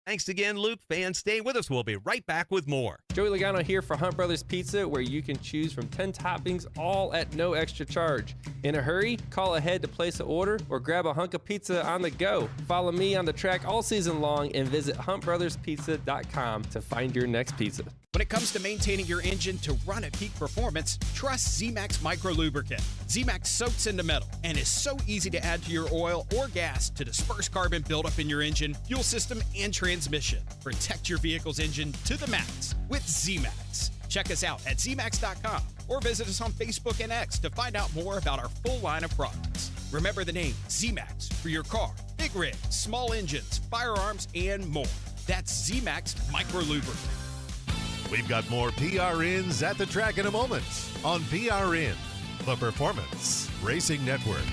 Thanks again, Luke. Fans, stay with us. We'll be right back with more. Joey Logano here for Hunt Brothers Pizza, where you can choose from 10 toppings, all at no extra charge. In a hurry? Call ahead to place an order or grab a hunk of pizza on the go. Follow me on the track all season long and visit huntbrotherspizza.com to find your next pizza. When it comes to maintaining your engine to run at peak performance, trust Z-Max Micro Lubricant. Z-Max soaks into metal and is so easy to add to your oil or gas to disperse carbon buildup in your engine, fuel system, and transmission. Protect your vehicle's engine to the max with Z-Max. Check us out at zmax.com or visit us on Facebook and X to find out more about our full line of products. Remember the name Z-Max for your car, big rigs, small engines, firearms, and more. That's Z-Max Micro Lubricant. We've got more PRNs at the track in a moment on PRN, the Performance Racing Network.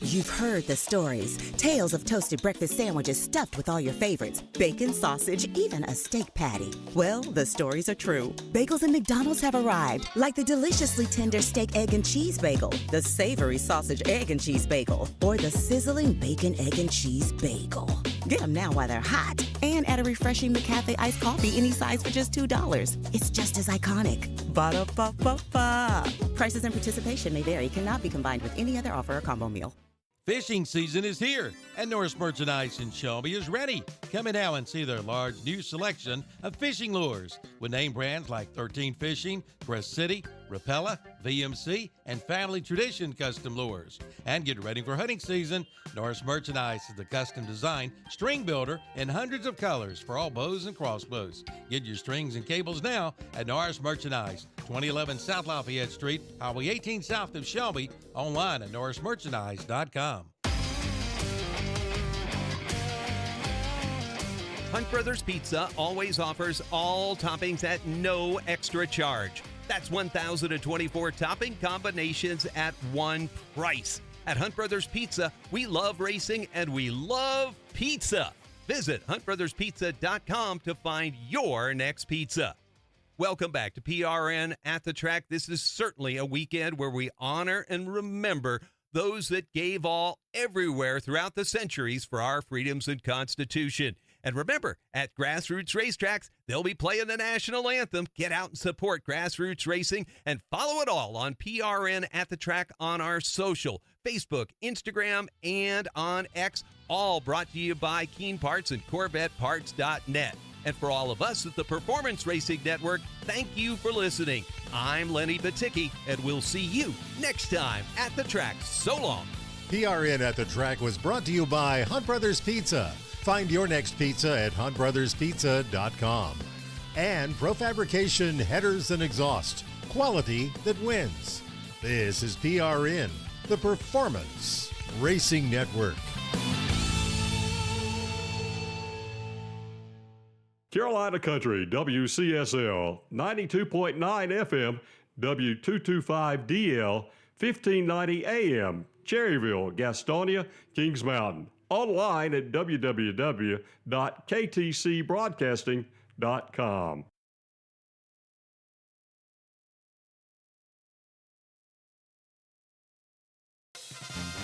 You've heard the stories, tales of toasted breakfast sandwiches stuffed with all your favorites, bacon, sausage, even a steak patty. Well, the stories are true. Bagels and McDonald's have arrived, like the deliciously tender steak, egg, and cheese bagel, the savory sausage, egg, and cheese bagel, or the sizzling bacon, egg, and cheese bagel. Get them now while they're hot, and add a refreshing McCafe iced coffee any size for just $2. It's just as iconic. Ba-da-ba-ba-ba. Prices and participation may vary. Cannot be combined with any other offer or combo meal. Fishing season is here, and Norris Merchandise in Shelby is ready. Come in now and see their large new selection of fishing lures with name brands like 13 Fishing, Crest City, Rapella, VMC, and Family Tradition custom lures. And get ready for hunting season. Norris Merchandise is the custom design string builder in hundreds of colors for all bows and crossbows. Get your strings and cables now at Norris Merchandise, 2011 South Lafayette Street, Highway 18 south of Shelby, online at norrismerchandise.com. Hunt Brothers Pizza always offers all toppings at no extra charge. That's 1,024 topping combinations at one price. At Hunt Brothers Pizza, we love racing and we love pizza. Visit huntbrotherspizza.com to find your next pizza. Welcome back to PRN at the Track. This is certainly a weekend where we honor and remember those that gave all everywhere throughout the centuries for our freedoms and Constitution. And remember, at Grassroots Racetracks, they'll be playing the national anthem. Get out and support grassroots racing and follow it all on PRN at the Track on our social, Facebook, Instagram, and on X, all brought to you by Keen Parts and CorvetteParts.net. And for all of us at the Performance Racing Network, thank you for listening. I'm Lenny Baticki, and we'll see you next time at the track. So long. PRN at the Track was brought to you by Hunt Brothers Pizza. Find your next pizza at huntbrotherspizza.com. And Profabrication Headers and Exhaust. Quality that wins. This is PRN, the Performance Racing Network. Carolina Country, WCSL, 92.9 FM, W225DL, 1590 AM, Cherryville, Gastonia, Kings Mountain. Online at www.ktcbroadcasting.com.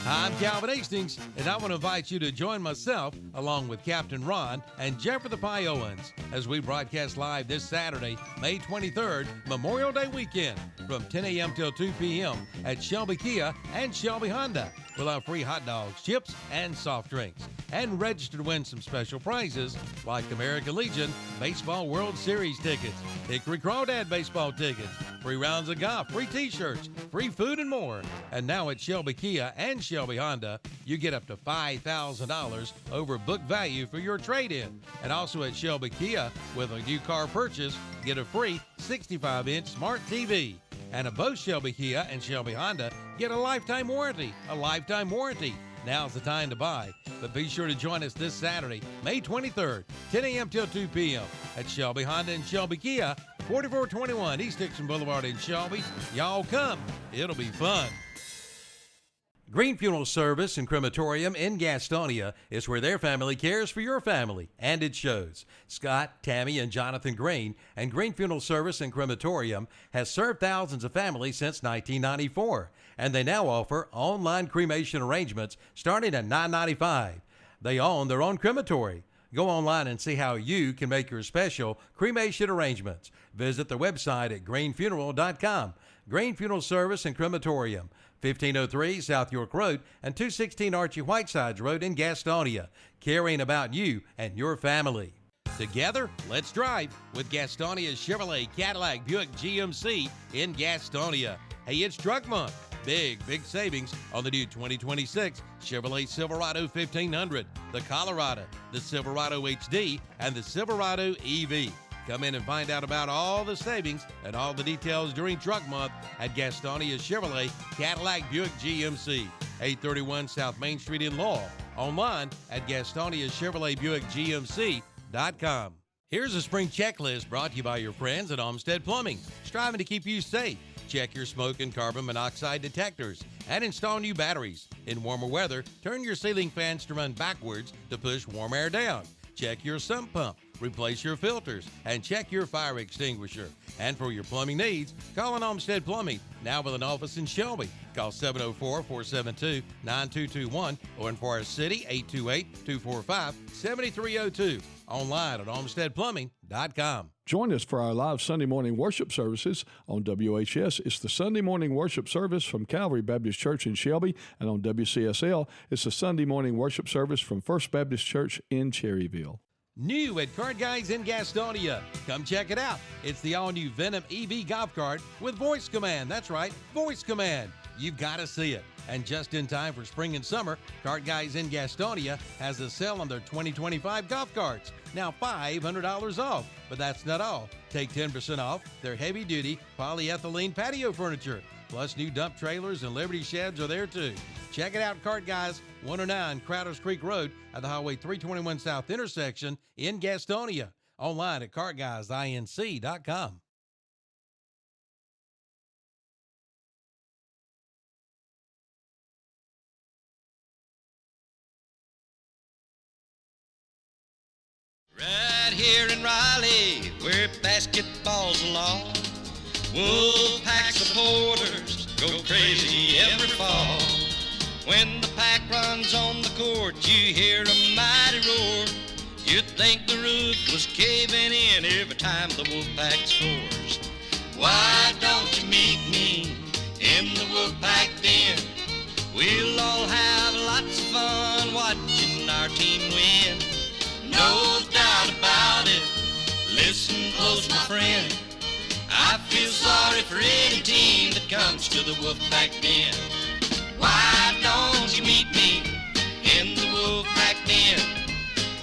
I'm Calvin Hastings, and I want to invite you to join myself, along with Captain Ron and Jeffrey the Pie Owens, as we broadcast live this Saturday, May 23rd, Memorial Day weekend, from 10 a.m. till 2 p.m. at Shelby Kia and Shelby Honda. We'll have free hot dogs, chips, and soft drinks. And register to win some special prizes like American Legion Baseball World Series tickets, Hickory Crawdad baseball tickets, free rounds of golf, free t-shirts, free food, and more. And now at Shelby Kia and Shelby Honda, you get up to $5,000 over book value for your trade-in. And also at Shelby Kia, with a new car purchase, get a free 65-inch smart TV. And at both Shelby Kia and Shelby Honda, get a lifetime warranty. A lifetime warranty. Now's the time to buy. But be sure to join us this Saturday, May 23rd, 10 a.m. till 2 p.m. at Shelby Honda and Shelby Kia, 4421 East Dixon Boulevard in Shelby. Y'all come. It'll be fun. Green Funeral Service and Crematorium in Gastonia is where their family cares for your family, and it shows. Scott, Tammy, and Jonathan Green and Green Funeral Service and Crematorium has served thousands of families since 1994, and they now offer online cremation arrangements starting at $9.95. They own their own crematory. Go online and see how you can make your special cremation arrangements. Visit their website at greenfuneral.com. Green Funeral Service and Crematorium, 1503 South York Road and 216 Archie Whitesides Road in Gastonia, caring about you and your family. Together, let's drive with Gastonia's Chevrolet Cadillac Buick GMC in Gastonia. Hey, it's Truck Month. Big savings on the new 2026 Chevrolet Silverado 1500, the Colorado, the Silverado HD, and the Silverado EV. Come in and find out about all the savings and all the details during Truck Month at Gastonia's Chevrolet Cadillac Buick GMC, 831 South Main Street in Lowell. Online at Gastonia's ChevroletBuickGMC.com. Here's a spring checklist brought to you by your friends at Olmsted Plumbing, striving to keep you safe. Check your smoke and carbon monoxide detectors and install new batteries. In warmer weather, turn your ceiling fans to run backwards to push warm air down. Check your sump pump, replace your filters, and check your fire extinguisher. And for your plumbing needs, call on Olmsted Plumbing, now with an office in Shelby. Call 704-472-9221 or in Forest City, 828-245-7302. Online at olmstedplumbing.com. Join us for our live Sunday morning worship services on WHS. It's the Sunday morning worship service from Calvary Baptist Church in Shelby, and on WCSL, it's the Sunday morning worship service from First Baptist Church in Cherryville. New at Kart Guys in Gastonia. Come check it out. It's the all-new Venom EV golf cart with voice command. That's right, voice command. You've got to see it. And just in time for spring and summer, Kart Guys in Gastonia has a sale on their 2025 golf carts. Now $500 off. But that's not all. Take 10% off their heavy-duty polyethylene patio furniture. Plus new dump trailers and Liberty sheds are there too. Check it out, Kart Guys, 109 Crowders Creek Road at the Highway 321 South intersection in Gastonia. Online at kartguysinc.com. Right here in Raleigh, where basketball's a law, Wolfpack supporters go crazy every fall. When the pack runs on the court, you hear a mighty roar. You'd think the roof was caving in every time the Wolfpack scores. Why don't you meet me in the Wolfpack den? We'll all have lots of fun watching our team win. No doubt about it, listen close, my friend. I feel sorry for any team that comes to the Wolfpack Den. Why don't you meet me in the Wolfpack Den?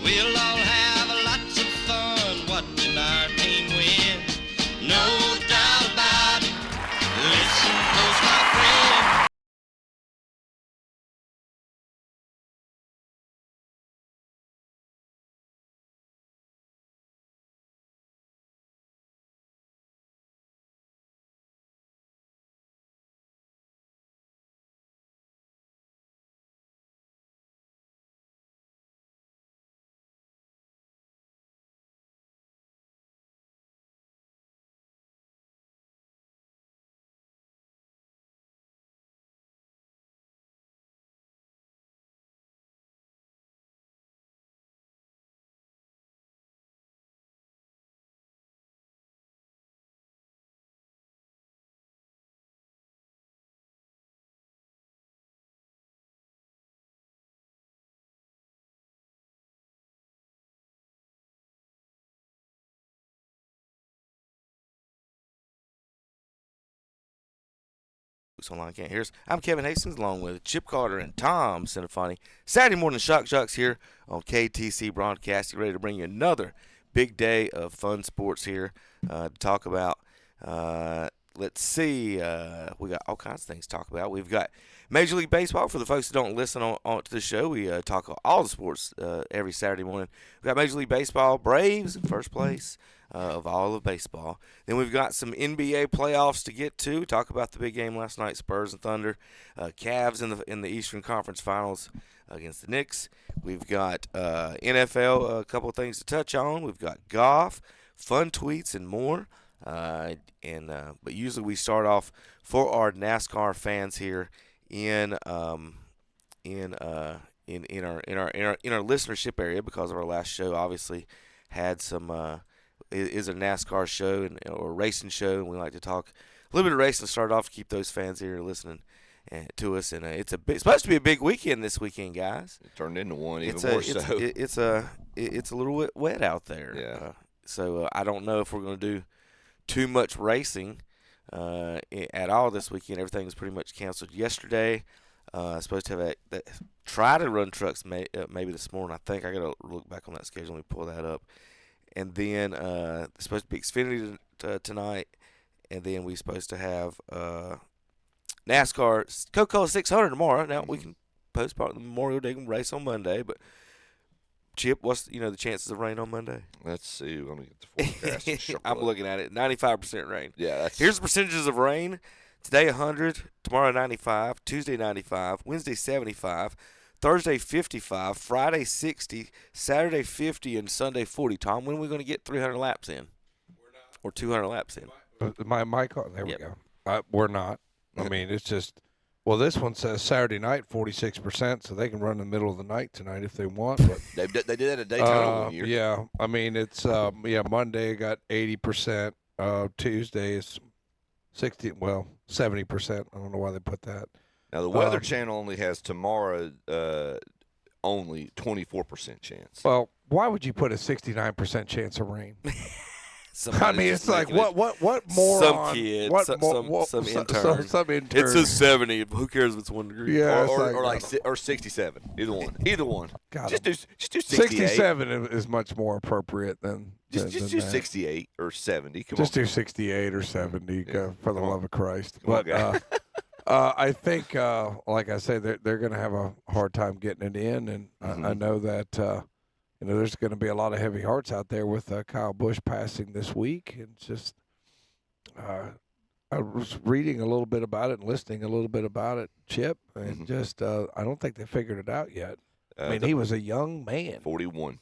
We'll all have lots of fun watching our team win. No doubt about it, listen close, my friend. Online can't hear us. I'm Kevin Hastings along with Chip Carter and Tom Cinefunny. Saturday morning Shock Joxx here on KTC Broadcasting, ready to bring you another big day of fun sports here to talk about let's see. We got all kinds of things to talk about. We've got Major League Baseball. For the folks who don't listen on to the show, we talk all the sports every Saturday morning. We've got Major League Baseball, Braves in first place of all of baseball. Then we've got some NBA playoffs to get to. Talk about the big game last night, Spurs and Thunder. Cavs in the Eastern Conference Finals against the Knicks. We've got NFL, a couple of things to touch on. We've got golf, fun tweets, and more. But usually we start off for our NASCAR fans here in our listenership area, because of our last show. Obviously, had some is a NASCAR show or a racing show, and we like to talk a little bit of racing. Start off to keep those fans here listening to us, and it's supposed to be a big weekend this weekend, guys. It turned into one, even more so. It's a little wet out there. Yeah. So I don't know if we're going to do too much racing at all this weekend. Everything was pretty much canceled yesterday. Supposed to have try to run trucks maybe this morning. I think I got to look back on that schedule. Let me pull that up. And then it's supposed to be Xfinity tonight. And then we're supposed to have NASCAR Coca-Cola 600 tomorrow. Now we can postpone the Memorial Day race on Monday, but Chip, what's the chances of rain on Monday? Let's see. Let me get the forecast. I'm looking at it. 95% rain. Yeah. Here's the percentages of rain. Today 100, tomorrow 95, Tuesday 95, Wednesday 75, Thursday 55, Friday 60, Saturday 50, and Sunday 40. Tom, when are we going to get 300 laps in? We're not. Or 200 laps in? My mic on. There we go. We're not. I mean, it's just. Well, this one says Saturday night 46%, so they can run in the middle of the night tonight if they want. But they did that at Daytona 1 year. Yeah, I mean it's Monday got 80%. Tuesday is 70%. I don't know why they put that. Now the Weather Channel only has tomorrow only 24% chance. Well, why would you put a 69% chance of rain? I mean, it's like what moron? Some kid, some intern. Some intern. It says 70. Who cares if it's 1 degree? Yeah, or 67. Either one. Either one. Just do 68. 67 is much more appropriate than just do 68 or 70. Come just on. do 68 or 70 for the love of Christ. Come But I think, like I say, they're going to have a hard time getting it in, and I know that. There's going to be a lot of heavy hearts out there with Kyle Busch passing this week. And just, I was reading a little bit about it and listening a little bit about it, Chip, and just I don't think they figured it out yet. I mean, he was a young man. 41.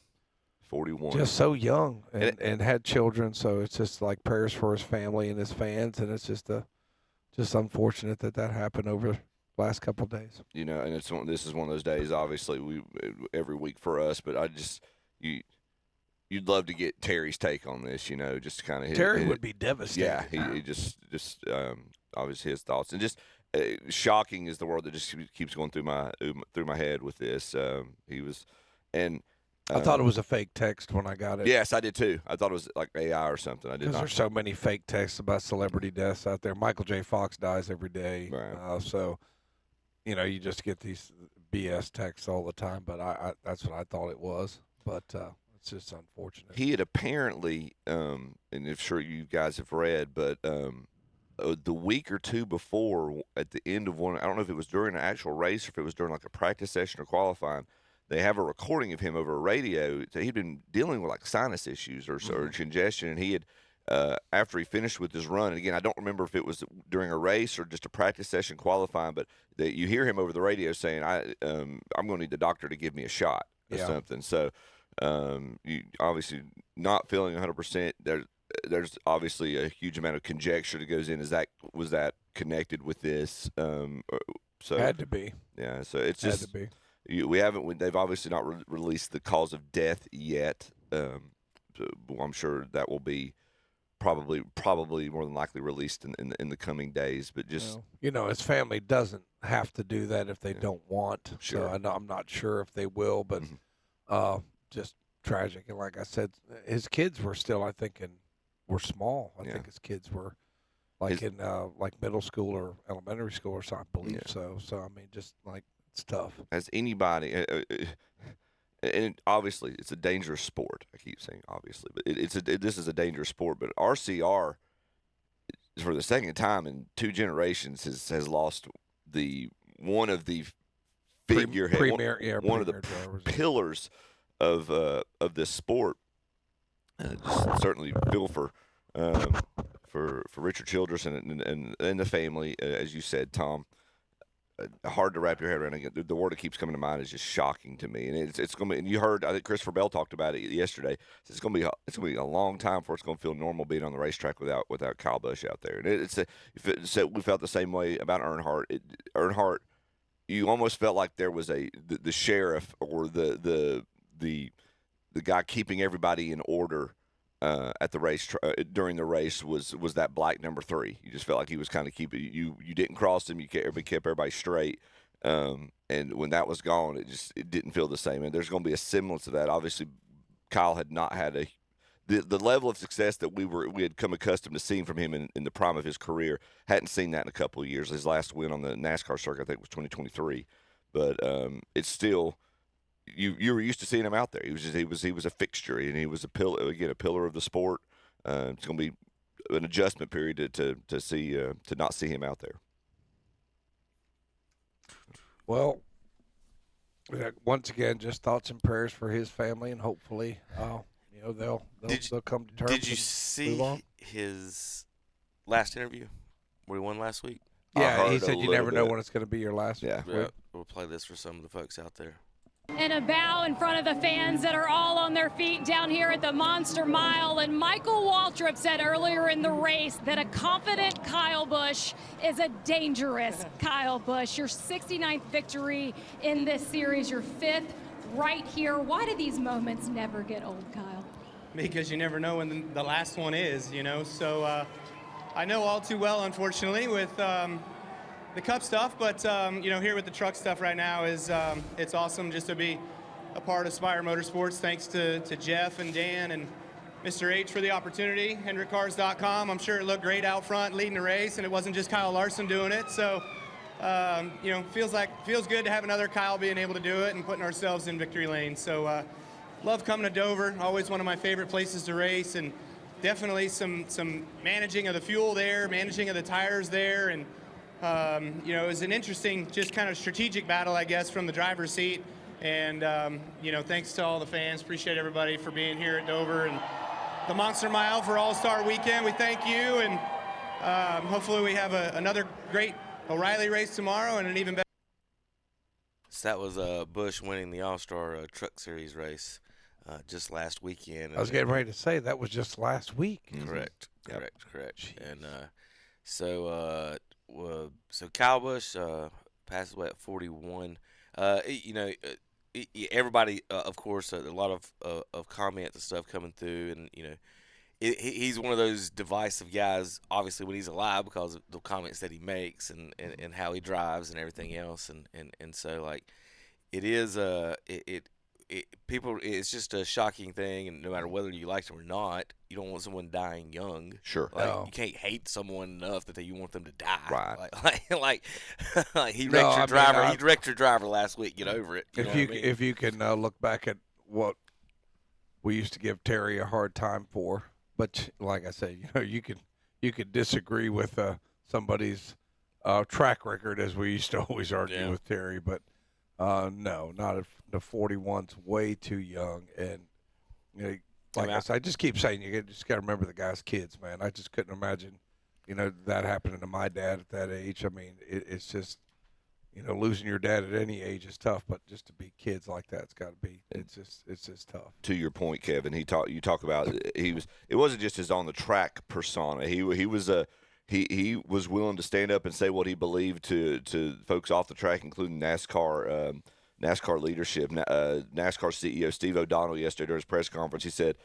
Just so young and had children, so it's just like prayers for his family and his fans, and it's just unfortunate that happened over last couple of days. And this is one of those days, obviously, every week for us, but you'd love to get Terry's take on this, just kind of Terry would be devastated. Yeah, he just obviously his thoughts, and just shocking is the word that just keeps going through my head with this. He was, and I thought it was a fake text when I got it. Yes, I did too. I thought it was like AI or something. I did not. Because there's so many fake texts about celebrity deaths out there. Michael J. Fox dies every day, right. So you just get these BS texts all the time. But I that's what I thought it was. But it's just unfortunate. He had apparently, and I'm sure you guys have read, but the week or two before, at the end of one, I don't know if it was during an actual race or if it was during like a practice session or qualifying, they have a recording of him over a radio. So he'd been dealing with like sinus issues or congestion, and he had, after he finished with his run, and again, I don't remember if it was during a race or just a practice session qualifying, but you hear him over the radio saying, I'm going to need the doctor to give me a shot or something. So you obviously not feeling 100%. There's obviously a huge amount of conjecture that goes in. Was that connected with this? So had to be. Yeah. So it's just had to be. We haven't. They've obviously not released the cause of death yet. So I'm sure that will be probably more than likely released in the coming days. But just his family doesn't have to do that if they don't want. Sure. So I'm not sure if they will, but just tragic. And like I said, his kids were still, I think, were small. I think his kids were in middle school or elementary school or something. I believe so. So I mean, just like it's tough. As anybody, and obviously it's a dangerous sport. I keep saying obviously, but this is a dangerous sport. But RCR, for the second time in 2 generations, has lost one of the figurehead, one of the pillars of this sport. Just certainly feel for Richard Childress and the family, as you said, Tom. Hard to wrap your head around. Again, the word that keeps coming to mind is just shocking to me, and it's going to be. And you heard, I think Christopher Bell talked about it yesterday. It's going to be a long time before it's going to feel normal being on the racetrack without Kyle Busch out there. And we felt the same way about Earnhardt. Earnhardt, you almost felt like there was the sheriff or the guy keeping everybody in order. At the race during the race was that black number 3. You just felt like he was kind of keeping you didn't cross him. You kept everybody straight. And when that was gone, it didn't feel the same. And there's going to be a semblance of that. Obviously, Kyle had not had the level of success that we had come accustomed to seeing from him in the prime of his career. Hadn't seen that in a couple of years. His last win on the NASCAR circuit, I think, was 2023. But it's still. You were used to seeing him out there. He was a fixture, and he was a pillar of the sport. It's going to be an adjustment period to not see him out there. Well, once again, just thoughts and prayers for his family, and hopefully, they'll come to terms. Did you see his last interview where he won last week? Yeah, he said you never know when it's going to be your last. Yeah, we'll play this for some of the folks out there. And a bow in front of the fans that are all on their feet down here at the Monster Mile. And Michael Waltrip said earlier in the race that a confident Kyle Busch is a dangerous Kyle Busch. Your 69th victory in this series, your 5th right here. Why do these moments never get old, Kyle? Because you never know when the last one is, So I know all too well, unfortunately, with the Cup stuff, but here with the truck stuff right now is it's awesome just to be a part of Spire Motorsports. Thanks to Jeff and Dan and Mr. H for the opportunity. HendrickCars.com. I'm sure it looked great out front leading the race, and it wasn't just Kyle Larson doing it. So, feels good to have another Kyle being able to do it and putting ourselves in victory lane. So, love coming to Dover. Always one of my favorite places to race, and definitely some managing of the fuel there, managing of the tires there, and it was an interesting, just kind of strategic battle, I guess, from the driver's seat. And, thanks to all the fans. Appreciate everybody for being here at Dover and the Monster Mile for All-Star Weekend. We thank you, and hopefully we have another great O'Reilly race tomorrow and an even better. So that was Busch winning the All-Star Truck Series race just last weekend. I was getting ready to say that was just last week. Correct. And so Kyle Busch passes away at 41. Everybody, of course, a lot of comments and stuff coming through, and he's one of those divisive guys. Obviously, when he's alive, because of the comments that he makes and how he drives and everything else, and so like it is it's just a shocking thing, and no matter whether you like them or not, you don't want someone dying young. Sure. You can't hate someone enough that you want them to die. Right. Like he wrecked your driver. He wrecked your driver last week. Get over it. If you can look back at what we used to give Terry a hard time for, but like I say, you could disagree with somebody's track record, as we used to always argue with Terry, but no, not if the 41's way too young, and I said, I just keep saying you just got to remember the guy's kids, man. I just couldn't imagine, that happening to my dad at that age. I mean, it's just, losing your dad at any age is tough, but just to be kids like that, it's got to be. It's just tough. To your point, Kevin, you talk about it wasn't just his on the track persona. He was willing to stand up and say what he believed to folks off the track, including NASCAR leadership. NASCAR CEO Steve O'Donnell yesterday during his press conference, he said,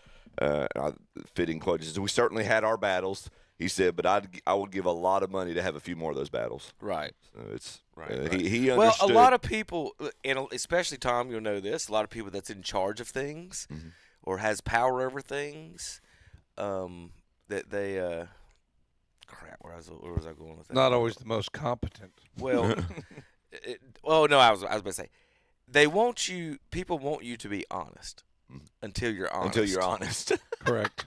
fitting quote, he said, "We certainly had our battles," he said, "but I would give a lot of money to have a few more of those battles." Right. So it's right. He understood. Well, a lot of people, and especially Tom, you'll know this. A lot of people that's in charge of things or has power over things, that they. Crap, where was I going with that? Not always the most competent. Well, no, I was about to say, people want you to be honest until you're honest. Until you're honest. Correct.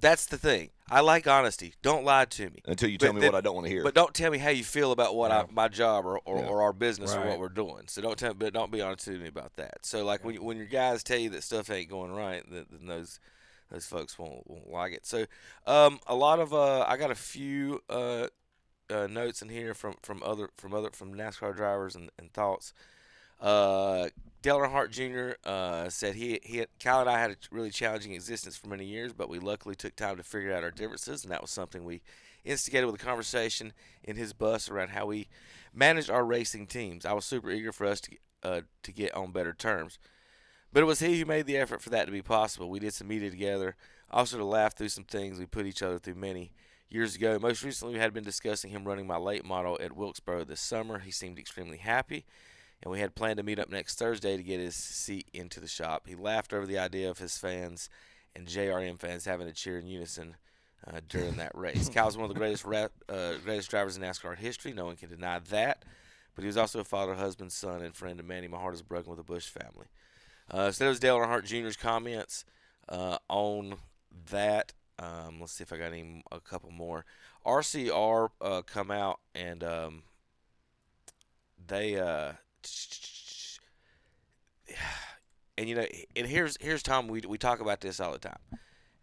That's the thing. I like honesty. Don't lie to me. Until you tell me what I don't want to hear. But don't tell me how you feel about what my job or our business or Right. what we're doing. So don't be honest with me about that. So like when your guys tell you that stuff ain't going right, then those folks won't like it. So a lot of I got a few notes in here from NASCAR drivers and thoughts. Dale Earnhardt Jr. Said Cal and I had a really challenging existence for many years, but we luckily took time to figure out our differences, and that was something we instigated with a conversation in his bus around how we managed our racing teams. I was super eager for us to get on better terms, but it was he who made the effort for that to be possible. We did some media together, also to laugh through some things we put each other through many years ago. Most recently, we had been discussing him running my late model at Wilkesboro this summer. He seemed extremely happy, and we had planned to meet up next Thursday to get his seat into the shop. He laughed over the idea of his fans and JRM fans having to cheer in unison during that race. Cal's one of the greatest drivers in NASCAR history. No one can deny that. But he was also a father, husband, son, and friend to Manny. My heart is broken with the Busch family. So that was Dale Earnhardt Jr.'s comments on that. Let's see if I got a couple more. RCR come out and they and and here's Tom. We talk about this all the time.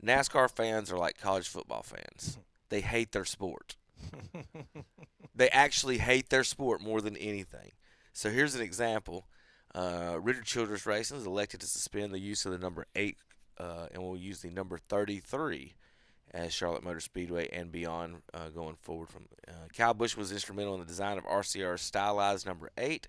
NASCAR fans are like college football fans. They hate their sport. They actually hate their sport more than anything. So here's an example. Richard Childress Racing is elected to suspend the use of the number 8 and will use the number 33 as Charlotte Motor Speedway and beyond going forward. Kyle Busch was instrumental in the design of RCR's stylized number 8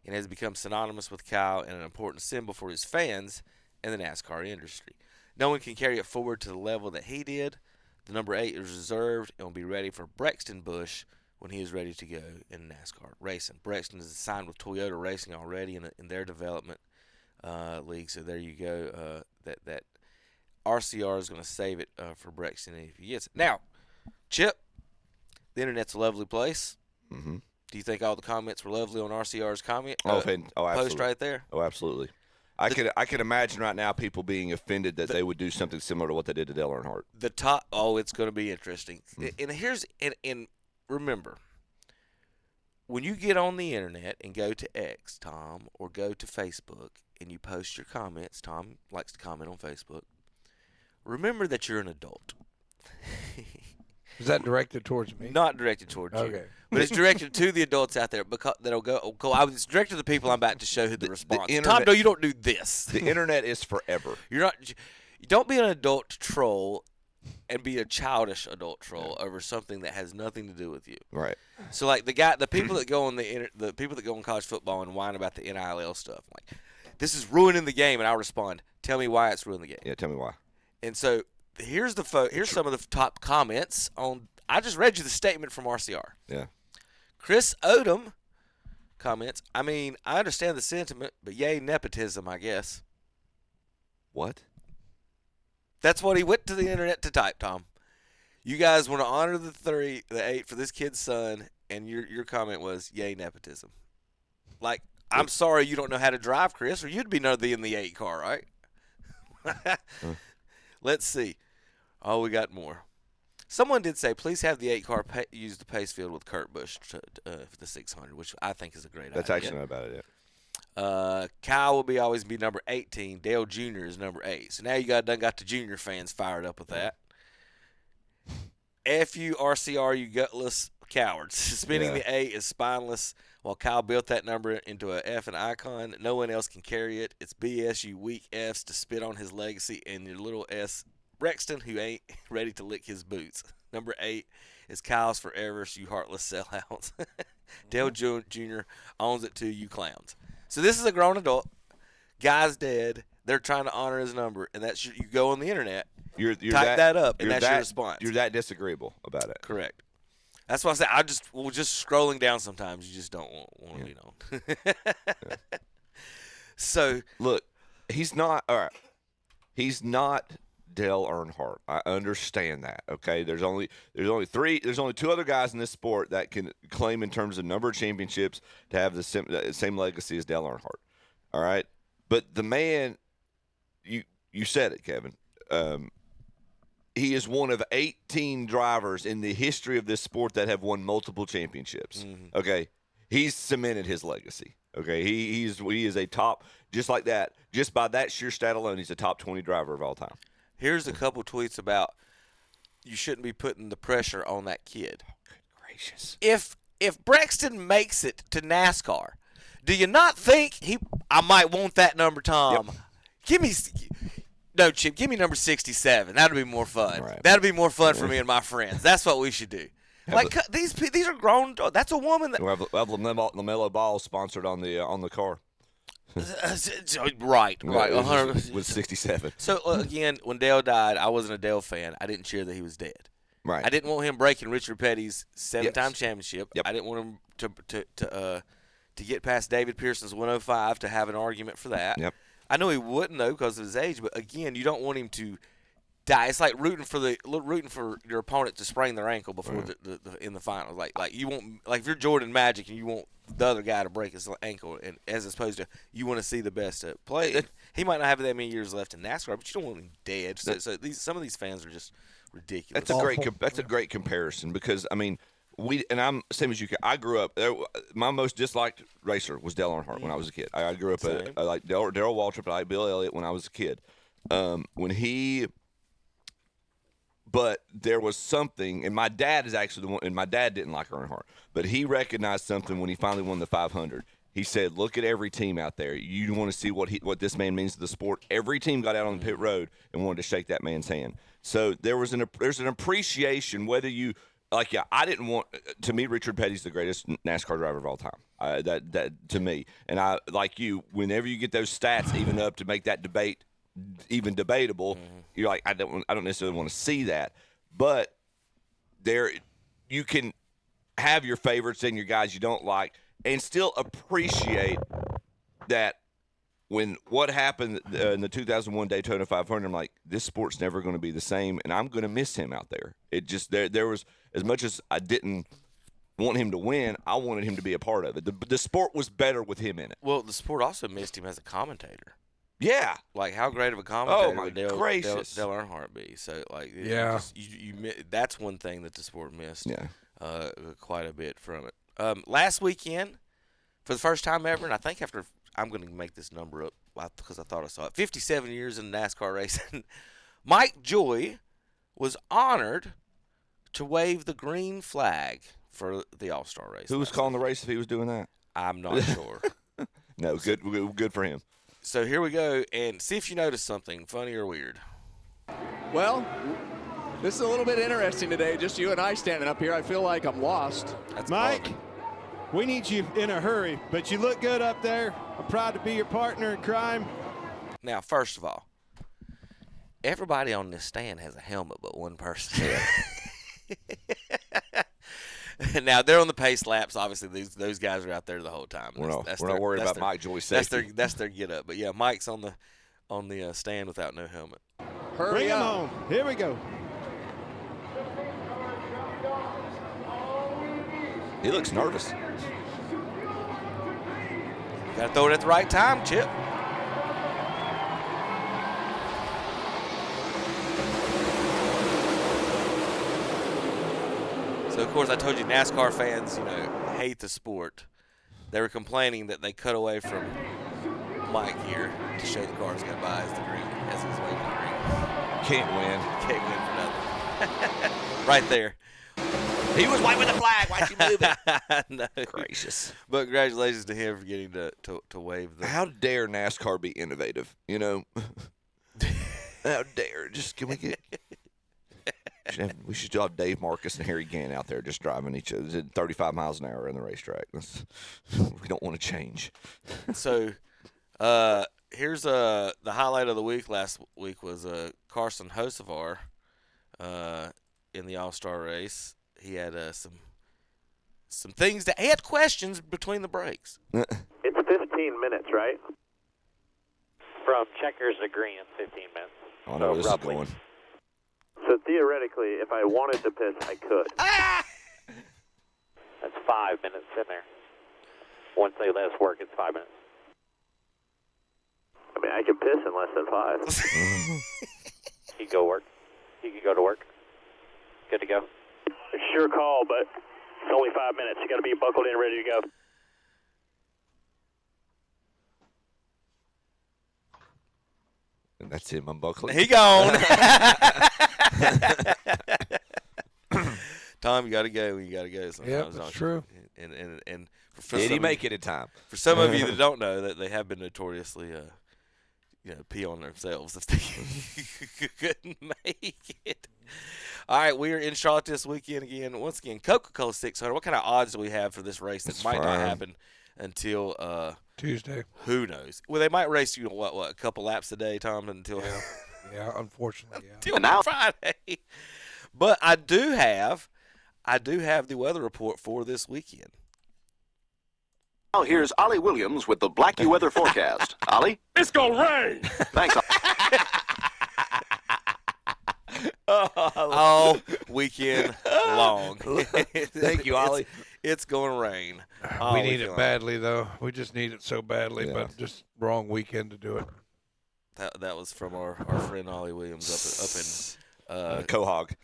and has become synonymous with Kyle and an important symbol for his fans and the NASCAR industry. No one can carry it forward to the level that he did. The number 8 is reserved and will be ready for Brexton Busch when he is ready to go in NASCAR racing. Brexton is signed with Toyota Racing already in their development league, so there you go. That RCR is going to save it for Brexton if he gets it. Now, Chip, the internet's a lovely place. Mm-hmm. Do you think all the comments were lovely on RCR's comment? Absolutely. Post right there? Oh, absolutely. I could imagine right now people being offended that they would do something similar to what they did to Dale Earnhardt. It's going to be interesting. And remember, when you get on the internet and go to X, Tom, or go to Facebook and you post your comments, Tom likes to comment on Facebook, remember that you're an adult. Is that directed towards me? Not directed towards you. Okay. But it's directed to the adults out there because that'll go. It's directed to the people I'm about to show who the response. Tom, no, you don't do this. The internet is forever. You're not. You don't be an adult troll and be a childish adult troll over something that has nothing to do with you. Right. So like the people that go on the people that go on college football and whine about the NIL stuff, like this is ruining the game, and I'll respond, tell me why it's ruining the game. Yeah, tell me why. And so here's some of the top comments on. I just read you the statement from RCR. Yeah. Chris Odom comments, I mean, I understand the sentiment, but yay nepotism, I guess. What? That's what he went to the internet to type, Tom. You guys want to honor the 8 for this kid's son, and your comment was, yay nepotism. Like, I'm sorry you don't know how to drive, Chris, or you'd be in the 8 car, right? Let's see. Oh, we got more. Someone did say, please have the 8 car use the pace field with Kurt Busch for the 600, which I think is a great idea. That's actually not a bad idea. Kyle will always be number 18. Dale Jr. is number 8. So now you got the junior fans fired up with that. F you, RCR, you gutless cowards. Spinning the 8 is spineless. While Kyle built that number into a F and icon, no one else can carry it. It's BS, you weak Fs, to spit on his legacy and your little S. Brexton, who ain't ready to lick his boots. Number 8 is Kyle's forever, so you heartless sellouts. Dale Jr. owns it too, you clowns. So this is a grown adult. Guy's dead. They're trying to honor his number, and that's you go on the internet, type that up, and that's your response. You're that disagreeable about it. Correct. That's why I say just scrolling down sometimes you just don't want to be known. So look, he's not all right. He's not Dale Earnhardt. I understand that. Okay, there's only 2 other guys in this sport that can claim in terms of number of championships to have the same legacy as Dale Earnhardt. All right, but the man, you said it, Kevin. he is one of 18 drivers in the history of this sport that have won multiple championships. Mm-hmm. Okay, he's cemented his legacy. Okay, he is a top, just like that. Just by that sheer stat alone, he's a top 20 driver of all time. Here's a couple tweets about you shouldn't be putting the pressure on that kid. Good gracious! If Braxton makes it to NASCAR, do you not think I might want that number, Tom? Yep. Chip, give me number 67. That'll be more fun. Right. That'll be more fun for me and my friends. That's what we should do. Like these are grown. That's a woman. We'll have LaMelo Ball sponsored on the car. Right. 100%. With 67. So again, when Dale died, I wasn't a Dale fan. I didn't cheer that he was dead. Right. I didn't want him breaking Richard Petty's 7-time championship. Yep. I didn't want him to get past David Pearson's 105 to have an argument for that. Yep. I know he wouldn't though because of his age, but again, you don't want him to die. It's like rooting for your opponent to sprain their ankle before the in the finals. Like you want, like if you're Jordan Magic and you want the other guy to break his ankle, and as opposed to you want to see the best play. He might not have that many years left in NASCAR, but you don't want him dead. So some of these fans are just ridiculous. That's a great comparison because I mean. I'm same as you. I grew up. My most disliked racer was Dale Earnhardt when I was a kid. I grew up I like Darrell Waltrip. I like Bill Elliott when I was a kid. But there was something, and my dad is actually the one. And my dad didn't like Earnhardt, but he recognized something when he finally won the 500. He said, "Look at every team out there. You want to see what this man means to the sport." Every team got out on the pit road and wanted to shake that man's hand. So there's an appreciation whether you. I didn't want to me. Richard Petty's the greatest NASCAR driver of all time. That to me, and I like you. Whenever you get those stats even up to make that debate even debatable, you're like, I don't necessarily want to see that, but there you can have your favorites and your guys you don't like, and still appreciate that. When what happened in the 2001 Daytona 500, I'm like, this sport's never going to be the same, and I'm going to miss him out there. It just there was as much as I didn't want him to win, I wanted him to be a part of it. The sport was better with him in it. Well, the sport also missed him as a commentator. Yeah, like how great of a commentator would Dale Earnhardt be? So that's one thing that the sport missed. Yeah, quite a bit from it. Last weekend, for the first time ever, and I think after. I'm going to make this number up because I thought I saw it. 57 years in NASCAR racing. Mike Joy was honored to wave the green flag for the All-Star race. Who was calling the race if he was doing that? I'm not sure. No, good for him. So here we go, and see if you notice something funny or weird. Well, this is a little bit interesting today. Just you and I standing up here. I feel like I'm lost. That's Mike. Marvin. We need you in a hurry, but you look good up there. I'm proud to be your partner in crime. Now, first of all, everybody on this stand has a helmet but one person. Yeah. Now, they're on the pace laps. Obviously, those guys are out there the whole time. We're not worried about Mike Joy's safety. That's their get-up. But, yeah, Mike's on the stand without no helmet. Bring him home. Here we go. He looks nervous. Got to throw it at the right time, Chip. So, of course, I told you NASCAR fans, hate the sport. They were complaining that they cut away from Mike here to show the cars got by as he's waving the green. Can't win. Can't win for nothing. Right there. He was waving the flag. Why'd you move it? No. Gracious. But congratulations to him for getting to wave the. How dare NASCAR be innovative? How dare? Just can we get? We should still have Dave Marcus and Harry Gant out there just driving each other at 35 miles an hour in the racetrack. We don't want to change. So, here's the highlight of the week. Last week was Carson Hocevar in the All-Star race. He had some things he had questions between the breaks. It's 15 minutes, right? From checkers to green, 15 minutes. I know where this is going. So theoretically, if I wanted to piss, I could. That's 5 minutes in there. Once they let us work, it's 5 minutes. I mean, I can piss in less than 5. You go work. You can go to work. Good to go. Sure call, but it's only 5 minutes. You got to be buckled in, ready to go. And that's him unbuckling. He gone. Tom, you got to go. You got to go. Yeah, that's true. And for Did he some make of you, it in time? For some of you that don't know, that they have been notoriously, pee on themselves if they couldn't make it. All right, we are in Charlotte this weekend again. Once again, Coca-Cola 600. What kind of odds do we have for this race that might not happen until Tuesday? Who knows? Well, they might race a couple laps a day, Tom, until yeah, unfortunately, yeah. until now Friday. But I do have the weather report for this weekend. Now here's Ollie Williams with the Blackie weather forecast. Ollie? It's going to rain. Thanks. All weekend long. Thank you, Ollie. It's going to rain. We need it badly, though. We just need it so badly, but just wrong weekend to do it. That was from our friend Ollie Williams up in Quahog.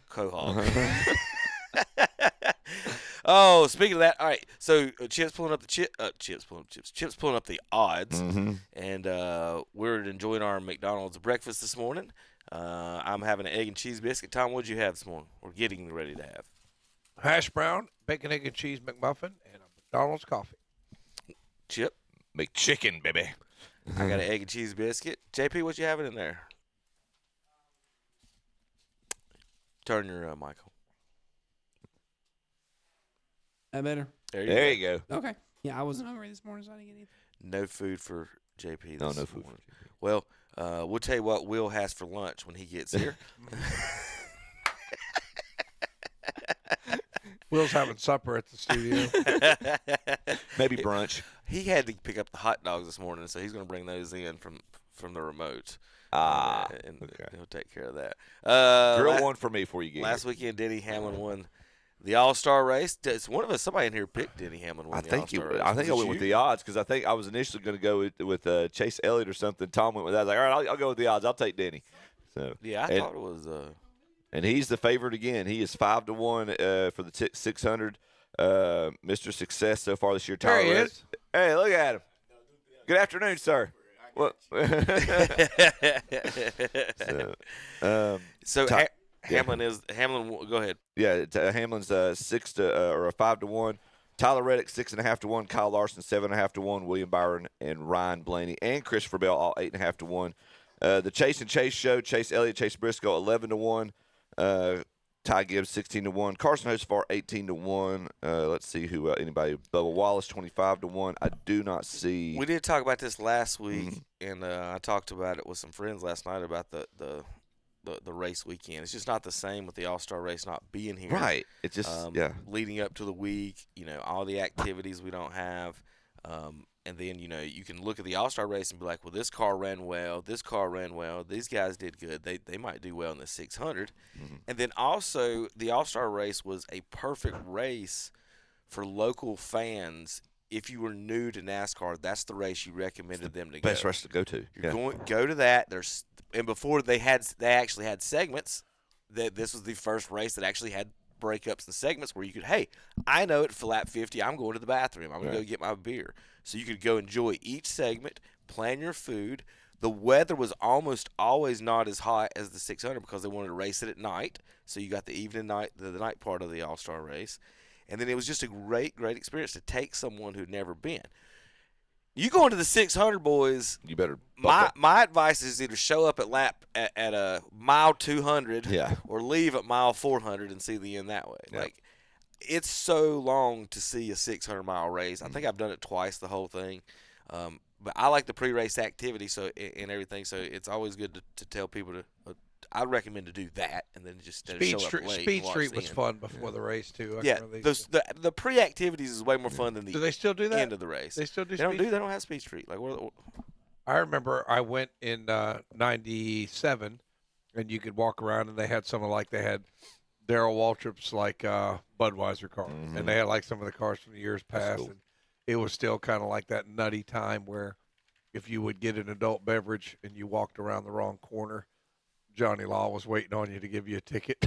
Oh, speaking of that, all right. So Chip's pulling up the Chip's pulling up the odds, and we're enjoying our McDonald's breakfast this morning. I'm having an egg and cheese biscuit. Tom, what'd you have this morning? We're getting ready to have hash brown, bacon, egg, and cheese McMuffin, and a McDonald's coffee. Chip, McChicken, baby. I got an egg and cheese biscuit. JP, what you having in there? Turn your mic on. That better? There you go. Okay. Yeah, I wasn't hungry this morning, so I didn't get anything. No food for JP. No food. Well, we'll tell you what Will has for lunch when he gets here. Will's having supper at the studio. Maybe brunch. He had to pick up the hot dogs this morning, so he's going to bring those in from the remote. And he'll take care of that. Grill one for me before you get Last weekend, Denny Hamlin won the All-Star race. It's one of us. Somebody in here picked Denny Hamlin won the All-Star race. I think I went with the odds because I think I was initially going to go with Chase Elliott or something. Tom went with that. I was like, all right, I'll go with the odds. I'll take Denny. So yeah, I thought it was. And he's the favorite again. He is 5-1 for the 600. Mr. Success so far this year. There he is. Hey, look at him. Good afternoon, sir. What? Hamlin. Go ahead. Yeah, Hamlin's 5-1. Tyler Reddick 6.5-1. Kyle Larson 7.5-1. William Byron and Ryan Blaney and Christopher Bell all 8.5-1. The Chase and Chase show. Chase Elliott, Chase Briscoe 11-1. Ty Gibbs 16-1. Carson Hocevar 18-1. Let's see who anybody. Bubba Wallace 25-1. I do not see. We did talk about this last week, and I talked about it with some friends last night about the race weekend. It's just not the same with the All-Star race not being here. Right. It's just leading up to the week. All the activities we don't have. And then, you can look at the All-Star race and be like, well, this car ran well. This car ran well. These guys did good. They might do well in the 600. And then also the All-Star race was a perfect race for local fans. If you were new to NASCAR, that's the race you recommended them to go. Best race to go to. Go to that. And before they actually had segments. This was the first race that actually had breakups and segments where you could, hey, I know at lap 50 I'm going to the bathroom. I'm going to go get my beer. So you could go enjoy each segment, plan your food. The weather was almost always not as hot as the 600 because they wanted to race it at night. So you got the evening night, the night part of the All-Star race. And then it was just a great, great experience to take someone who'd never been. You go into the 600, boys. You better. My advice is either show up at a mile 200, or leave at mile 400 and see the end that way. Yeah. Like, it's so long to see a 600-mile race. I think I've done it twice, the whole thing. But I like the pre-race activity and everything. So it's always good to tell people to. I'd recommend to do that, and then just show up late. Speed Street was fun before the race too. The pre-activities is way more fun than the. Do they still do that? End of the race? They still do. They don't have Speed Street. Like I remember I went in '97, and you could walk around, and they had they had Darrell Waltrip's Budweiser car, and they had some of the cars from the years past, and it was still kind of like that nutty time where if you would get an adult beverage and you walked around the wrong corner, Johnny Law was waiting on you to give you a ticket.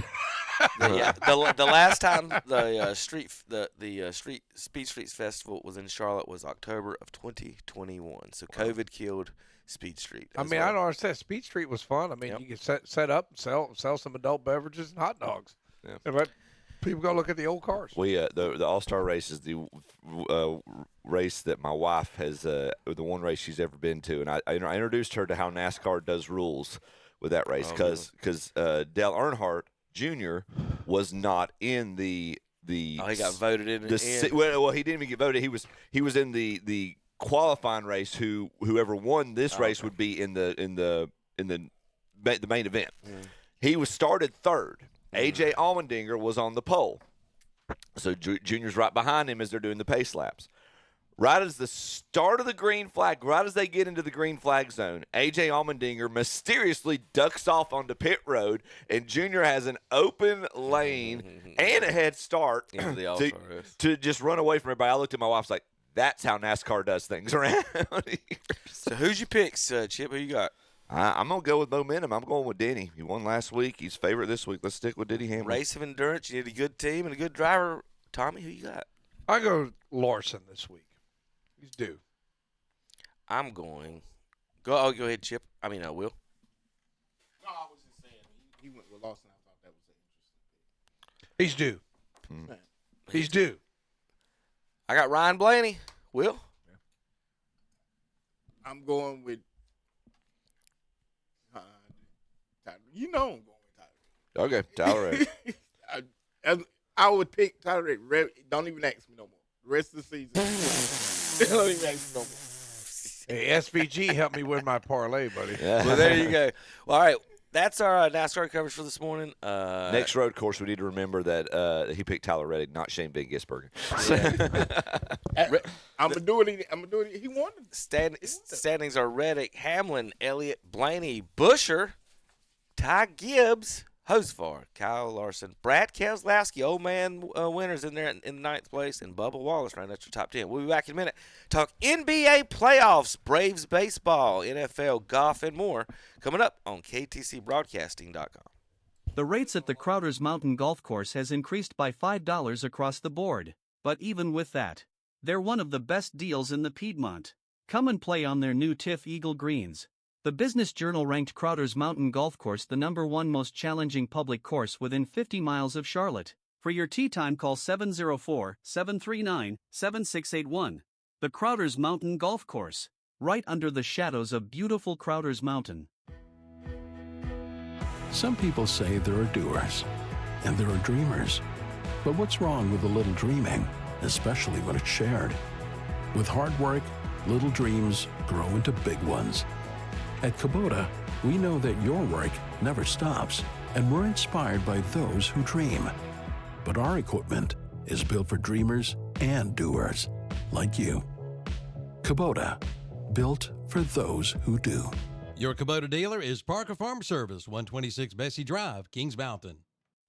Yeah, the last time the Speed Streets Festival was in Charlotte was October of 2021. So COVID killed Speed Street. I mean, I don't understand. Speed Street was fun. I mean, you could set up, sell some adult beverages and hot dogs, and let people go look at the old cars. We the All-Star race is the race that my wife has the one race she's ever been to, and I introduced her to how NASCAR does rules with that race because Dale Earnhardt Jr. was not in the he got voted in. Well, he didn't even get voted. He was in the qualifying race. Whoever won this race would be in the main event. He was started third. AJ Allmendinger was on the pole, so Junior's right behind him as they're doing the pace laps. Right as the start of the green flag, right as they get into the green flag zone, A.J. Allmendinger mysteriously ducks off onto pit road, and Junior has an open lane and a head start to just run away from everybody. I looked at my wife, like, that's how NASCAR does things around here. So who's your picks, Chip? Who you got? I'm going to go with momentum. I'm going with Denny. He won last week. He's favorite this week. Let's stick with Denny Hamlin. Race of endurance. You need a good team and a good driver. Tommy, who you got? I go Larson this week. He's due. I'm going. Go ahead, Chip. I mean, I will. No, I was just saying. He went with Lawson. I thought that was an interesting pick. He's due. He's due. I got Ryan Blaney. Will? Yeah. I'm going with Tyler. You know I'm going with Tyler. Okay, Tyler Reddick. I would pick Tyler Reddick. Don't even ask me no more. The rest of the season. Don't even ask me no more. Hey, SVG helped me win my parlay, buddy. Yeah. Well, there you go. Well, all right. That's our NASCAR coverage for this morning. Next road course, we need to remember that he picked Tyler Reddick, not Shane Van Gisbergen. I'm gonna do it. He won. Standings are Reddick, Hamlin, Elliott, Blaney, Busher, Ty Gibbs, Hosfar, Kyle Larson, Brad Keselowski, old man winners in there in ninth place, and Bubba Wallace right at your top 10. We'll be back in a minute. Talk NBA playoffs, Braves baseball, NFL, golf, and more coming up on KTCBroadcasting.com. The rates at the Crowder's Mountain Golf Course has increased by $5 across the board. But even with that, they're one of the best deals in the Piedmont. Come and play on their new TIFF Eagle Greens. The Business Journal ranked Crowder's Mountain Golf Course the #1 most challenging public course within 50 miles of Charlotte. For your tee time, call 704-739-7681. The Crowder's Mountain Golf Course, right under the shadows of beautiful Crowder's Mountain. Some people say there are doers, and there are dreamers. But what's wrong with a little dreaming, especially when it's shared? With hard work, little dreams grow into big ones. At Kubota, we know that your work never stops, and we're inspired by those who dream. But our equipment is built for dreamers and doers, like you. Kubota, built for those who do. Your Kubota dealer is Parker Farm Service, 126 Bessie Drive, Kings Mountain.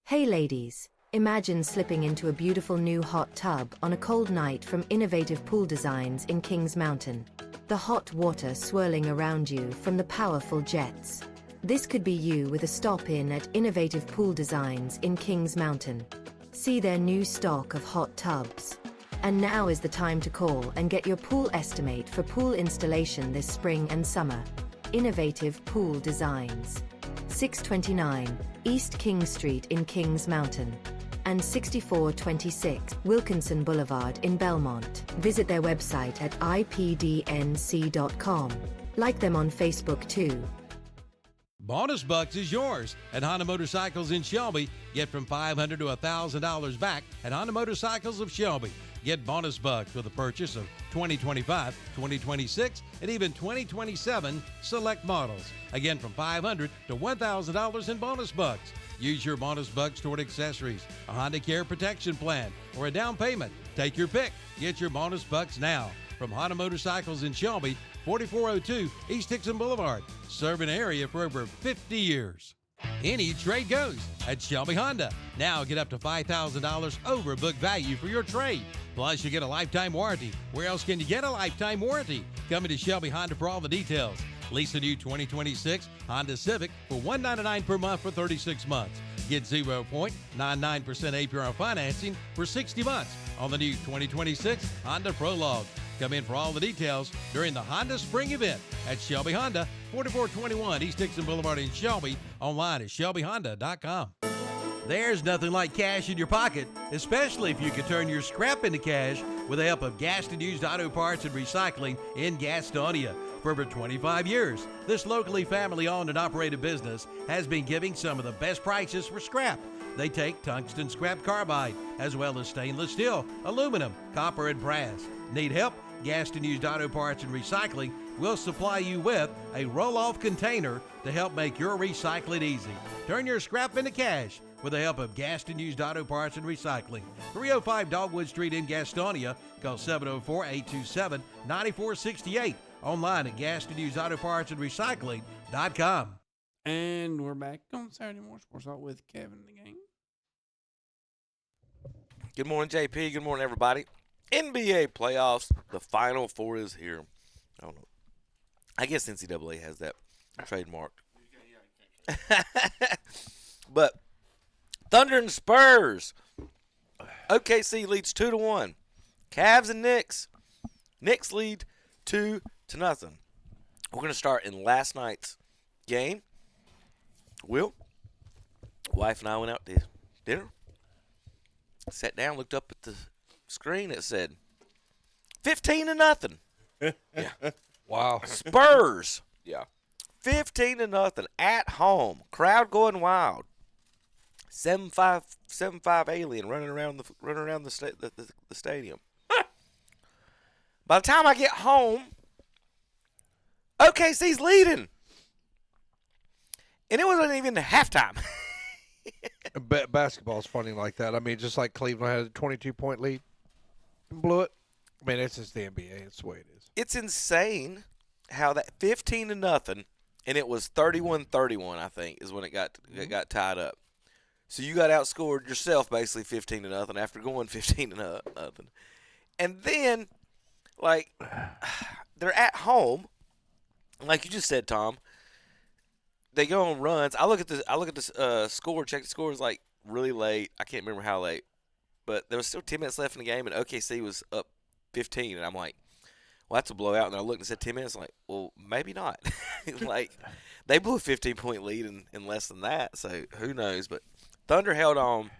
Hey ladies, imagine slipping into a beautiful new hot tub on a cold night from Innovative Pool Designs in Kings Mountain. The hot water swirling around you from the powerful jets. This could be you with a stop in at Innovative Pool Designs in Kings Mountain. See their new stock of hot tubs. And now is the time to call and get your pool estimate for pool installation this spring and summer. Innovative Pool Designs. 629 East King Street in Kings Mountain and 6426 Wilkinson Boulevard in Belmont. Visit their website at ipdnc.com. Like them on Facebook too. Bonus Bucks is yours at Honda Motorcycles in Shelby. Get from $500 to $1,000 back at Honda Motorcycles of Shelby. Get Bonus Bucks with a purchase of 2025, 2026, and even 2027 select models. Again, from $500 to $1,000 in Bonus Bucks. Use your Bonus Bucks toward accessories, a Honda Care protection plan, or a down payment. Take your pick. Get your Bonus Bucks now. From Honda Motorcycles in Shelby, 4402 East Dixon Boulevard, serving an area for over 50 years. Any trade goes at Shelby Honda. Now get up to $5,000 over book value for your trade. Plus, you get a lifetime warranty. Where else can you get a lifetime warranty? Coming to Shelby Honda for all the details. Lease a new 2026 Honda Civic for $199 per month for 36 months. Get 0.99% APR financing for 60 months on the new 2026 Honda Prologue. Come in for all the details during the Honda Spring event at Shelby Honda, 4421 East Dixon Boulevard in Shelby. Online at shelbyhonda.com. There's nothing like cash in your pocket, especially if you can turn your scrap into cash with the help of Gaston Used Auto Parts and Recycling in Gastonia. For over 25 years, this locally family-owned and operated business has been giving some of the best prices for scrap. They take tungsten scrap carbide, as well as stainless steel, aluminum, copper, and brass. Need help? Gaston Used Auto Parts and Recycling will supply you with a roll-off container to help make your recycling easy. Turn your scrap into cash with the help of Gaston Used Auto Parts and Recycling. 305 Dogwood Street in Gastonia. Call 704-827-9468. Online at GastonUsedAutoPartsAndRecycling.com. And we're back on Saturday Morning Sports Talk with Kevin and the gang. Good morning, JP. Good morning, everybody. NBA playoffs. The Final Four is here. I don't know. I guess NCAA has that trademarked. But Thunder and Spurs. OKC leads 2-1. Cavs and Knicks. Knicks lead 2-0. We're going to start in last night's game. Will, wife and I went out to dinner. Sat down, looked up at the screen. It said 15-0. Yeah. Wow. Spurs. Yeah. 15-0 at home. Crowd going wild. 7-5 alien running around the stadium. By the time I get home, OKC's leading. And it wasn't even halftime. Basketball's funny like that. I mean, just like Cleveland had a 22-point lead and blew it. I mean, it's just the NBA. It's the way it is. It's insane how that 15-0, and it was 31-31, I think, is when it got tied up. So you got outscored yourself basically 15-0 after going 15-0. And then, like, they're at home, like you just said, Tom. They go on runs. I look at the score. Check the score. Is like really late. I can't remember how late, but there was still 10 minutes left in the game, and OKC was up 15. And I'm like, well, that's a blowout. And I looked and said 10 minutes. I'm like, well, maybe not. Like, they blew a 15-point lead in less than that. So who knows? But Thunder held on.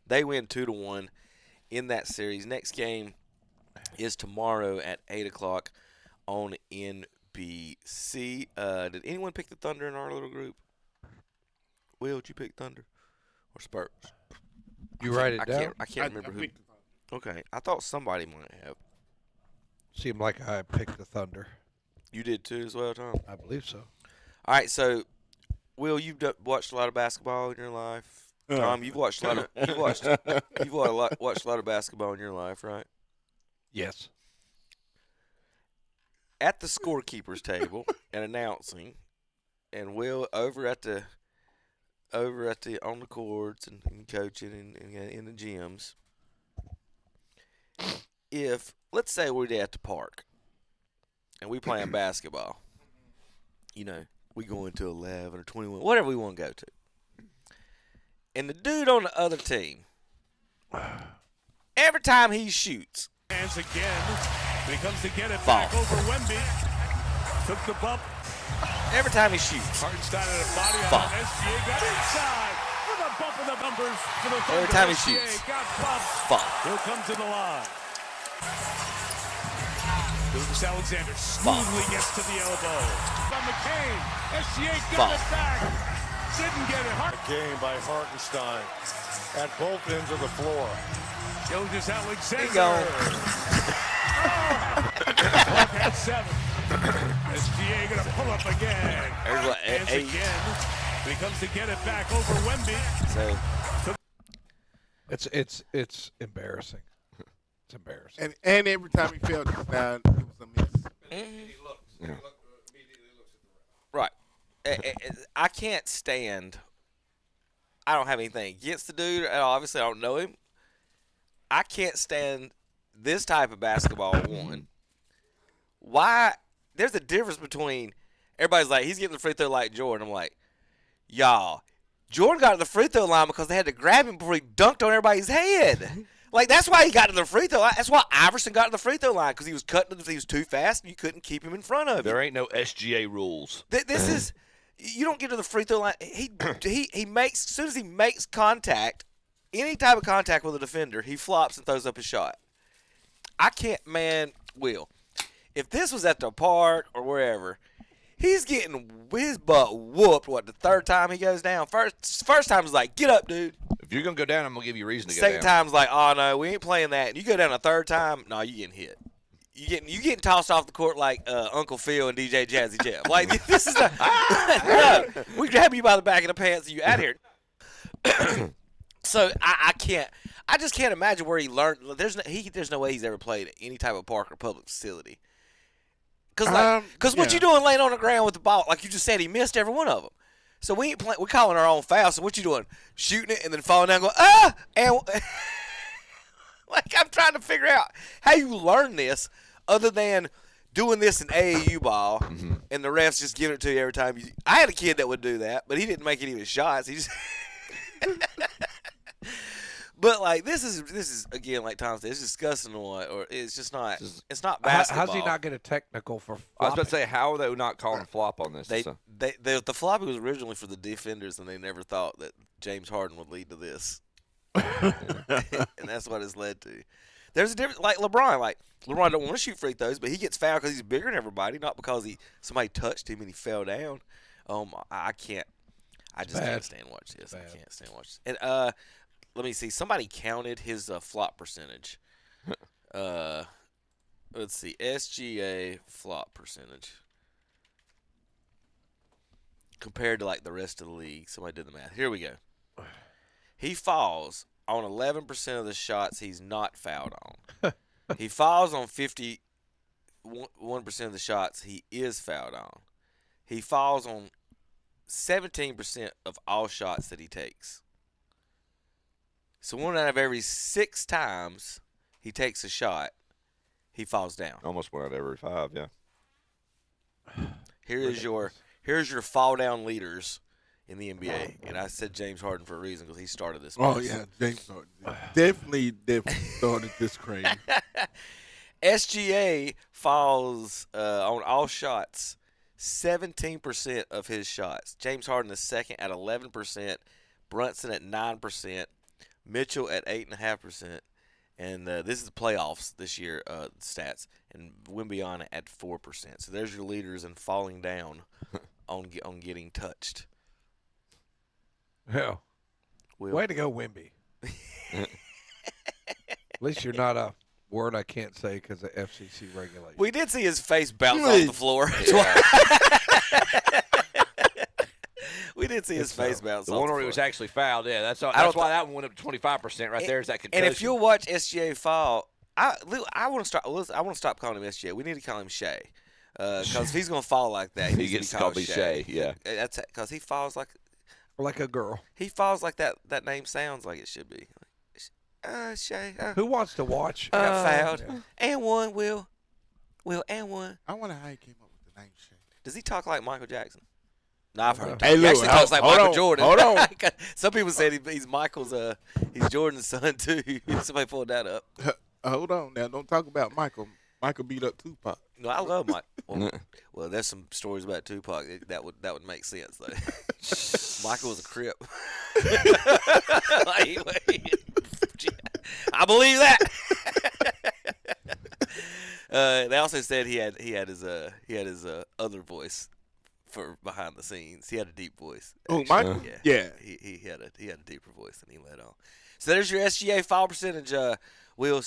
They win 2-1 in that series. Next game is tomorrow at 8:00 on NBC. Did anyone pick the Thunder in our little group? Will, did you pick Thunder or Spurs? You write it down? I can't remember who. Okay, I thought somebody might have. Seemed like I picked the Thunder. You did too as well, Tom? I believe so. All right, so Will, you've watched a lot of basketball in your life. Tom, you've watched a lot of watched a lot of basketball in your life, right? Yes. At the scorekeeper's table and announcing, and Will over at the on the courts and coaching and in the gyms. If let's say we're at the park and we playing basketball, you know, we go into 11 or 21, whatever we want to go to, and the dude on the other team, every time he shoots, hands again. He comes to get it Fall. back over Wemby. Took the bump. Every time he shoots. Hartenstein had a body Fall. on SGA. Got inside. With a bump in the numbers for the Thunder. Every time he SGA shoots. got bumped. Fall. He'll come to the line. Lucas Alexander smoothly gets to the elbow. From McCain. SGA got it back. Didn't get it. A game by Hartenstein at both ends of the floor. Gilgis Alexander. He gone. At 7. SGA gonna pull up again. Hands again. He comes to get it back over Wemby. So it's embarrassing. It's embarrassing. And every time he fell down, it was a miss. Right. I can't stand. I don't have anything against the dude. Obviously, I don't know him. I can't stand this type of basketball. One. Why? There's a difference between everybody's like, he's getting the free throw like Jordan. I'm like, y'all, Jordan got to the free throw line because they had to grab him before he dunked on everybody's head. Like, that's why he got to the free throw line. That's why Iverson got to the free throw line, because he was cutting he was too fast and you couldn't keep him in front of you. There ain't no SGA rules. This is, you don't get to the free throw line. He makes, as soon as he makes contact, any type of contact with a defender, he flops and throws up his shot. I can't, man, Will, if this was at the park or wherever, he's getting his butt whooped, the third time he goes down? First time is like, get up, dude. If you're going to go down, I'm going to give you a reason to go Second down. time's like, oh, no, we ain't playing that. And you go down a third time, no, you getting hit. You getting tossed off the court like Uncle Phil and DJ Jazzy Jeff. Like, this is no, we grab you by the back of the pants and you out here. So I just can't imagine where he learned. There's no way he's ever played at any type of park or public facility. Because what you doing laying on the ground with the ball? Like you just said, he missed every one of them. So we ain't playing. We're calling our own foul. So what you doing? Shooting it and then falling down, going and like I'm trying to figure out how you learn this, other than doing this in AAU ball, and the refs just giving it to you every time. I had a kid that would do that, but he didn't make any of his shots. He just. But like this is again, like Tom said, it's disgusting or it's just not. It's not basketball. How's he not get a technical for flopping? I was about to say, how are they not calling flop on this? The flopping was originally for the defenders, and they never thought that James Harden would lead to this, and that's what it's led to. There's a difference. Like LeBron don't want to shoot free throws, but he gets fouled because he's bigger than everybody, not because somebody touched him and he fell down. I can't. I just can't stand watch this. I can't stand watch this. And let me see. Somebody counted his flop percentage. Let's see. SGA flop percentage compared to like the rest of the league. Somebody did the math. Here we go. He falls on 11% of the shots he's not fouled on. He falls on 51% of the shots he is fouled on. He falls on 17% of all shots that he takes. So 1 out of every 6 times he takes a shot, he falls down. Almost 1 out of every 5, yeah. Here's your fall down leaders in the NBA, and I said James Harden for a reason because he started this. Oh yeah, James Harden definitely started this crazy. SGA falls on all shots 17% of his shots. James Harden is second at 11%. Brunson at 9%. Mitchell at 8.5%, and this is the playoffs this year stats, and Wembyana at 4%. So there's your leaders in falling down on getting touched. Yeah. Way to go, Wemby. At least you're not a word I can't say because of FCC regulation. We did see his face bounce off the floor. We did see his face bounce. The one where he was actually fouled. Yeah, that's why that one went up to 25% right there. Is that concussion? And if you'll watch SGA fall, I want to start. I want to stop calling him SGA. We need to call him Shea, because if he's going to fall like that, he gets to call me Shea. Yeah, that's because he falls like a girl. He falls like that. That name sounds like it should be. Shea. Who wants to watch? Got fouled. Yeah. And one, Will, and one. I wonder how he came up with the name Shea. Does he talk like Michael Jackson? No, I've heard. Hey, he actually talks like Michael Jordan. Hold on. Some people said he's Michael's. He's Jordan's son too. Somebody pulled that up. Hold on now. Don't talk about Michael. Michael beat up Tupac. No, I love Mike. Well, there's some stories about Tupac that would make sense though. Michael was a Crip. I believe that. They also said he had his other voice for behind the scenes. He had a deep voice. Oh, Michael? Yeah. He had a deeper voice than he let on. So there's your SGA foul percentage. Will,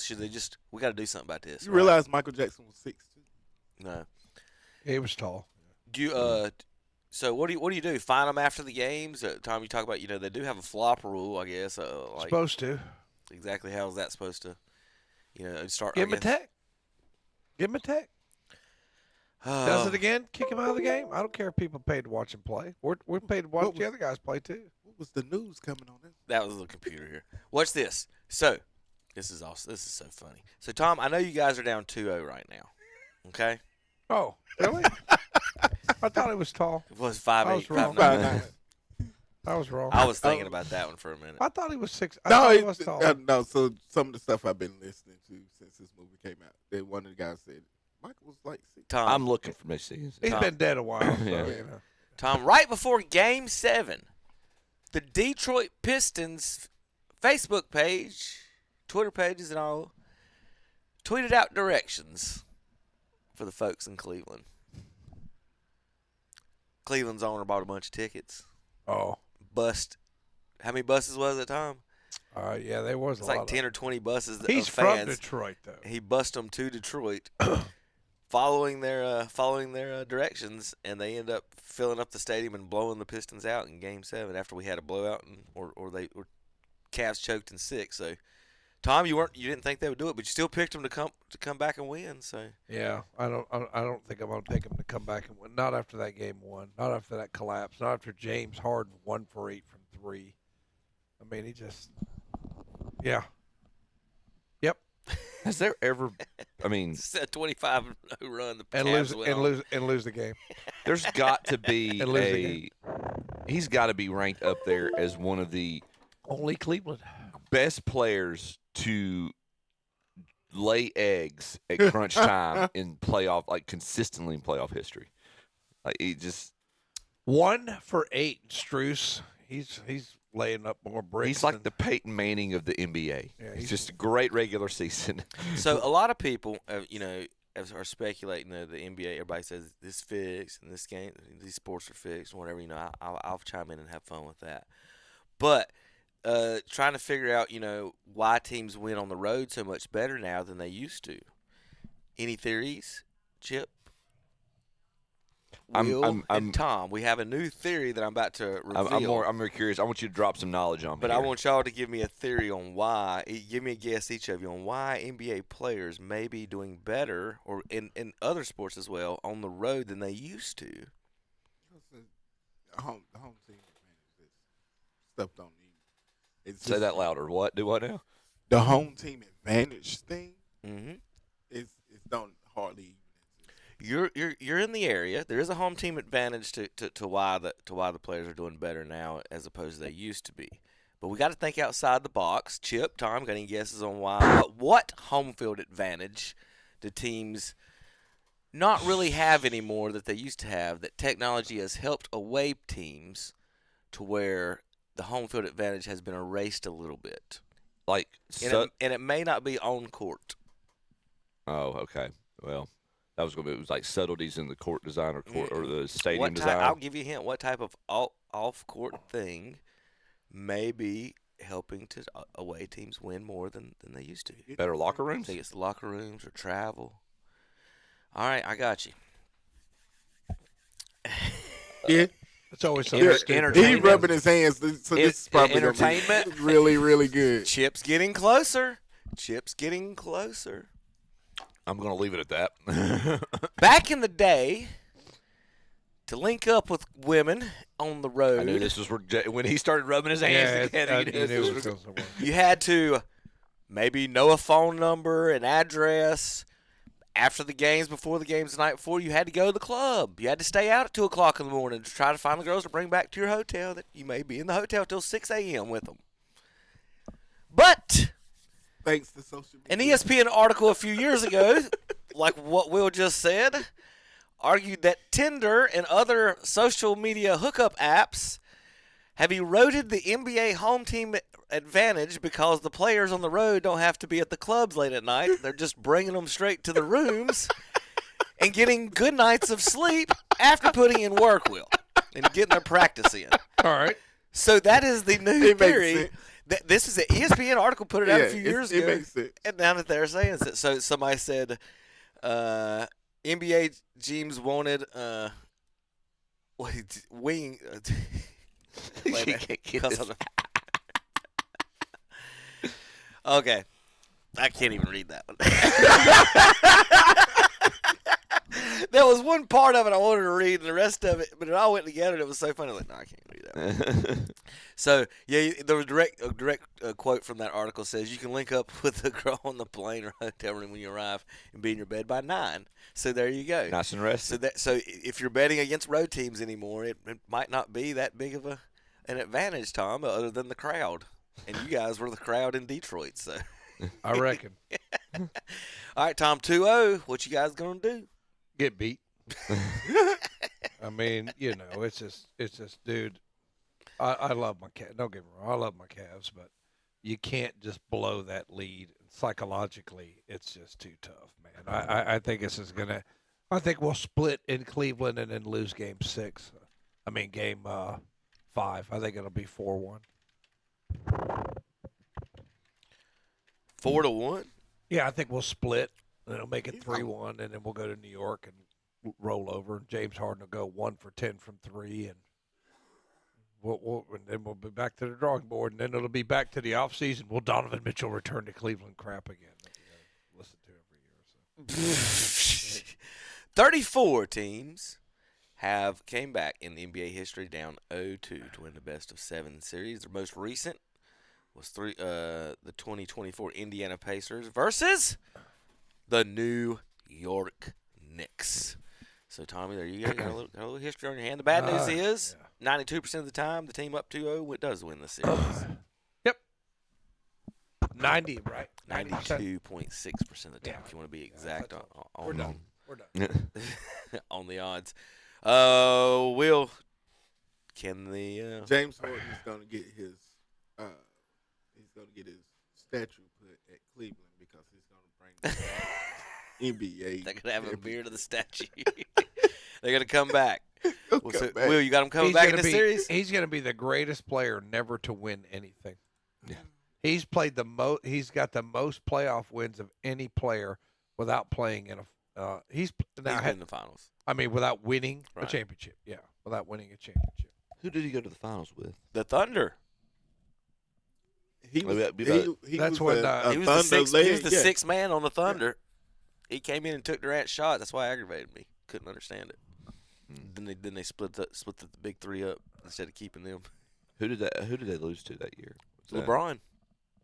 we got to do something about this. You realize Michael Jackson was 6'2"? No. He was tall. Do you so what do you do? Fine them after the games? Tom, you talk about they do have a flop rule, I guess. Supposed to. Exactly how is that supposed to start? Give him a tech. Give him a tech. Does it again? Kick him out of the game? I don't care if people paid to watch him play. We're paid to watch the other guys play too. What was the news coming on this? That was the computer here. Watch this. So, this is awesome. This is so funny. So, Tom, I know you guys are down 2-0 right now. Okay? Oh, really? I thought it was tall. It was 5'8". I was wrong. 5'9". I was wrong. I was thinking about that one for a minute. I thought he was 6. I No, thought he was tall. no. So some of the stuff I've been listening to since this movie came out, one of the guys said Michael was like 6. Tom, I'm looking for me seeing. He's been dead a while. So, Yeah. you know. Tom, right before Game 7, the Detroit Pistons Facebook page, Twitter pages and all, tweeted out directions for the folks in Cleveland. Cleveland's owner bought a bunch of tickets. Oh. Bust. How many buses was it, Tom? Yeah, there was It's a lot. like 10 or 20 buses He's of fans. from Detroit, though. He bust them to Detroit, following their directions, and they end up filling up the stadium and blowing the Pistons out in Game 7 after we had a blowout, or Cavs choked in 6. So, Tom, you didn't think they would do it, but you still picked them to come back and win. So yeah, I don't think I'm going to pick him to come back and win. Not after that game 1. Not after that collapse. Not after James Harden 1 for 8 from 3. I mean, he just. Yeah. Yep. Has there ever? I mean, it's a 25-0 run. The and Cavs lose the game. There's got to be And lose the game. He's got to be ranked up there as one of the only Cleveland best players to lay eggs at crunch time in playoff, like consistently in playoff history. Like he just 1 for 8. Struce. He's laying up more bricks. He's like the Peyton Manning of the NBA. Yeah, he's just a great regular season. So a lot of people, are speculating that the NBA. Everybody says this fixed and this game, these sports are fixed, and whatever. I'll chime in and have fun with that. But trying to figure out, why teams win on the road so much better now than they used to. Any theories, Chip? Will and Tom, we have a new theory that I'm about to reveal. I'm more curious. I want you to drop some knowledge on me. But I want y'all to give me a theory on why. Give me a guess, each of you, on why NBA players may be doing better, or in other sports as well, on the road than they used to. The home team advantage. Stuff don't need. Say that louder. What? Do what now? The home team advantage thing. Mm-hmm. It's don't hardly. You're in the area. There is a home team advantage to why the players are doing better now as opposed to they used to be. But we got to think outside the box. Chip, Tom, got any guesses on why? What home field advantage do teams not really have anymore that they used to have? That technology has helped away teams to where the home field advantage has been erased a little bit. Like, and it may not be on court. Oh, okay. Well. That was going to be, it was like subtleties in the court design or the stadium design. I'll give you a hint. What type of off-court thing may be helping to away teams win more than they used to? Better locker rooms? I think it's the locker rooms or travel. All right, I got you. Yeah. It's always so entertainment. He's rubbing his hands, so this is probably entertainment. Really, really good. Chip's getting closer. I'm going to leave it at that. Back in the day, to link up with women on the road. I knew this was when he started rubbing his hands together. You had to maybe know a phone number, an address. After the games, before the games the night before, you had to go to the club. You had to stay out at 2 o'clock in the morning to try to find the girls to bring back to your hotel. That you may be in the hotel till 6 a.m. with them. But thanks to social media. An ESPN article a few years ago, like what Will just said, argued that Tinder and other social media hookup apps have eroded the NBA home team advantage because the players on the road don't have to be at the clubs late at night. They're just bringing them straight to the rooms and getting good nights of sleep after putting in work, Will, and getting their practice in. All right. So that is the new theory. This is an ESPN article, put it out a few years ago. It makes sense. And now that they're saying it. So somebody said NBA James wanted wing. Okay. I can't even read that one. There There was one part of it I wanted to read, and the rest of it, but it all went together, and it was so funny. I was like, no, I can't read that one. So, yeah, there was a direct quote from that article says, you can link up with the girl on the plane or hotel room when you arrive and be in your bed by 9. So there you go. Nice and rested. So if you're betting against road teams anymore, it might not be that big of an advantage, Tom, other than the crowd. And you guys were the crowd in Detroit, so. I reckon. All right, Tom, 2-0. What you guys going to do? Get beat. I mean, it's just, dude, I love my Cavs. Don't get me wrong, I love my Cavs, but you can't just blow that lead. Psychologically, it's just too tough, man. I think this is going to – I think we'll split in Cleveland and then lose game 5. I think it'll be 4-1. 4-1? Yeah, I think we'll split. And it'll make it 3-1, and then we'll go to New York and roll over. James Harden will go 1 for 10 from 3, and and then we'll be back to the drawing board, and then it'll be back to the offseason. Will Donovan Mitchell return to Cleveland crap again? Listen to every year. So. 34 teams came back in the NBA history down 0-2 to win the best-of-7 series. Their most recent was the 2024 Indiana Pacers versus the New York Knicks. So, Tommy, there you go. You got a little history on your hand. The bad news is 92% of the time the team up 2-0 does win the series. Yep. 90, right? 92.6% of the time, if you want to be exact We're done. On the odds. Will, can the James Harden is going to get his statue put at Cleveland because he's going to bring the NBA. They're going to have a beard of the statue. They're going to come back. Will, you got him coming back in the series? He's going to be the greatest player never to win anything. Yeah. He's played the most. He's got the most playoff wins of any player without playing in a. He's been in the finals. I mean, without winning a championship. Yeah, without winning a championship. Who did he go to the finals with? The Thunder. He was the sixth man on the Thunder. Yeah. He came in and took Durant's shot. That's why it aggravated me. Couldn't understand it. Then they split the big three up instead of keeping them. Who did they lose to that year? LeBron.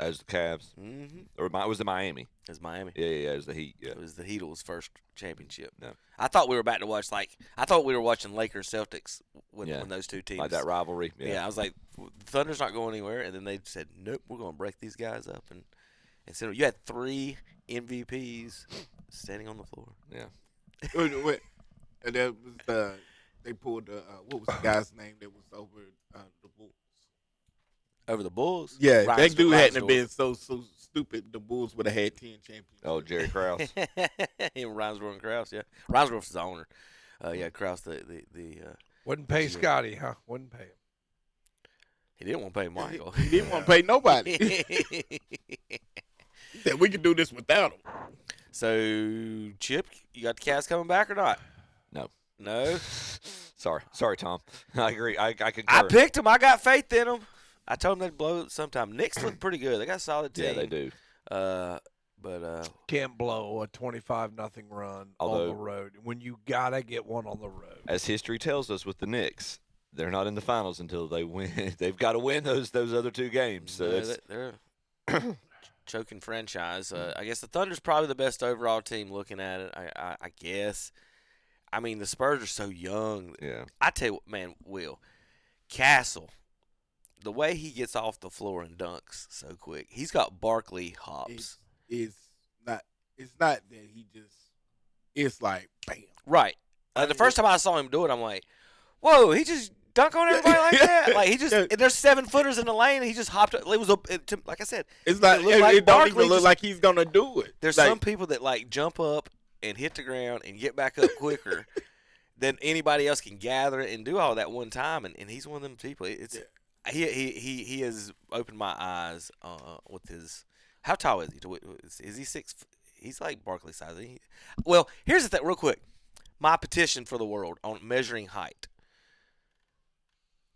As the Cavs. Mm-hmm. Or was it Miami? It was Miami. Yeah, it was the Heat. Yeah. It was the Heat's first championship. Yeah. I thought we were about to watch watching Lakers Celtics when those two teams. Like that rivalry. Yeah, I was like, the Thunder's not going anywhere, and then they said, nope, we're going to break these guys up, and so you had 3 MVPs standing on the floor. Yeah. And that was they pulled what was the guy's name that was over the Bulls? Over the Bulls? Yeah, that dude hadn't been so stupid. The Bulls would have had 10 championships. Oh, Jerry Krause. Reinsdorf and Krause, yeah. Reinsdorf's the owner. Krause the wouldn't pay Scotty, huh? Wouldn't pay him. He didn't want to pay Michael. He didn't want to pay nobody. He said we could do this without him. So, Chip, you got the Cavs coming back or not? No. Sorry, Tom. I agree. I concur. I picked them. I got faith in them. I told them they'd blow it sometime. Knicks look pretty good. They got a solid team. Yeah, they do. But can't blow a 25-0 run on the road when you gotta get one on the road. As history tells us, with the Knicks, they're not in the finals until they win. They've got to win those other 2 games. So they're choking franchise. I guess the Thunder's probably the best overall team. Looking at it, I guess. I mean, the Spurs are so young. Yeah. I tell you what, man, Will Castle. The way he gets off the floor and dunks so quick, he's got Barkley hops. It's not that he just. It's like bam. Right. The first time I saw him do it, I'm like, whoa! He just dunk on everybody like that. Like he just there's 7-footers in the lane, and he just hopped. It was like I said. It's not. It don't even look like he's gonna do it. There's some people that like jump up and hit the ground and get back up quicker than anybody else can gather and do all that one time, and he's one of them people. It's. Yeah. He has opened my eyes with his. How tall is he? Is he 6? He's like Barkley size. Well, here's the thing, real quick. My petition for the world on measuring height.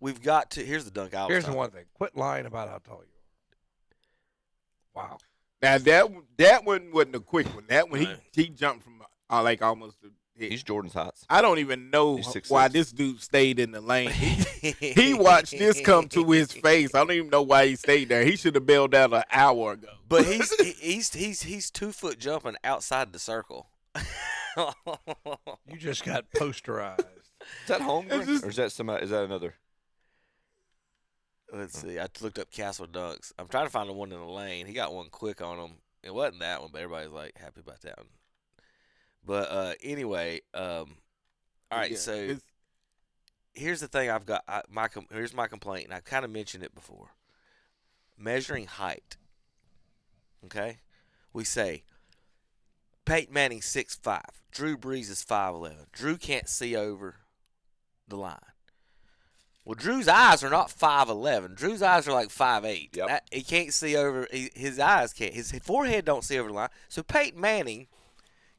We've got to. Here's the dunk. Here's the one thing. Quit lying about how tall you are. Wow. Now that one wasn't a quick one. That one he jumped from like almost He's Jordan's heights. I don't even know He's 6'6". why this dude stayed in the lane. He watched this come to his face. I don't even know why he stayed there. He should have bailed out an hour ago. But he's 2 foot jumping outside the circle. You just got posterized. Is that Holmgren or is that somebody? Is that another? Let's see. I looked up Castle Dunks. I'm trying to find the one in the lane. He got one quick on him. It wasn't that one, but everybody's like happy about that one. But anyway, all right. Yeah, so here's the thing. I've got here's my complaint, and I kind of mentioned it before. Measuring height. Okay, we say Peyton Manning's 6'5", Drew Brees is 5'11". Drew can't see over the line. Well, Drew's eyes are not 5'11". Drew's eyes are like 5'8". Yep. He can't see over. His eyes can't. His forehead don't see over the line. So Peyton Manning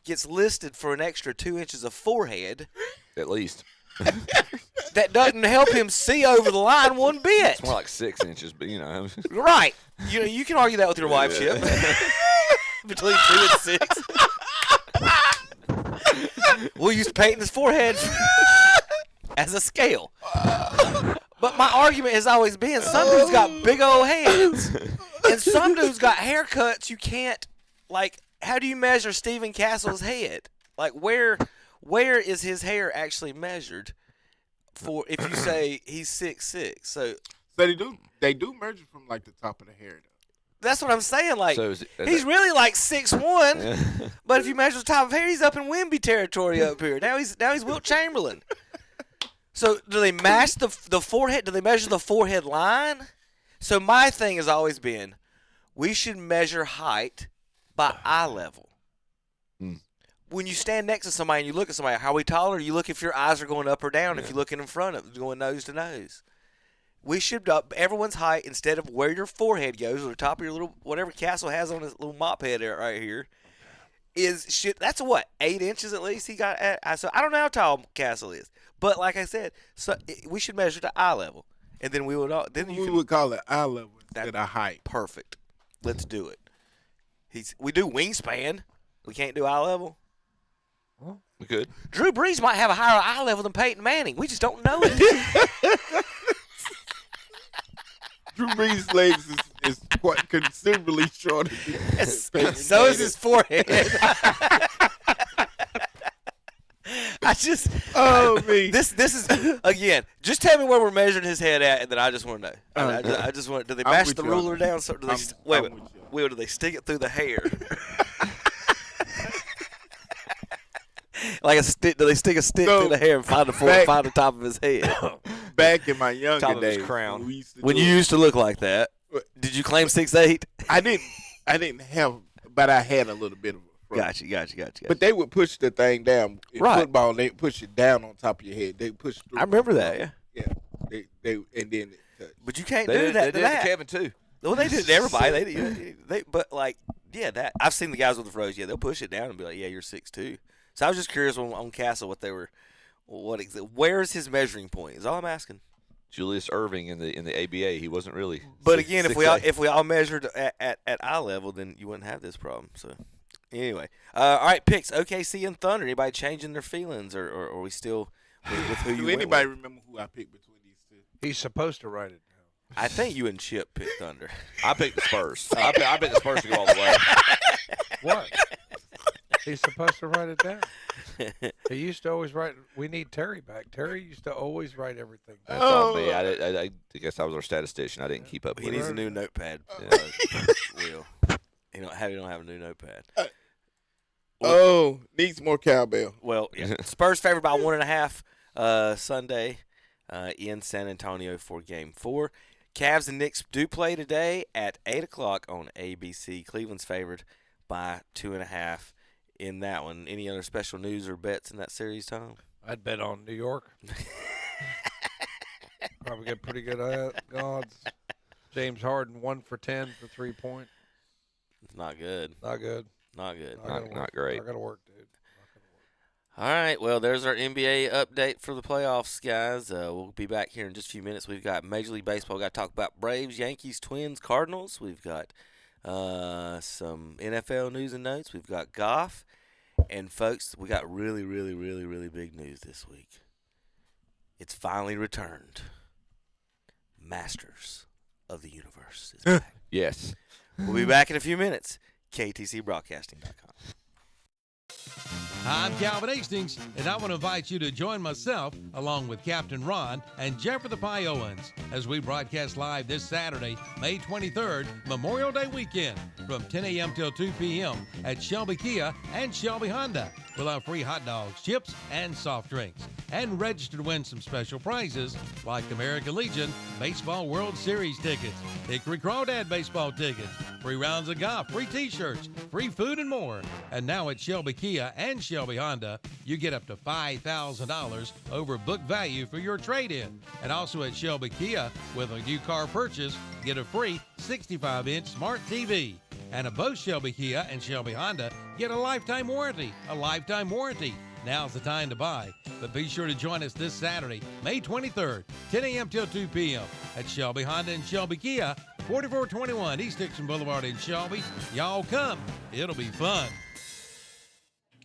gets listed for an extra 2 inches of forehead. At least. That doesn't help him see over the line one bit. It's more like 6 inches, but you know. Right. You can argue that with your wife, Chip. Between 2 and 6. We'll use Peyton's forehead as a scale. But my argument has always been some dudes got big old heads. And some dudes got haircuts you can't, like, how do you measure Stephen Castle's head? Like, where is his hair actually measured for if you say he's 6'6"? So they do measure from like the top of the hair though. That's what I'm saying. Like, So he's really like 6'1", but if you measure the top of hair, he's up in Wemby territory up here. Now he's Wilt Chamberlain. So do they match the forehead? Do they measure the forehead line? So my thing has always been, we should measure height by eye level. When you stand next to somebody and you look at somebody, how are we taller? You look if your eyes are going up or down. If you're looking in front of, going nose to nose. We should up everyone's height instead of where your forehead goes or the top of your little whatever Castle has on his little mop head right here. That's what 8 inches at least he got at. So I don't know how tall Castle is, but like I said, we should measure to eye level, and then we would would call it eye level instead of height. Perfect. Let's do it. We do wingspan. We can't do eye level. We could. Drew Brees might have a higher eye level than Peyton Manning. We just don't know it. Drew Brees' legs is quite considerably shorter. So is his forehead. This is again. Just tell me where we're measuring his head at, and then I just want to know. I just want. Do they mash the ruler down? So do they? Wait a minute. Will, do they stick it through the hair? Like a stick? Do they stick a stick through the hair and find the top of his head? Back in my younger top days, of his crown. When you used to look like that, did you claim 6'8"? I didn't have, but I had a little bit of. Gotcha. But they would push the thing down. In Right. football, they push it down on top of your head. They push. Through I remember that. Yeah. Yeah. They and then it touched. But you can't They do did, that. they to did that. to Kevin too. Well, they did it to everybody. But like, yeah, that I've seen the guys with the froze. Yeah, they'll push it down and be like, yeah, you're 6'2". So I was just curious on Castle where's his measuring point? Is all I'm asking. Julius Erving in the ABA, he wasn't really. But again, if we all measured at eye level, then you wouldn't have this problem. So anyway, all right, picks. OKC and Thunder. Anybody changing their feelings, or are we still with who you? Do anybody remember who I picked between these two? He's supposed to write it down. I think you and Chip picked Thunder. I picked the Spurs. I picked the Spurs to go all the way. What? He's supposed to write it down. He used to always write. We need Terry back. Terry used to always write everything down. That's on me. I guess I was our statistician. I didn't keep up with He it. needs a new notepad. Will. You don't have a new notepad. Needs more cowbell. Well, yeah. Spurs favored by 1.5 Sunday in San Antonio for Game 4. Cavs and Knicks do play today at 8 o'clock on ABC. Cleveland's favored by 2.5 in that one. Any other special news or bets in that series, Tom? I'd bet on New York. Probably get pretty good odds. James Harden 1 for 10 for 3-point. It's not good. Not good. Not good. Not great. I got to work, dude. All right, well, there's our NBA update for the playoffs, guys. We'll be back here in just a few minutes. We've got Major League Baseball. We've got to talk about Braves, Yankees, Twins, Cardinals. We've got some NFL news and notes. We've got Goff. And folks, we got really, really, really, really big news this week. It's finally returned. Masters of the Universe is back. Yes. We'll be back in a few minutes. KTCBroadcasting.com. I'm Calvin Hastings, and I want to invite you to join myself, along with Captain Ron and Jeffrey the Pie Owens, as we broadcast live this Saturday, May 23rd, Memorial Day weekend, from 10 a.m. till 2 p.m. at Shelby Kia and Shelby Honda. We'll have free hot dogs, chips, and soft drinks. And register to win some special prizes like American Legion Baseball World Series tickets, Hickory Crawdad baseball tickets, free rounds of golf, free t-shirts, free food, and more. And now at Shelby Kia and Shelby Honda, you get up to $5,000 over book value for your trade-in. And also at Shelby Kia, with a new car purchase, get a free 65-inch smart TV. And at both Shelby Kia and Shelby Honda, get a lifetime warranty. A lifetime warranty. Now's the time to buy. But be sure to join us this Saturday, May 23rd, 10 a.m. till 2 p.m. at Shelby Honda and Shelby Kia, 4421 East Dixon Boulevard in Shelby. Y'all come. It'll be fun.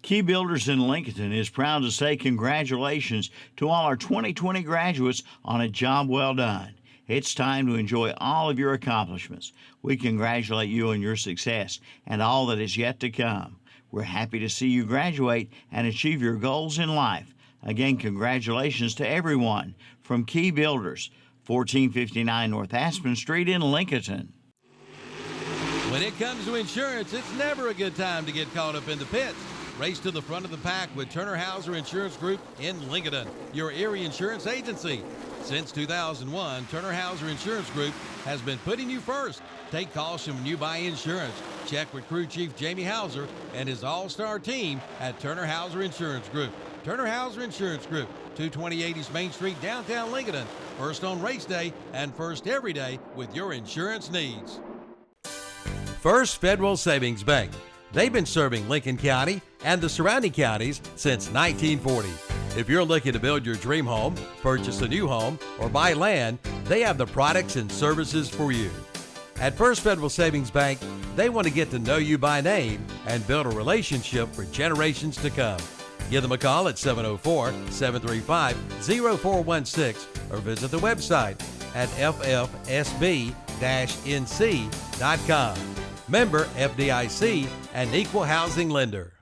Key Builders in Lincoln is proud to say congratulations to all our 2020 graduates on a job well done. It's time to enjoy all of your accomplishments. We congratulate you on your success and all that is yet to come. We're happy to see you graduate and achieve your goals in life. Again, congratulations to everyone from Key Builders, 1459 North Aspen Street in Lincoln. When it comes to insurance, it's never a good time to get caught up in the pits. Race to the front of the pack with Turner Hauser Insurance Group in Lincoln, your Erie insurance agency. Since 2001, Turner Hauser Insurance Group has been putting you first. Take caution when you buy insurance. Check with Crew Chief Jamie Hauser and his all-star team at Turner Hauser Insurance Group. Turner Hauser Insurance Group, 228 East Main Street, downtown Lincoln. First on race day and first every day with your insurance needs. First Federal Savings Bank. They've been serving Lincoln County and the surrounding counties since 1940. If you're looking to build your dream home, purchase a new home, or buy land, they have the products and services for you. At First Federal Savings Bank, they want to get to know you by name and build a relationship for generations to come. Give them a call at 704-735-0416 or visit the website at ffsb-nc.com. Member FDIC and equal housing lender.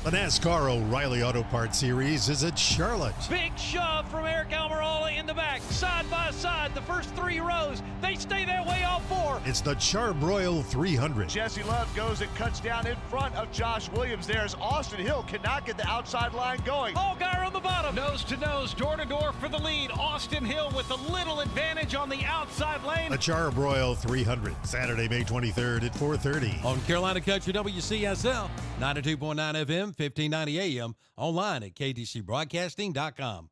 The NASCAR O'Reilly Auto Parts Series is at Charlotte. Big shove from Eric Almirola in the back, side by side, the first 3 rows. They stay that way all 4. It's the Charbroil 300. Jesse Love goes and cuts down in front of Josh Williams there as Austin Hill cannot get the outside line going. Allgaier on the bottom. Nose to nose, door to door for the lead. Austin Hill with a little advantage on the outside lane. The Charbroil 300, Saturday, May 23rd at 4:30. On Carolina Country WCSL, 92.9 FM, 1590 AM, online at ktcbroadcasting.com.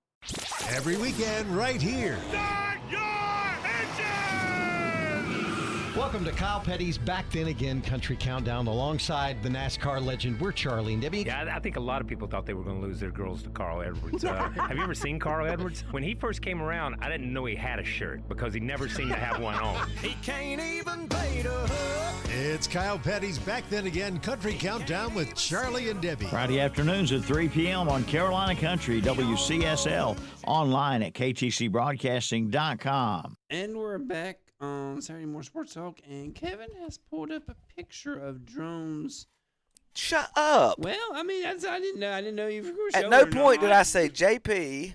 Every weekend, right here. Start your engine! Welcome to Kyle Petty's Back Then Again Country Countdown alongside the NASCAR legend. We're Charlie and Debbie. Yeah, I think a lot of people thought they were going to lose their girls to Carl Edwards. Have you ever seen Carl Edwards? When he first came around, I didn't know he had a shirt because he never seemed to have one on. He can't even pay to hook. It's Kyle Petty's Back Then Again Country Countdown with Charlie and Debbie. Friday afternoons at 3 p.m. on Carolina Country WCSL, online at ktcbroadcasting.com. And we're back on Saturday Morning Sports Talk, and Kevin has pulled up a picture of drones. Shut up. Well, I mean, I didn't know you were At no point did I say, JP,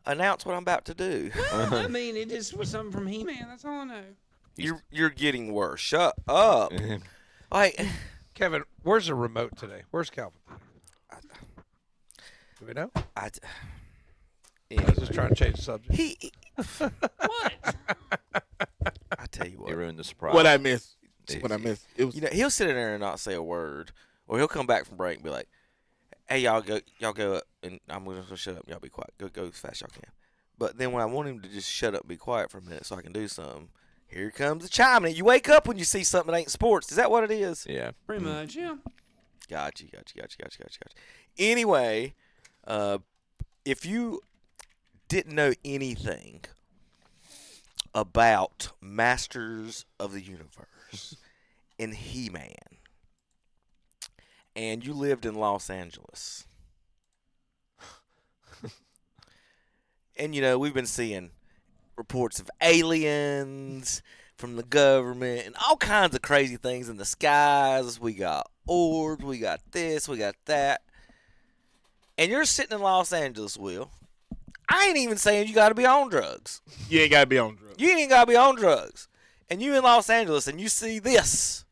announce what I'm about to do. Well, I mean, it just was something from He-Man. That's all I know. You're getting worse. Shut up. Like, Kevin, where's the remote today? Where's Calvin? Do we know? I was just trying to change the subject. What? I tell you what. You ruined the surprise. What I missed. What I missed. It was, he'll sit in there and not say a word, or he'll come back from break and be like, "Hey, y'all go up, and I'm gonna shut up. And y'all be quiet. Go as fast as y'all can." But then when I want him to just shut up and be quiet for a minute so I can do something, here comes the chiming. You wake up when you see something that ain't sports. Is that what it is? Yeah. Pretty much, yeah. Gotcha. Anyway, if you didn't know anything about Masters of the Universe and He-Man and you lived in Los Angeles, and we've been seeing reports of aliens from the government and all kinds of crazy things in the skies. We got orbs, we got this, we got that. And you're sitting in Los Angeles, Will. I ain't even saying you got to be on drugs. You ain't got to be on drugs. You ain't got to be on drugs. And you in Los Angeles and you see this.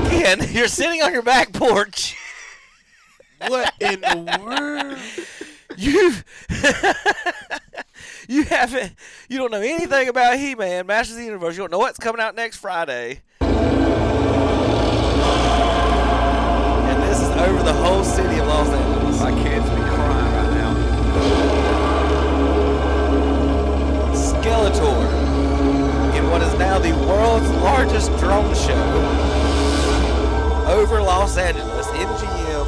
Again, you're sitting on your back porch. What in the world? You don't know anything about He-Man, Masters of the Universe. You don't know what's coming out next Friday. And this is over the whole city of Los Angeles. My kids be crying right now. Skeletor, in what is now the world's largest drone show, over Los Angeles, MGM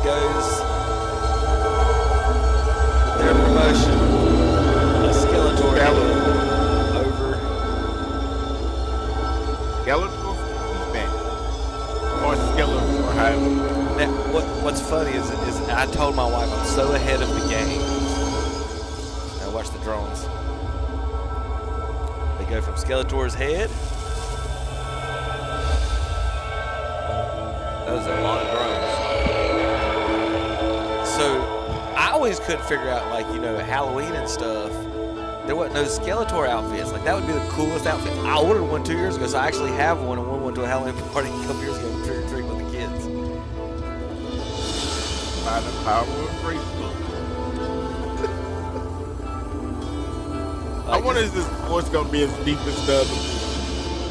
goes their promotion. Skeletor over. Skeletor? Man. Or Skeletor, however. Now, what's funny is I told my wife I'm so ahead of the game. Now watch the drones. They go from Skeletor's head. Those are a lot of drones. So I always couldn't figure out, Halloween and stuff. There wasn't no Skeletor outfits. That would be the coolest outfit. I ordered one 2 years ago, so I actually have one and wore one to a Halloween party a couple years ago and trick-or-treat with the kids. By the power of Facebook. I wonder if this voice going to be as deep as the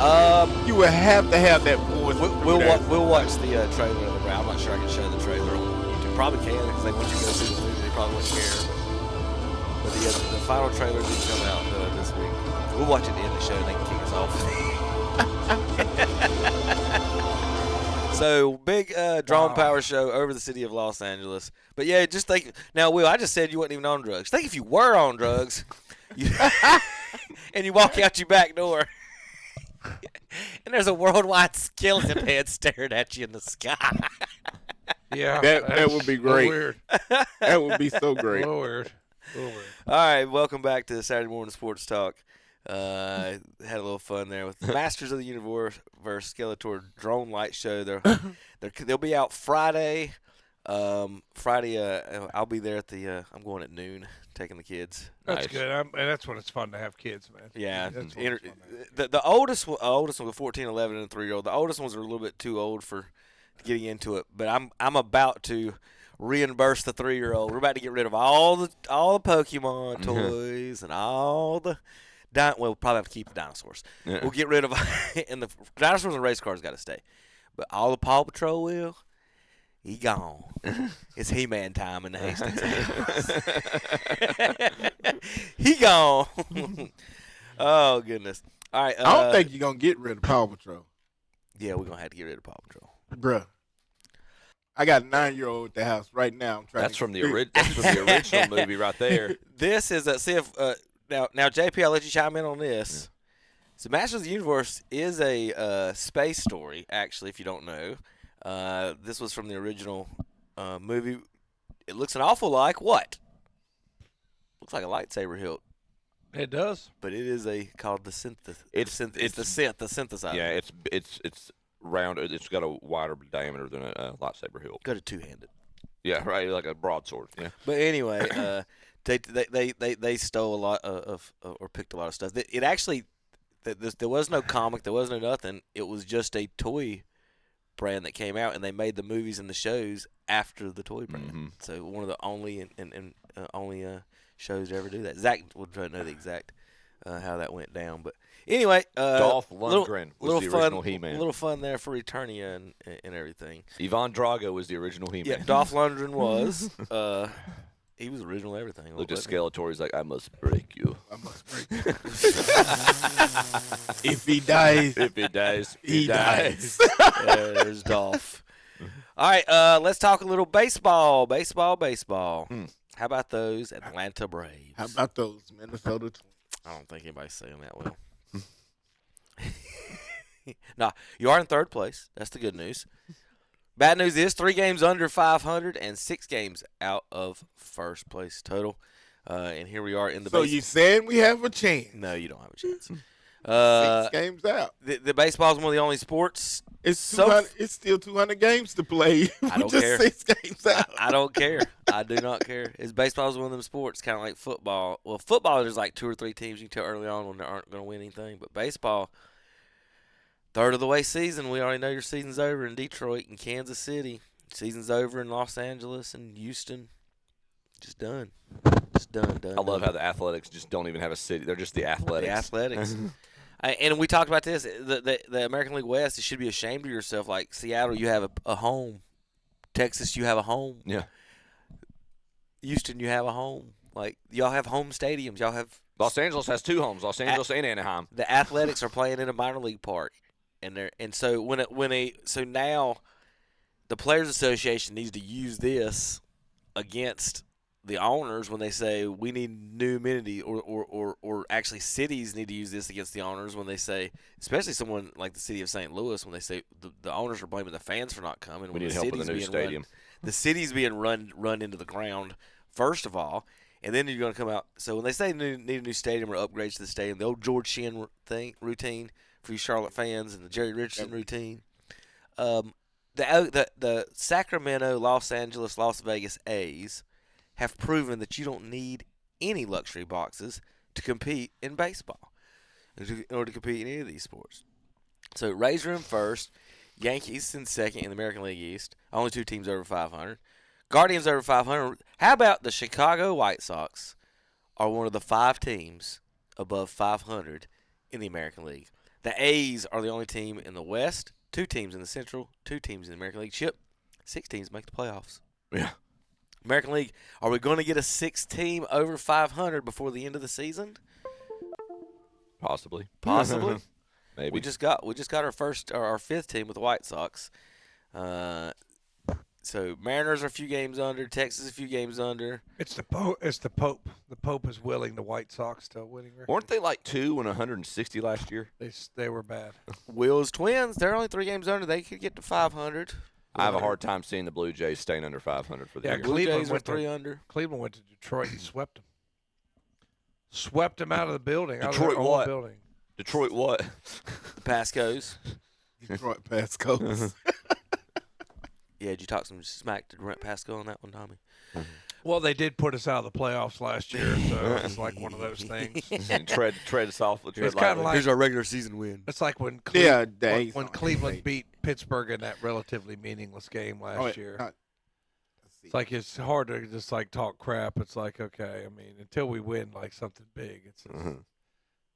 other. You would have to have that voice. We'll watch the trailer of the round. I'm not sure I can show the trailer on YouTube. Probably can, because once you go see the movie, they probably wouldn't care. But the final trailer did come out this week. We'll watch it at the end of the show and they can kick us off. So, big drone power show over the city of Los Angeles. But yeah, just think. Now, Will, I just said you wasn't even on drugs. Think if you were on drugs and you walk out your back door and there's a worldwide skeleton head staring at you in the sky. Yeah. That would be great. So weird. That would be so great. So weird. All right, welcome back to the Saturday Morning Sports Talk. Had a little fun there with the Masters of the Universe Skeletor drone light show. They'll be out Friday. Friday, I'll be there at the. I'm going at noon, taking the kids. That's good. And that's when it's fun to have kids, man. Yeah, the oldest one, the 14, 11, and 3-year-old. The oldest ones are a little bit too old for getting into it, but I'm about to reimburse the 3-year-old. We're about to get rid of all the Pokemon toys and all the we'll probably have to keep the dinosaurs. Yeah. We'll get rid of and the dinosaurs and race cars got to stay, but all the Paw Patrol he gone. It's He-Man time in the Hastings house. He gone. Oh goodness. All right. I don't think you're gonna get rid of Paw Patrol. Yeah, we're gonna have to get rid of Paw Patrol, bruh. I got a 9-year-old at the house right now. That's from the original movie right there. This is see if now JP, I'll let you chime in on this. Yeah. So Masters of the Universe is a space story, actually, if you don't know. This was from the original movie. It looks an awful like what? Looks like a lightsaber hilt. It does, but it is called the synth. It's the synthesizer. Yeah, it's round. It's got a wider diameter than a lightsaber hilt. Got a two-handed. Yeah, right, like a broadsword. Yeah. But anyway, they stole a lot of or picked a lot of stuff. It actually there was no comic, there was no nothing. It was just a toy brand that came out, and they made the movies and the shows after the toy brand. Mm-hmm. So one of the only only shows to ever do that. Zach will try to know the exact how that went down, but anyway, Dolph Lundgren was the original He-Man. A little fun there for Eternia and everything. Ivan Drago was the original He-Man. Yeah, Dolph Lundgren was. He was original everything. Looked at Skeletor, he's like, I must break you. I must break you. If he dies, he dies. There's Dolph. All right, let's talk a little baseball. Baseball. How about those Atlanta Braves? How about those Minnesota Twins? I don't think anybody's saying that well. No, you are in third place. That's the good news. Bad news is 3 games under 500 and 6 games out of first place total. And here we are in the So you saying we have a chance? No, you don't have a chance. 6 games out. The baseball is one of the only sports. It's 200, it's still 200 games to play. I don't just care. 6 games out. I don't care. I do not care. Baseball is one of them sports, kind of like football. Well, football, there's like 2 or 3 teams you can tell early on when they aren't going to win anything. But baseball, third of the way season, we already know your season's over in Detroit and Kansas City. Season's over in Los Angeles and Houston. Just done. Just done. I love how the Athletics just don't even have a city. They're just the Athletics. The Athletics. And we talked about this. The American League West, you should be ashamed of yourself. Like Seattle, you have a home. Texas, you have a home. Yeah. Houston, you have a home. Like, y'all have home stadiums. Y'all have. Los Angeles has 2 homes. Los Angeles and Anaheim. The Athletics are playing in a minor league park, so now the Players Association needs to use this against the owners when they say we need new amenity, or actually cities need to use this against the owners when they say, especially someone like the city of St. Louis, when they say the owners are blaming the fans for not coming. We need help with the new stadium. The city's being run into the ground, first of all, and then you're going to come out. So when they say need a new stadium or upgrades to the stadium, the old George Shinn routine for you Charlotte fans and the Jerry Richardson routine, the Sacramento, Los Angeles, Las Vegas A's have proven that you don't need any luxury boxes to compete in baseball, in order to compete in any of these sports. So Rays are in first, Yankees in second in the American League East. Only 2 teams over 500. Guardians over 500. How about the Chicago White Sox are one of the 5 teams above 500 in the American League. The A's are the only team in the West, 2 teams in the Central, 2 teams in the American League. Chip, 6 teams make the playoffs. Yeah. American League, are we going to get a 6th team over 500 before the end of the season? Possibly. Maybe. We just got our 5th team with the White Sox. So Mariners are a few games under, Texas a few games under. It's the Pope. The Pope is willing the White Sox to a winning record. Weren't they like 2 and 160 last year? They were bad. Will's Twins, they're only 3 games under. They could get to 500. I have a hard time seeing the Blue Jays staying under 500 for the year. Blue Jays were 3 under. Cleveland went to Detroit and swept them. Swept them out of the building. Detroit what? Building. Detroit what? The Pascos. Detroit Pascos. Yeah, did you talk some smack to Brent Pasco on that one, Tommy? Well, they did put us out of the playoffs last year, so it's like one of those things. tread softly. It's kind of like, here's our regular season win. It's like when Cleveland beat Pittsburgh in that relatively meaningless game last year. It's like it's hard to just like talk crap. It's like, okay, I mean, until we win like something big,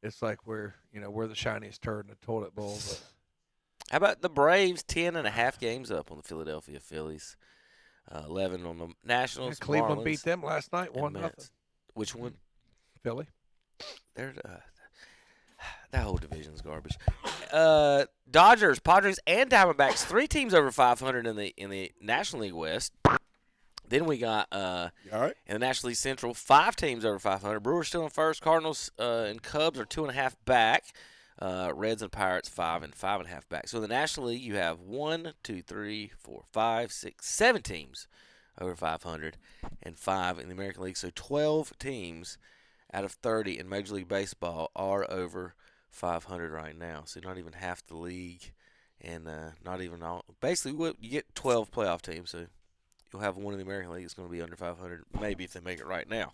it's like we're the shiniest turd in the toilet bowl. But. How about the Braves? 10.5 games up on the Philadelphia Phillies. 11 on the Nationals. Cleveland Marlins, beat them last night, 1-0. Which one? Philly. That whole division's garbage. Dodgers, Padres, and Diamondbacks. 3 teams over 500 in the National League West. Then we got in the National League Central, 5 teams over 500. Brewers still in first. Cardinals and Cubs are 2.5 back. Reds and Pirates 5 and 5.5 back. So in the National League, you have 7 teams over 500 and 5 in the American League. So 12 teams out of 30 in Major League Baseball are over 500 right now. So not even half the league, and not even all. Basically, you get 12 playoff teams. So you'll have one in the American League that's going to be under 500, maybe if they make it right now.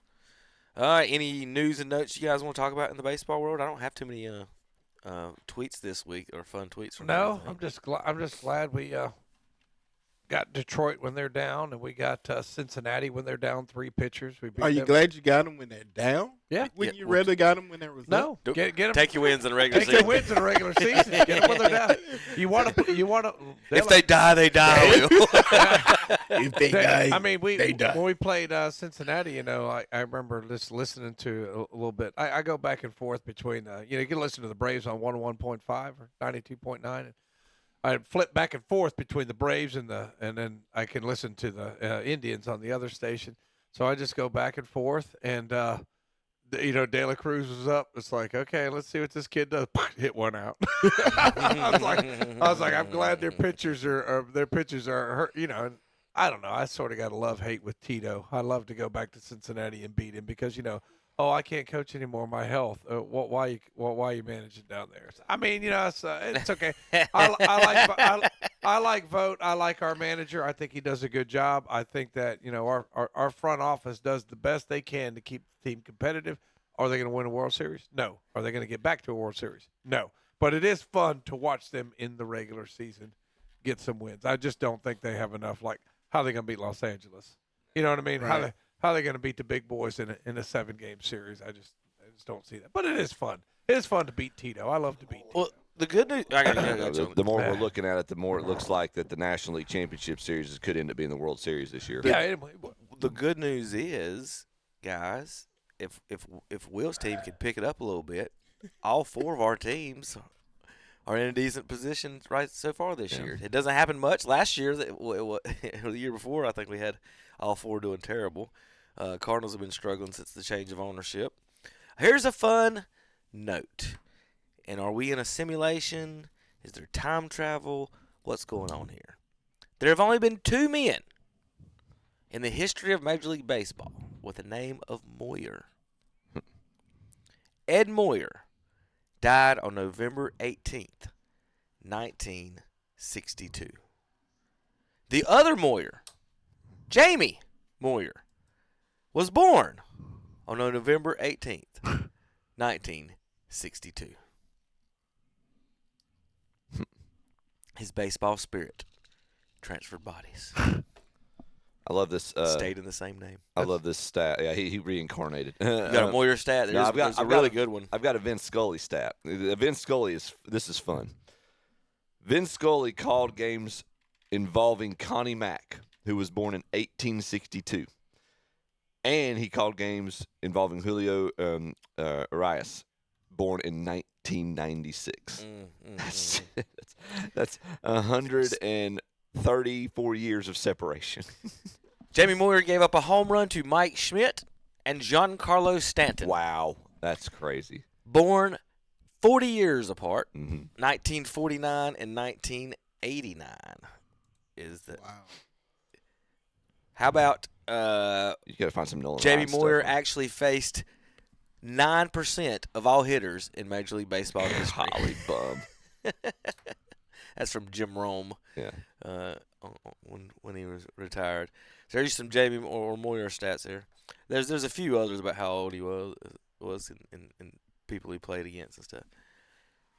All right, any news and notes you guys want to talk about in the baseball world? I don't have too many tweets this week, or fun tweets from No, I'm just glad we got Detroit when they're down, and we got Cincinnati when they're down 3 pitchers. Are you glad you got them when they're down? Yeah. Wouldn't you rather got them when they was no? up? Get them. Take your wins in the regular season. Take your wins in the regular season. Get them when they're down. You want to. If they die, they die. If they die, I mean, they die. When we played Cincinnati, I remember just listening to a little bit. I go back and forth between, you can listen to the Braves on 101.5 or 92.9. And I flip back and forth between the Braves and then I can listen to the Indians on the other station. So I just go back and forth, and De La Cruz was up. It's like, okay, let's see what this kid does. Hit one out. I was like, I'm glad their pitchers are hurt. And I don't know. I sort of got a love-hate with Tito. I love to go back to Cincinnati and beat him because I can't coach anymore. My health. Why are you managing down there? I mean, it's okay. I like Vogt. I like our manager. I think he does a good job. I think that our front office does the best they can to keep the team competitive. Are they going to win a World Series? No. Are they going to get back to a World Series? No. But it is fun to watch them in the regular season get some wins. I just don't think they have enough. Like, how are they going to beat Los Angeles? You know what I mean? Right. How are they going to beat the big boys in a 7-game series? I just don't see that. But it is fun. It is fun to beat Tito. I love to beat Tito. Well, the good news. The more we're looking at it, the more it looks like that the National League Championship Series could end up being the World Series this year. The good news is, guys, if Will's team can pick it up a little bit, all 4 of our teams are in a decent position right so far this year. It doesn't happen much. Last year, the year before, I think we had all 4 doing terrible. Cardinals have been struggling since the change of ownership. Here's a fun note. And are we in a simulation? Is there time travel? What's going on here? There have only been 2 men in the history of Major League Baseball with the name of Moyer. Ed Moyer died on November 18th, 1962. The other Moyer, Jamie Moyer, was born on November 18th, 1962. His baseball spirit transferred bodies. I love this. Stayed in the same name. I love this stat. Yeah, he reincarnated. You got a Moyer stat? There's a really good one. I've got a Vince Scully stat. Vince Scully this is fun. Vince Scully called games involving Connie Mack, who was born in 1862. And he called games involving Julio Urias, born in 1996. That's 134 years of separation. Jamie Moyer gave up a home run to Mike Schmidt and Giancarlo Stanton. Wow, that's crazy. Born 40 years apart, 1949 and 1989. Wow. How about you got to find some Nolan Jamie Ryan Moyer stuff. actually faced 9% of all hitters in Major League Baseball history. Holly bum. That's from Jim Rome. Yeah. When he was retired. So there's some Jamie or Moyer stats there. There's a few others about how old he was and people he played against and stuff.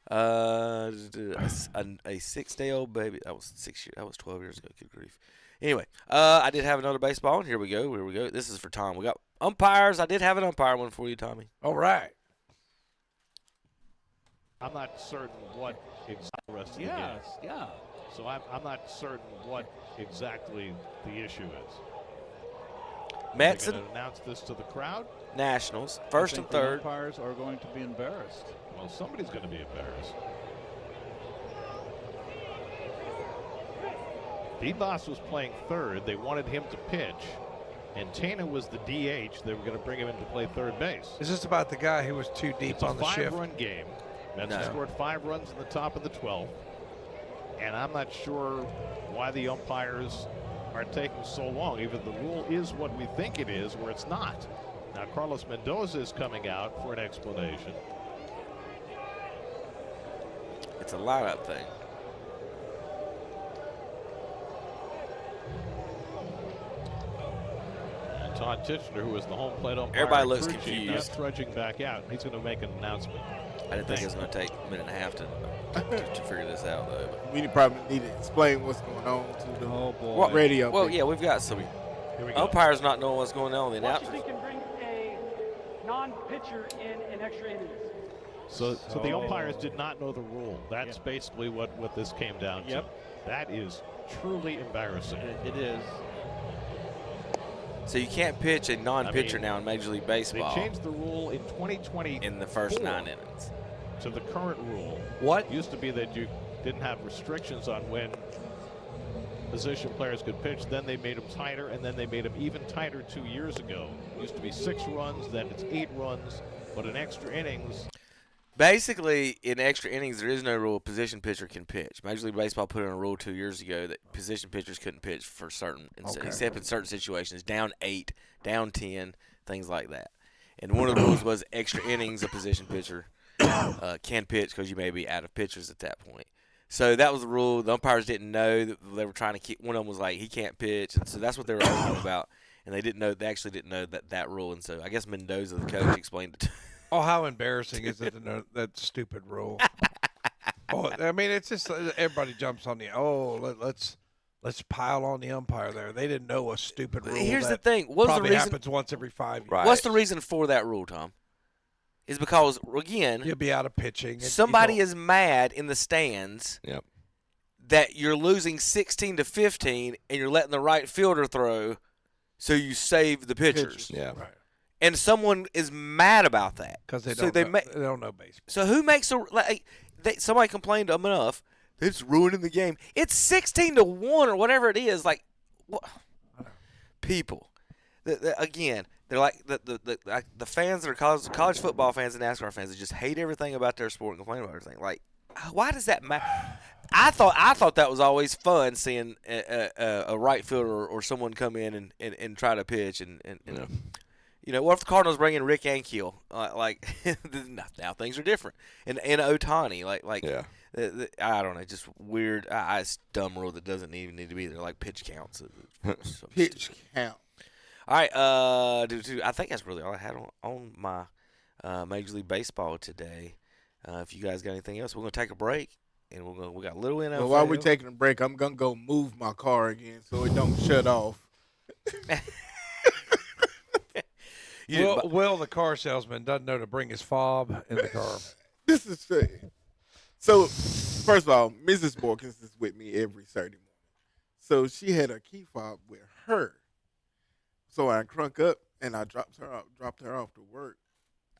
A 6-day-old baby. That was 6 years. That was 12 years ago. Good grief. Anyway, I did have another baseball. Here we go. This is for Tom. We got umpires. I did have an umpire one for you, Tommy. All right. I'm not certain what exactly the rest of the game. Yeah. So I'm not certain what exactly the issue is. Metson going to announce this to the crowd. Nationals, first and third. The umpires are going to be embarrassed. Well, somebody's going to be embarrassed. D-Boss was playing third. They wanted him to pitch. And Tana was the DH. They were going to bring him in to play third base. Is this about the guy who was too deep on the shift? It's a 5-run game. Mets scored 5 runs in the top of the 12th. And I'm not sure why the umpires are taking so long. Either the rule is what we think it is or it's not. Now, Carlos Mendoza is coming out for an explanation. It's a lineup thing. And Todd Tichenor, who is the home plate umpire, everybody looks confused. He's trudging back out. He's going to make an announcement. I didn't think it was going to take a minute and a half to figure this out, though. We probably need to explain what's going on to the radio. Well, yeah, we've got some umpires not knowing what's going on. The announcers. Washington can bring a non-pitcher in extra innings. So the umpires did not know the rule. That's basically what this came down to. That is truly embarrassing. It is. So you can't pitch a non-pitcher now in Major League Baseball. They changed the rule in 2020 in the first 9 innings. To the current rule. What? Used to be that you didn't have restrictions on when position players could pitch. Then they made them tighter, and then they made them even tighter 2 years ago. It used to be 6 runs, then it's 8 runs, but in extra innings. Basically, in extra innings, there is no rule a position pitcher can pitch. Major League Baseball put in a rule 2 years ago that position pitchers couldn't pitch for certain, except in certain situations, down 8, down 10, things like that. And one of the rules was extra innings, a position pitcher can pitch because you may be out of pitchers at that point. So that was the rule. The umpires didn't know that they were trying to keep. One of them was like, he can't pitch, and so that's what they were arguing about. And they didn't know. They actually didn't know that rule. And so I guess Mendoza, the coach, explained it. Oh, how embarrassing is it to know that stupid rule? Oh, I mean, it's just everybody jumps on the let's pile on the umpire there. They didn't know a stupid rule. Here's the thing. What's probably the reason, happens once every 5 years. Right. What's the reason for that rule, Tom? Is because, again, you'll be out of pitching. Somebody is mad in the stands that you're losing 16-15 and you're letting the right fielder throw, so you save the pitchers. Yeah, right. And someone is mad about that because they don't know baseball. So who makes somebody complained enough? It's ruining the game. It's 16-1 or whatever it is. Like, what? People, again, they're like the fans that are college football fans and NASCAR fans that just hate everything about their sport and complain about everything. Like, why does that matter? I thought that was always fun seeing a right fielder or someone come in and try to pitch and you know, what if the Cardinals bring in Rick Ankiel? Now things are different. And Ohtani, I don't know, just weird. It's a dumb rule that doesn't even need to be there, like pitch counts. Pitch count. All right, I think that's really all I had on my Major League Baseball today. If you guys got anything else, we're gonna take a break, and we got a little NFL. Well, while we're taking a break, I'm gonna go move my car again so it don't shut off. Will, the car salesman doesn't know to bring his fob in the car. This is true. So, first of all, Mrs. Borkins is with me every Saturday morning. So she had a key fob with her. So I crunk up and I dropped her off to work.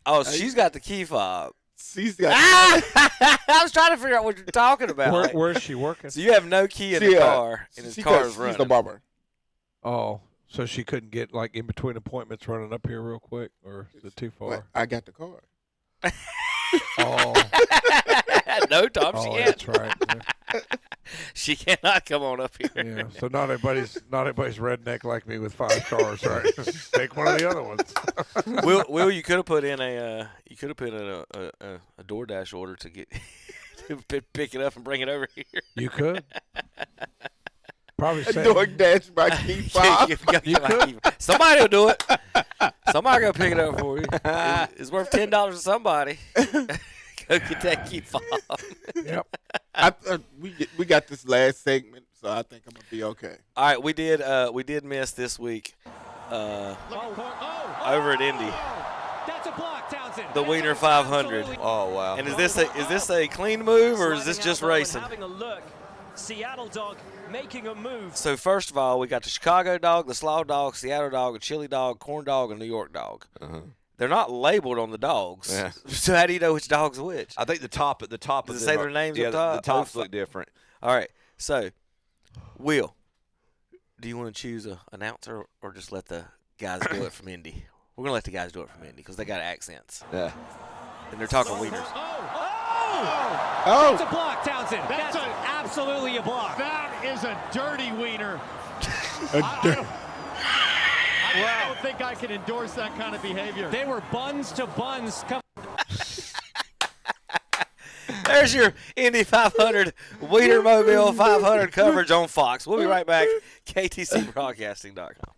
Oh, she's got the key fob. She's got. I was trying to figure out what you're talking about. Where's she working? So you have no key in the car, and his car is running. She's the barber. Oh. So she couldn't get, like, in between appointments running up here real quick, or is it too far? Well, I got the car. Oh. No, Tom, she can't. That's right. Yeah. She cannot come on up here. Yeah, so not everybody's redneck like me with 5 cars, right? Take one of the other ones. Will, you could have put in a DoorDash order to get to pick it up and bring it over here. You could. Probably say DoorDash by key fob. You could. Somebody will do it. Somebody will pick it up for you. It's worth $10 to somebody. Go get that key fob. Yep. We got this last segment, so I think I'm gonna be okay. All right, we did miss this week over at Indy. That's a block, Townsend. The Wiener 500. Oh wow! And is this a clean move or is this just racing? Having a look. Seattle dog making a move. So first of all, we got the Chicago dog, the Slaw dog, Seattle dog, a chili dog, corn dog, and New York dog. They're not labeled on the dogs. Yeah. So how do you know which dog's which? I think the top Does of it say their names up top? The tops look different. All right. So, Will, do you want to choose an announcer or just let the guys do it from Indy? We're gonna let the guys do it from Indy because they got accents. Yeah. And they're talking wieners. That's a block, Townsend. That's absolutely a block. That is a dirty wiener. I don't think I can endorse that kind of behavior. They were buns to buns. There's your Indy 500 Wienermobile 500 coverage on Fox. We'll be right back. KTCBroadcasting.com.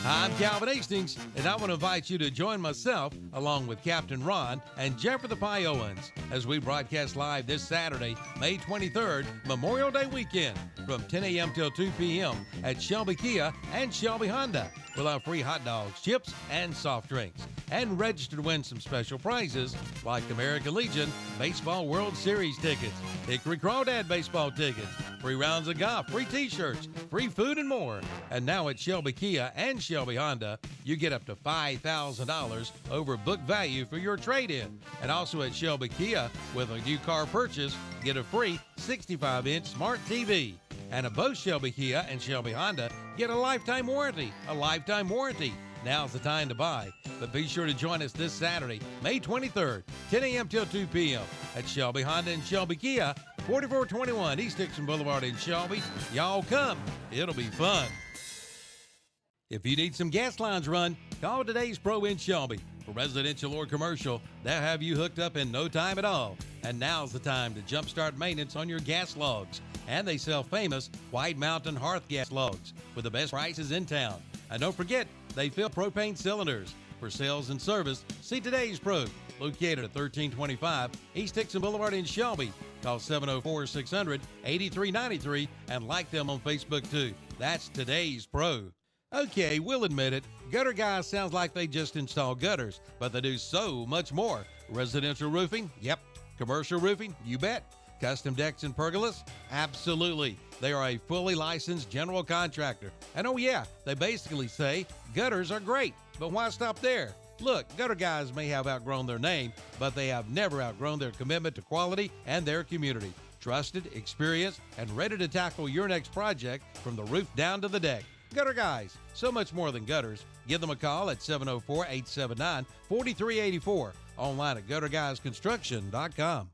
I'm Calvin Hastings, and I want to invite you to join myself, along with Captain Ron and Jeffrey the Pie Owens, as we broadcast live this Saturday, May 23rd, Memorial Day weekend, from 10 a.m. till 2 p.m. at Shelby Kia and Shelby Honda. We'll have free hot dogs, chips, and soft drinks. And register to win some special prizes like American Legion Baseball World Series tickets, Hickory Crawdad baseball tickets, free rounds of golf, free t-shirts, free food, and more. And now at Shelby Kia and Shelby Honda, you get up to $5,000 over book value for your trade-in. And also at Shelby Kia, with a new car purchase, get a free 65-inch smart TV. And at both Shelby Kia and Shelby Honda, get a lifetime warranty. A lifetime warranty. Now's the time to buy. But be sure to join us this Saturday, May 23rd, 10 a.m. till 2 p.m. at Shelby Honda and Shelby Kia, 4421 East Dixon Boulevard in Shelby. Y'all come. It'll be fun. If you need some gas lines run, call Today's Pro in Shelby. For residential or commercial, they'll have you hooked up in no time at all. And now's the time to jumpstart maintenance on your gas logs. And they sell famous White Mountain Hearth gas logs with the best prices in town. And don't forget, they fill propane cylinders. For sales and service, see Today's Pro, located at 1325 East Dixon Boulevard in Shelby. Call 704-600-8393 and like them on Facebook too. That's Today's Pro. Okay, we'll admit it. Gutter Guys sounds like they just install gutters, but they do so much more. Residential roofing? Yep. Commercial roofing? You bet. Custom decks and pergolas? Absolutely. They are a fully licensed general contractor. And oh yeah, they basically say gutters are great, but why stop there? Look, Gutter Guys may have outgrown their name, but they have never outgrown their commitment to quality and their community. Trusted, experienced, and ready to tackle your next project from the roof down to the deck. Gutter Guys, so much more than gutters. Give them a call at 704-879-4384. Online at gutterguysconstruction.com.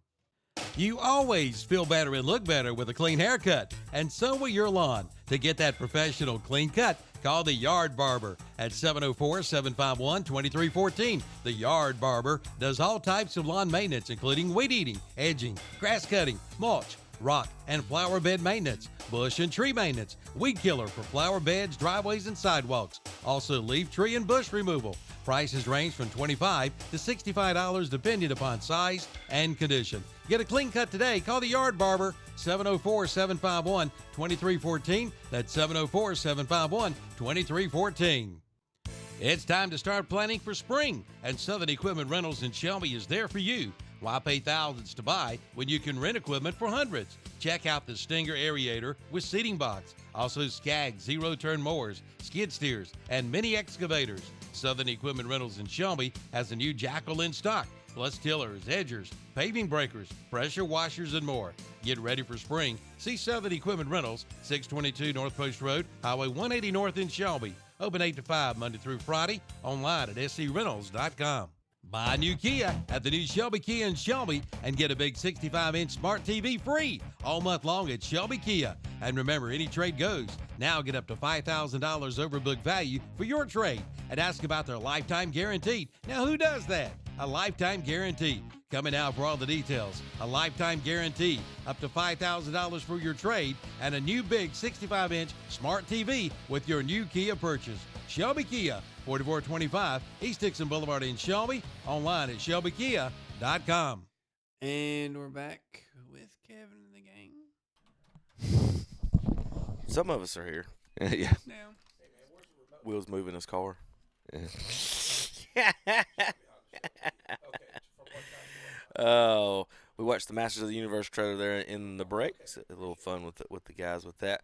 You always feel better and look better with a clean haircut, and so will your lawn. To get that professional clean cut, call the Yard Barber at 704-751-2314. The Yard Barber does all types of lawn maintenance, including weed eating, edging, grass cutting, mulch, rock and flower bed maintenance, bush and tree maintenance, weed killer for flower beds, driveways, and sidewalks. Also leaf, tree, and bush removal. Prices range from $25 to $65 depending upon size and condition. Get a clean cut today. Call the Yard Barber, 704-751-2314. That's 704-751-2314. It's time to start planning for spring, and Southern Equipment Rentals in Shelby is there for you. Why pay thousands to buy when you can rent equipment for hundreds? Check out the Stinger Aerator with seating box. Also Skag zero-turn mowers, skid steers, and mini excavators. Southern Equipment Rentals in Shelby has a new Jackal in stock, plus tillers, edgers, paving breakers, pressure washers, and more. Get ready for spring. See Southern Equipment Rentals, 622 North Post Road, Highway 180 North in Shelby. Open 8 to 5 Monday through Friday. Online at screntals.com. Buy a new Kia at the new Shelby Kia in Shelby and get a big 65-inch smart TV free all month long at Shelby Kia. And remember, any trade goes. Now get up to $5,000 over book value for your trade and ask about their lifetime guarantee. Now, who does that? A lifetime guarantee. Coming out for all the details. A lifetime guarantee, up to $5,000 for your trade, and a new big 65-inch smart TV with your new Kia purchase. Shelby Kia, 4425 East Dixon Boulevard in Shelby. Online at shelbykia.com. And we're back with Kevin and the gang. Some of us are here. Yeah. Now. Will's moving his car. Oh, we watched the Masters of the Universe trailer there in the break. It's a little fun with the guys with that.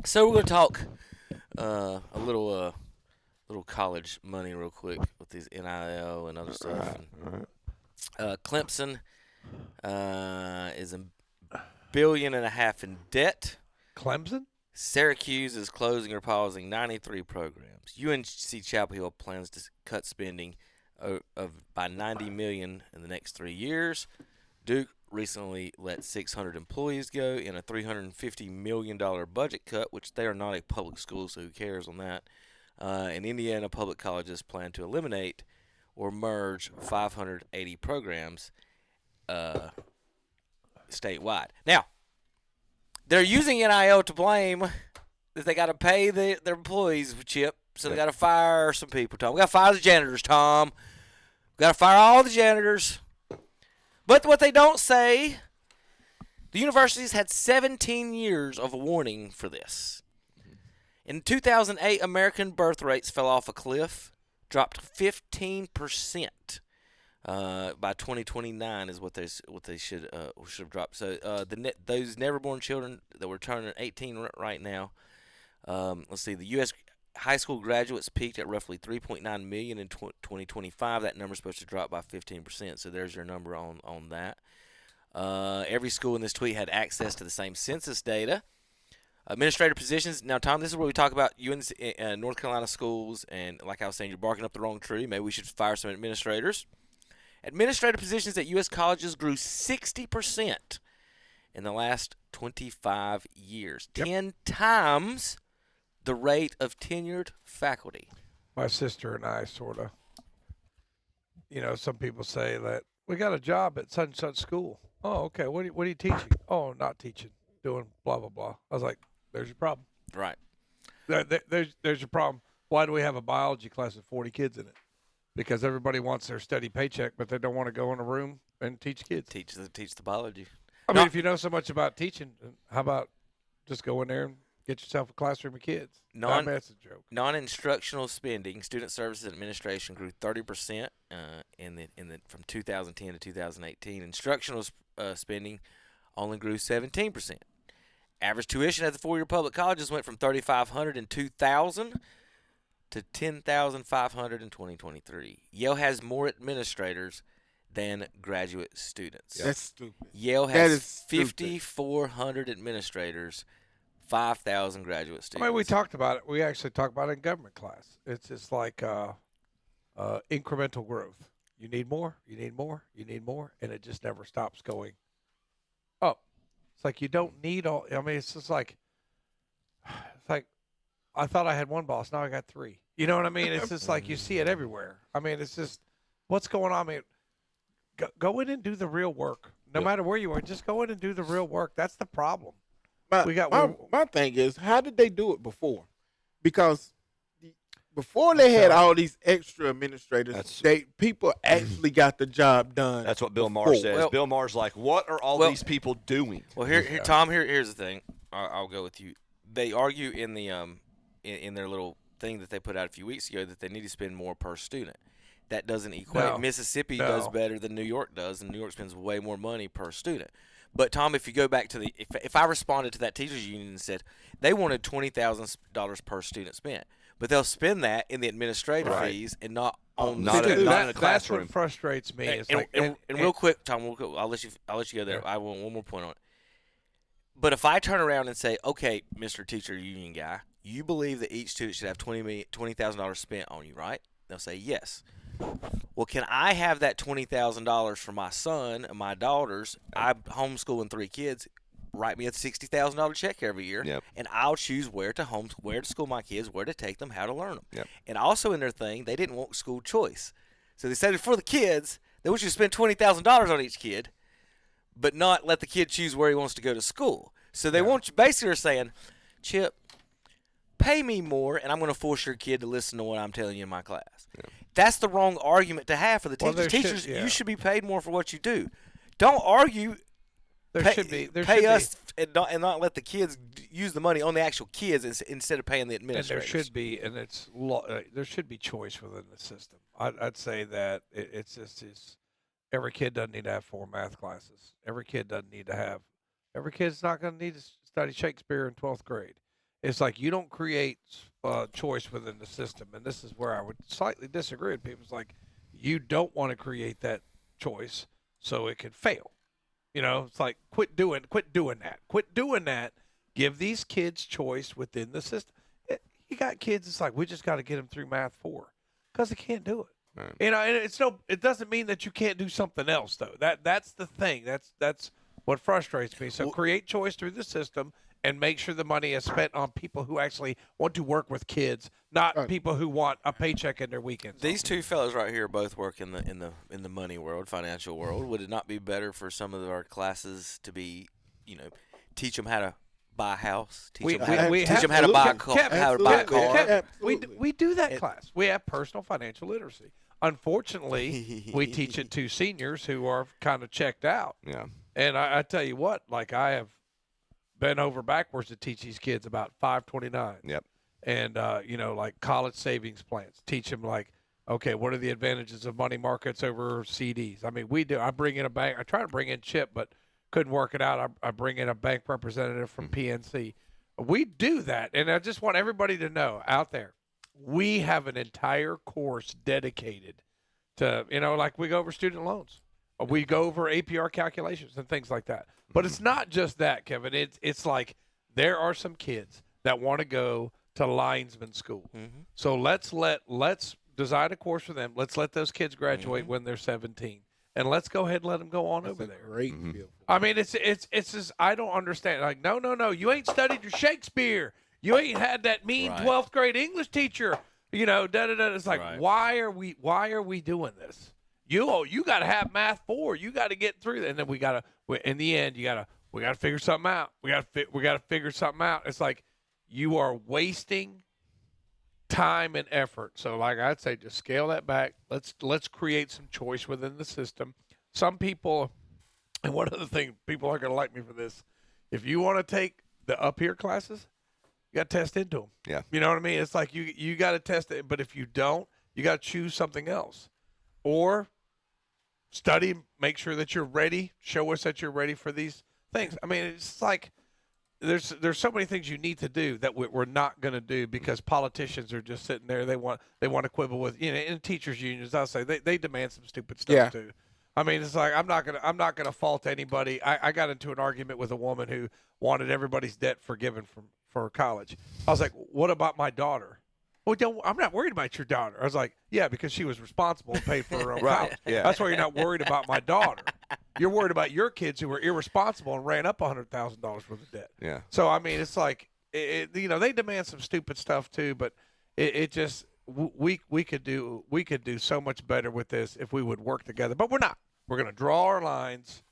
So we're going to talk a little college money real quick with these NIL and other stuff. Clemson is $1.5 billion in debt. Clemson? Syracuse is closing or pausing 93 programs. UNC Chapel Hill plans to cut spending by $90 million in the next 3 years. Duke recently let 600 employees go in a $350 million budget cut, which they are not a public school, so who cares on that. And Indiana public colleges plan to eliminate or merge 580 programs statewide. Now, they're using NIL to blame that they got to pay their employees, Chip, so they got to fire some people, Tom. We got to fire the janitors, Tom. We got to fire all the janitors. But what they don't say, the universities had 17 years of warning for this. In 2008, American birth rates fell off a cliff, dropped 15%. By 2029 is what they should have dropped. So those never-born children that were turning 18 right now. Let's see, the U.S. high school graduates peaked at roughly 3.9 million in 2025. That number is supposed to drop by 15%. So there's your number on that. Every school in this tweet had access to the same census data. Administrator positions. Now, Tom, this is where we talk about UNC, North Carolina schools, and like I was saying, you're barking up the wrong tree. Maybe we should fire some administrators. Administrative positions at U.S. colleges grew 60% in the last 25 years. 10 times the rate of tenured faculty. My sister and I sort of, some people say that we got a job at such and such school. Oh, okay. What are you teaching? Oh, not teaching. Doing blah, blah, blah. I was like, there's your problem. Right. There's your problem. Why do we have a biology class with 40 kids in it? Because everybody wants their steady paycheck, but they don't want to go in a room and teach kids. Teach the biology. I mean, if you know so much about teaching, how about just go in there and get yourself a classroom of kids? That's a joke. Non-instructional spending, student services and administration grew 30% from 2010 to 2018. Instructional spending only grew 17%. Average tuition at the four-year public colleges went from $3,500 in 2000 to $10,500 in 2023. Yale has more administrators than graduate students. That's stupid. Yale has 5,400 administrators, 5,000 graduate students. I mean, we talked about it. We actually talked about it in government class. It's just like incremental growth. You need more, you need more, you need more, and it just never stops going up. It's like you don't need all. I mean, it's like I thought I had one boss, now I got three. You know what I mean? It's just like you see it everywhere. I mean, it's just what's going on. I mean, go in and do the real work. No matter where you are, just go in and do the real work. That's the problem. My thing is, how did they do it before? Because before they had all these extra administrators, people actually got the job done. That's what Bill Maher says. Well, Bill Maher's like, what are all these people doing? Well, Tom, here's the thing. I'll go with you. They argue in the in their little thing that they put out a few weeks ago that they need to spend more per student. That doesn't equate. No. Mississippi does better than New York does, and New York spends way more money per student. But Tom, if you go back to if I responded to that teachers union and said they wanted $20,000 per student spent, but they'll spend that in the administrative fees and not on not in the classroom. That's what frustrates me. And real quick, Tom, I'll let you go there. I want one more point on it. But if I turn around and say, okay, Mr. Teacher Union guy, you believe that each student should have $20,000 spent on you, right? They'll say yes. Well, can I have that $20,000 for my son and my daughters? I'm homeschooling 3 kids. Write me a $60,000 check every year, and I'll choose where to school my kids, where to take them, how to learn them. And also in their thing, they didn't want school choice, so they said for the kids, they want you to spend $20,000 on each kid, but not let the kid choose where he wants to go to school. So they want you basically are saying, Chip, pay me more, and I'm going to force your kid to listen to what I'm telling you in my class. That's the wrong argument to have for the teachers. Teachers, you should be paid more for what you do. Don't argue. Pay us and not let the kids use the money on the actual kids instead of paying the administrators. And there should be, and there should be choice within the system. I'd say that it's every kid doesn't need to have 4 math classes. Every kid's not going to need to study Shakespeare in 12th grade. It's like you don't create choice within the system, and this is where I would slightly disagree with people. It's like you don't want to create that choice so it can fail. It's like quit doing that. Give these kids choice within the system. You got kids. It's like we just got to get them through Math 4 because they can't do it. Right. And it doesn't mean that you can't do something else though. That's the thing. That's what frustrates me. So create choice through the system. And make sure the money is spent on people who actually want to work with kids, not people who want a paycheck in their weekends. These two fellows right here both work in the money world, financial world. Would it not be better for some of our classes to be, teach them how to buy a house, teach them how to buy a car? We do that class. We have personal financial literacy. Unfortunately, we teach it to seniors who are kind of checked out. Yeah. And I tell you what, like I have bent over backwards to teach these kids about 529. Yep. And, like college savings plans. Teach them like, okay, what are the advantages of money markets over CDs? I mean, we do. I bring in a bank. I try to bring in Chip, but couldn't work it out. I bring in a bank representative from PNC. We do that. And I just want everybody to know out there, we have an entire course dedicated to, like we go over student loans. we go over APR calculations and things like that. But it's not just that, Kevin. It's like there are some kids that want to go to linesman school. So let's design a course for them. Let's let those kids graduate when they're 17. And let's go ahead and let them go on over there. Great feel. I mean, it's just I don't understand. Like, no, you ain't studied your Shakespeare. You ain't had that mean 12th grade English teacher. You know, It's like, why are we doing this? You got to have math 4. You got to get through that, and then in the end, we got to figure something out. We got to figure something out. It's like you are wasting time and effort. So, like I'd say, just scale that back. Let's create some choice within the system. Some people, and one other thing, people aren't going to like me for this. If you want to take the up here classes, you got to test into them. Yeah. You know what I mean? It's like you got to test it, but if you don't, you got to choose something else. Or study, make sure that you're ready, show us that you're ready for these things. I mean, it's like there's so many things you need to do that we're not going to do because politicians are just sitting there. They want to quibble with, in teachers unions. I'll say they demand some stupid stuff too. I mean, it's like I'm not gonna fault anybody. I got into an argument with a woman who wanted everybody's debt forgiven for college. I was like, what about my daughter? Well, I'm not worried about your daughter. I was like, yeah, because she was responsible and paid for her own college. Yeah. That's why you're not worried about my daughter. You're worried about your kids who were irresponsible and ran up $100,000 worth of debt. Yeah. So I mean, it's like, they demand some stupid stuff too, but it just we could do so much better with this if we would work together. But we're not. We're going to draw our lines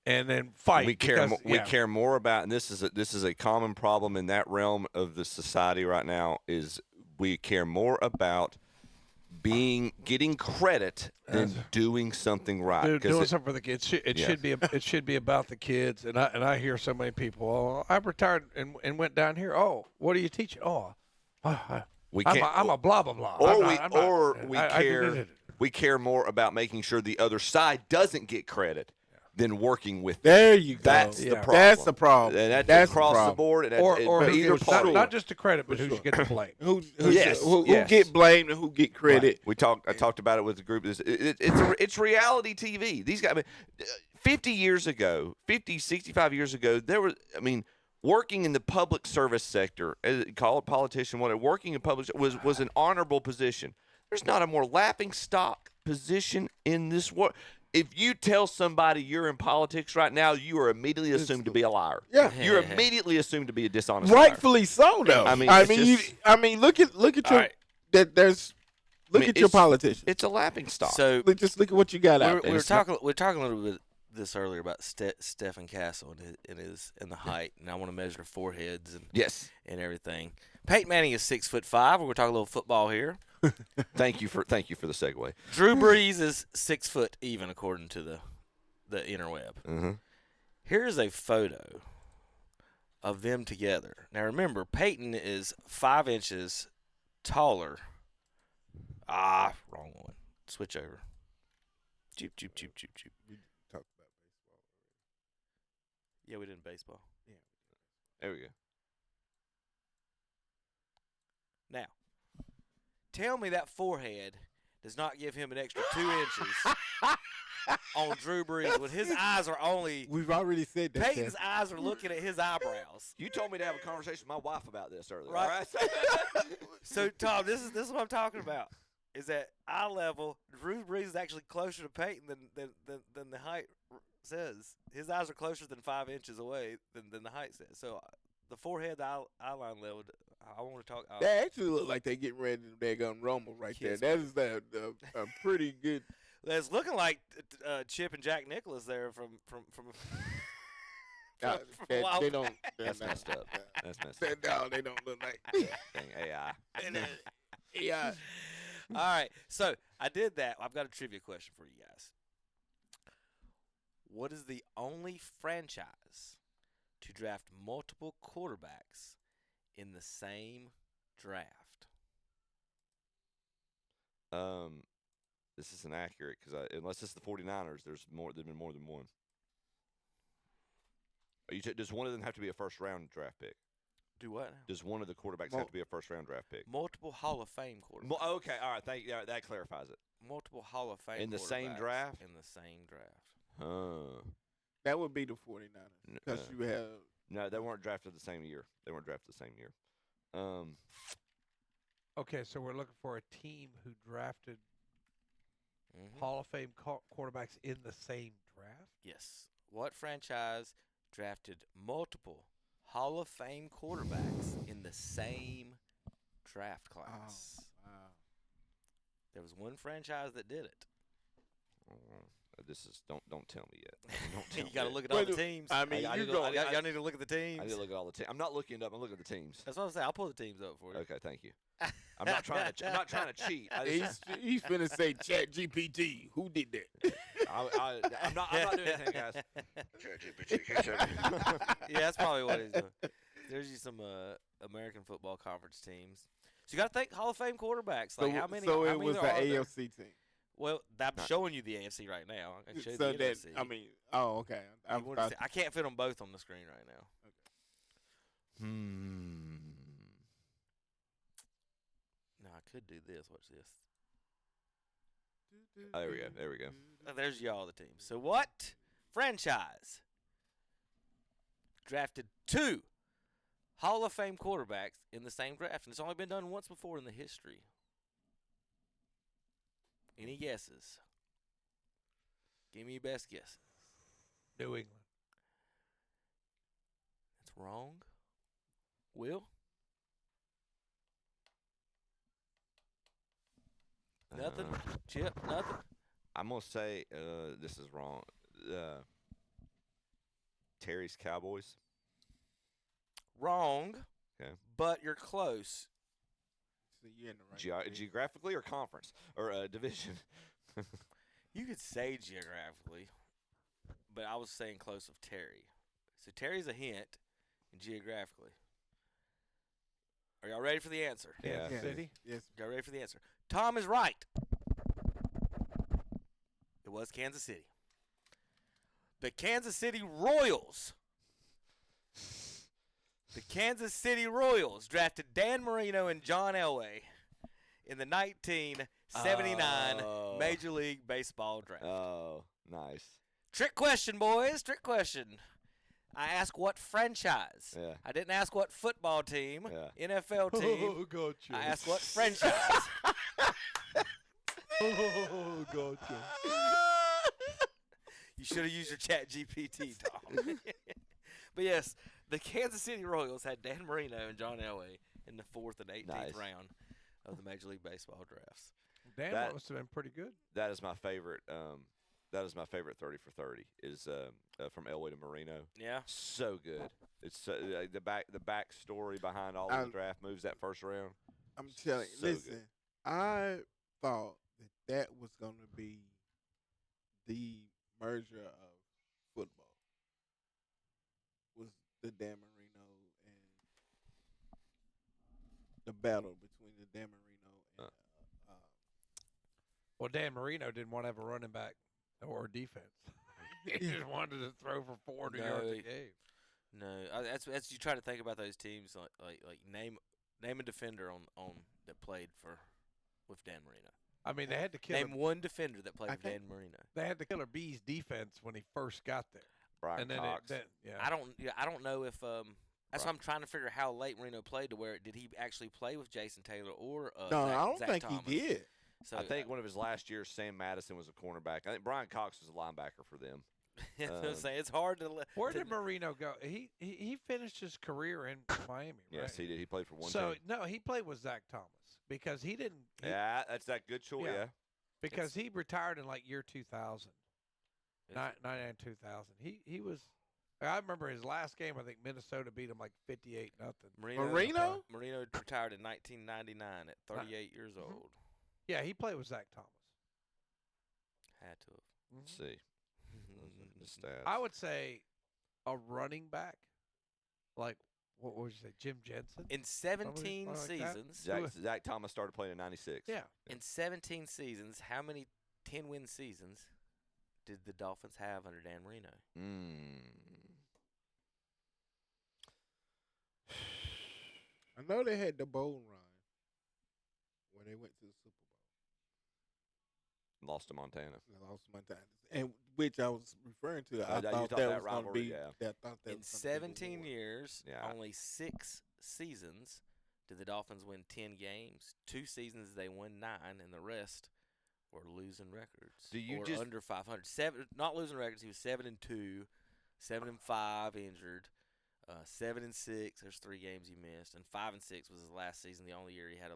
and then fight. We care more about, and this is a common problem in that realm of the society right now. Is we care more about getting credit than doing something right. Doing something for the kids. It should be about the kids. And I hear so many people. Oh, I retired and went down here. Oh, what are you teaching? Oh, I'm a blah blah blah. We care more about making sure the other side doesn't get credit than working with them. There you go. That's the problem. That's the problem. And that's across the board. And or either party. Not just the credit, but who should get the blame. Who get blamed and who get credit. Right. I talked about it with the group. It's reality TV. These guys, 50 years ago, 65 years ago, working in the public service sector, call it politician, whatever, working in public was an honorable position. There's not a more laughing stock position in this world. If you tell somebody you're in politics right now, you are immediately assumed to be a liar. Yeah, you're immediately assumed to be a dishonest liar. Rightfully so, though. I mean, look at your at your politicians. It's a laughing stock. So just look at what you got out there. We're talking a little bit this earlier about Stephen Castle and the height, and I want to measure foreheads and everything. Peyton Manning is 6'5". We're going to talk a little football here. Thank you for the segue. Drew Brees is 6 foot even, according to the interweb. Mm-hmm. Here's a photo of them together. Now remember, Peyton is 5 inches taller. Wrong one. Switch over. Choop, choop, choop, choop, choop. We talked about baseball. Yeah, we did baseball. Yeah. There we go. Now, tell me that forehead does not give him an extra 2 inches on Drew Brees when his eyes are only. We've already said that. Peyton's eyes are looking at his eyebrows. You told me to have a conversation with my wife about this earlier. Right. So, Tom, this is what I'm talking about. Is that eye level? Drew Brees is actually closer to Peyton than the height says. His eyes are closer than 5 inches away than the height says. So the forehead, the eye line level. I want to talk. They actually look like they getting ready to daggone rumble right there. That is a pretty good. It's looking like Chip and Jack Nicklaus there from they don't. That's messed up. That's messed up. No, they don't look like. Dang AI. AI. All right, so I did that. I've got a trivia question for you guys. What is the only franchise to draft multiple quarterbacks in the same draft? This isn't accurate because unless it's the 49ers, there's been more than one. Does one of them have to be a first-round draft pick? Do what? Does one of the quarterbacks have to be a first-round draft pick? Multiple Hall of Fame quarterbacks. Okay, all right. Thank you. That clarifies it. Multiple Hall of Fame in the same draft. In the same draft. That would be the 49ers because you have. No, they weren't drafted the same year. Okay, so we're looking for a team who drafted Hall of Fame quarterbacks in the same draft? Yes. What franchise drafted multiple Hall of Fame quarterbacks in the same draft class? Oh, wow. There was one franchise that did it. This is don't tell me yet. Don't tell you got to look at all the teams. I mean, y'all need to look at the teams. I need to look at all the teams. I'm not looking it up. I'm looking at the teams. That's what I'm saying. I'll pull the teams up for you. Okay, thank you. I'm not trying to cheat. He's finna say Chat GPT. Who did that? I'm not doing anything, guys. Chat GPT. Yeah, that's probably what he's doing. There's you some American Football Conference teams. So you got to think Hall of Fame quarterbacks. Like how many? So how it many was the AFC team. Well, I'm showing you the AFC right now. I can show you So the that NFC. I mean, oh okay. I can't fit them both on the screen right now. Okay. No, I could do this. Watch this. Oh, there we go. There's y'all the team. So what franchise drafted 2 Hall of Fame quarterbacks in the same draft? And it's only been done once before in the history. Any guesses? Give me your best guess. New England. That's wrong. Will? Nothing. Chip, nothing. I'm gonna say this is wrong. Terry's Cowboys. Wrong. Okay. But you're close. So you're in the right geographically or conference or division. You could say geographically, but I was saying close of Terry. So Terry's a hint, and geographically. Are y'all ready for the answer? Yeah. City? Yes. Y'all ready for the answer? Tom is right. It was Kansas City. The Kansas City Royals. The Kansas City Royals drafted Dan Marino and John Elway in the 1979 Major League Baseball draft. Oh, nice. Trick question, boys. Trick question. I asked what franchise. Yeah. I didn't ask what football team, Yeah. NFL team. Oh, gotcha. I asked what franchise. Oh, gotcha. You should have used your Chat GPT, Tom. But yes, the Kansas City Royals had Dan Marino and John Elway in the 4th and 18th round of the Major League Baseball drafts. Dan must have been pretty good. That is my favorite. That is my favorite 30 for 30 is from Elway to Marino. Yeah, so good. It's the back story behind all of the draft moves that first round. I'm telling you. So Listen, good. I thought that was going to be the merger of football. Was the Dan Marino and the battle between the Dan Marino and Well, Dan Marino didn't want to have a running back or defense. He just wanted to throw for 400 yards a game. No, that's you try to think about those teams like name a defender on that played with Dan Marino. I mean, they had to kill Name one defender that played with Dan Marino. They had the Killer Bees defense when he first got there. Brian and then Cox. I don't know if that's why I'm trying to figure how late Marino played to where did he actually play with Jason Taylor or no, I don't Zach think Thomas. he did. So I think one of his last years, Sam Madison was a cornerback. I think Brian Cox was a linebacker for them. That's what I'm saying. It's hard to. Where did Marino go? He finished his career in Miami, right? Yes, he did. He played for one So team. no, he played with Zach Thomas because he didn't. Yeah, that's that good choice. Yeah. Because he retired in like year 2000, 99 2000. He was. I remember his last game. I think Minnesota beat him like 58-0. Marino retired in 1999 at 38 years old. Yeah, he played with Zach Thomas. Had to have. Let's see. The stats. I would say a running back, like what would you say, Jim Jensen? In 17 like seasons, Zach Thomas started playing in '96. Yeah. In 17 seasons, how many 10-win seasons did the Dolphins have under Dan Marino? I know they had the bowl run where they went to the Super Bowl. Lost to Montana. They lost to Montana, and which I was referring to. I You thought that was going to be. yeah. In 17 years, only 6 seasons did the Dolphins win 10 games. 2 seasons they won 9, and the rest were losing records. Under 500? Not losing records. He was 7-2, 7-5 injured, 7-6. There's 3 games he missed, and 5-6 was his last season. The only year he had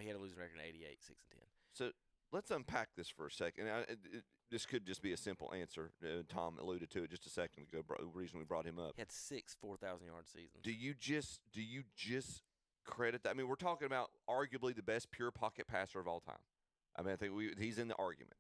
he had a losing record in '88, 6-10. So let's unpack this for a second. This could just be a simple answer. Tom alluded to it just a second ago. The reason we brought him up. He had 6 4,000-yard seasons. Do you just credit that? I mean, we're talking about arguably the best pure pocket passer of all time. I mean, I think he's in the argument.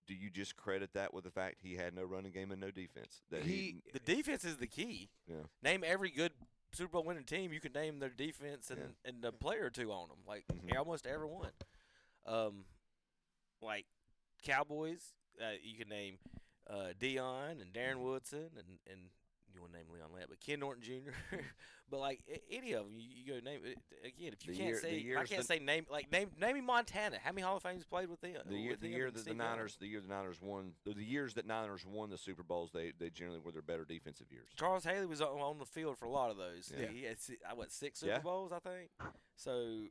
Do you just credit that with the fact he had no running game and no defense? The defense is the key. Yeah. Name every good Super Bowl winning team. You can name their defense and a player or two on them. Like almost every one. Like Cowboys, you can name Dion and Darren Woodson and you want to name Leon Lett, but Ken Norton Jr. But like any of them, you go name it again. If you name Montana. How many Hall of Fames played with them? The year that the Niners won the Super Bowls, they generally were their better defensive years. Charles Haley was on the field for a lot of those. Yeah. He had 6 Super Bowls, I think. So,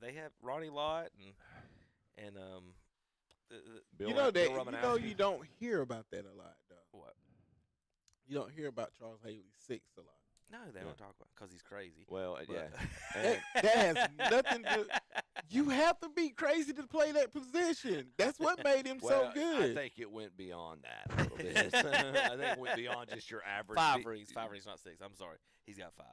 they have Ronnie Lott and you don't hear about that a lot, though. What? You don't hear about Charles Haley 6 a lot. No, they don't talk about it because he's crazy. Well, yeah. That has nothing to – you have to be crazy to play that position. That's what made him so good. I think it went beyond that a little bit. I think it went beyond just your average. 5 rings, not 6. I'm sorry. He's got 5.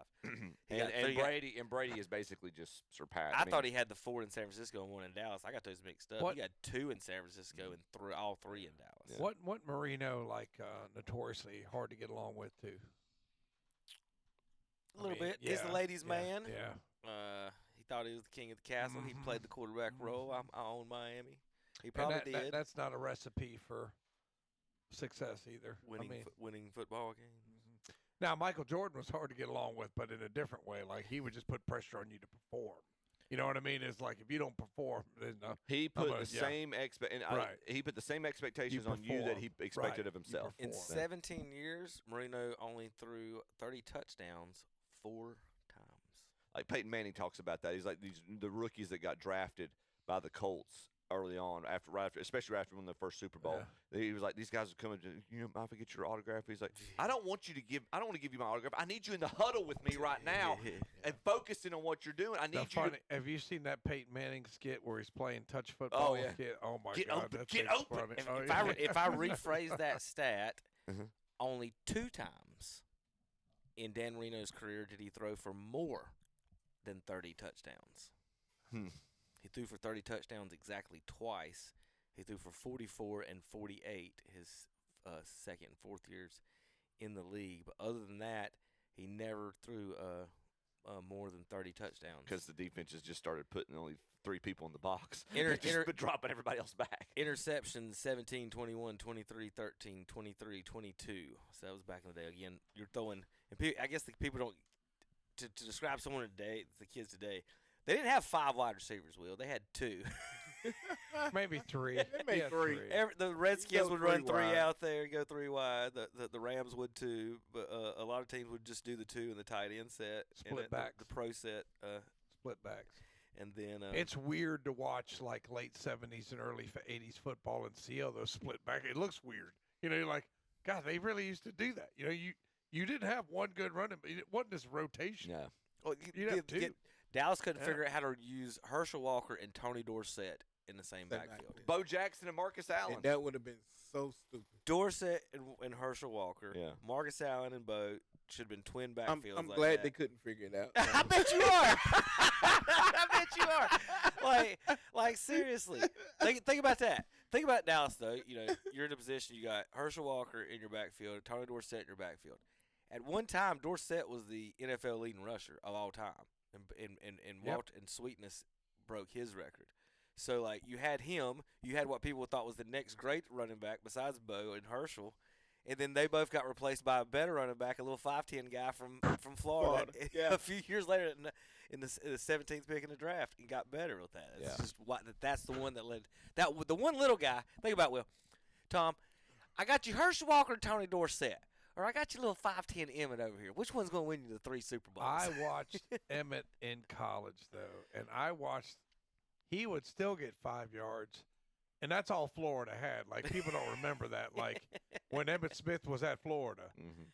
and Brady is basically just surpassed. I thought he had the 4 in San Francisco and 1 in Dallas. I got those mixed up. He got 2 in San Francisco and all 3 in Dallas. Yeah. What Marino notoriously hard to get along with too? A little bit. He's the ladies' man. Yeah. He thought he was the king of the castle. He played the quarterback role. I own Miami. He probably did. That's not a recipe for success either. Winning football games. Now, Michael Jordan was hard to get along with, but in a different way. Like, he would just put pressure on you to perform. You know what I mean? It's like if you don't perform, then he put the same he put the same expectations on you that he expected of himself. In 17 years, Marino only threw 30 touchdowns 4 times. Like Peyton Manning talks about that. He's like the rookies that got drafted by the Colts early on, especially after winning the first Super Bowl. Yeah. He was like, these guys are coming to, if I get your autograph. He's like, I don't want to give you my autograph. I need you in the huddle with me right now and focusing on what you're doing. Have you seen that Peyton Manning skit where he's playing touch football? Oh, yeah. Oh my Get God. Open. Get open. If I rephrase that stat, only 2 times in Dan Marino's career did he throw for more than 30 touchdowns. He threw for 30 touchdowns exactly twice. He threw for 44 and 48 his second and fourth years in the league. But other than that, he never threw more than 30 touchdowns. Because the defenses just started putting only 3 people in the box. Just dropping everybody else back. Interceptions 17, 21, 23, 13, 23, 22. So that was back in the day. Again, you're throwing – and I guess the people don't – to describe someone today, the kids today – they didn't have 5 wide receivers, Will. They had 2. Maybe 3. They made 3. The Redskins would run 3 out there, go 3 wide. The Rams would too. But a lot of teams would just do the 2 in the tight end set. Split backs. The pro set. Split backs. And then it's weird to watch like late 70s and early 80s football and see all those split back. It looks weird. You're like, God, they really used to do that. You didn't have one good running, but it wasn't this rotation. Yeah. Well, Dallas couldn't figure out how to use Herschel Walker and Tony Dorsett in the same backfield. Bo Jackson and Marcus Allen. And that would have been so stupid. Dorsett and Herschel Walker. Yeah. Marcus Allen and Bo should have been twin backfields. I'm glad they couldn't figure it out. I bet you are. I bet you are. Like seriously. Think about that. Think about Dallas though. You're in a position you got Herschel Walker in your backfield, Tony Dorsett in your backfield. At one time, Dorsett was the NFL leading rusher of all time, and Sweetness broke his record. So, like, you had him. You had what people thought was the next great running back besides Bo and Herschel, and then they both got replaced by a better running back, a little 5'10" guy from Florida. A few years later, in the 17th pick in the draft, and got better with that. It's just that's the one that led the one little guy. Think about Tom, I got you Herschel Walker and Tony Dorsett, or I got you little 5'10" Emmett over here. Which one's going to win you the 3 Super Bowls? I watched Emmett in college, though, and he would still get 5 yards, and that's all Florida had. Like, people don't remember that. Like, when Emmitt Smith was at Florida,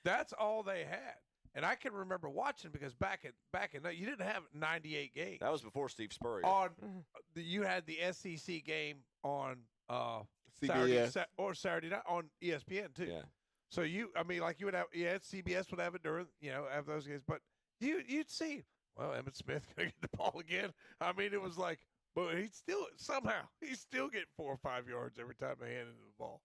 that's all they had. And I can remember watching because back in you didn't have 98 games. That was before Steve Spurrier. You had the SEC game on CBS Saturday night on ESPN too. Yeah. So you would have CBS would have it during have those games, but you'd see Emmitt Smith gonna get the ball again. I mean, it was like, but he's still getting 4 or 5 yards every time they handed him the ball.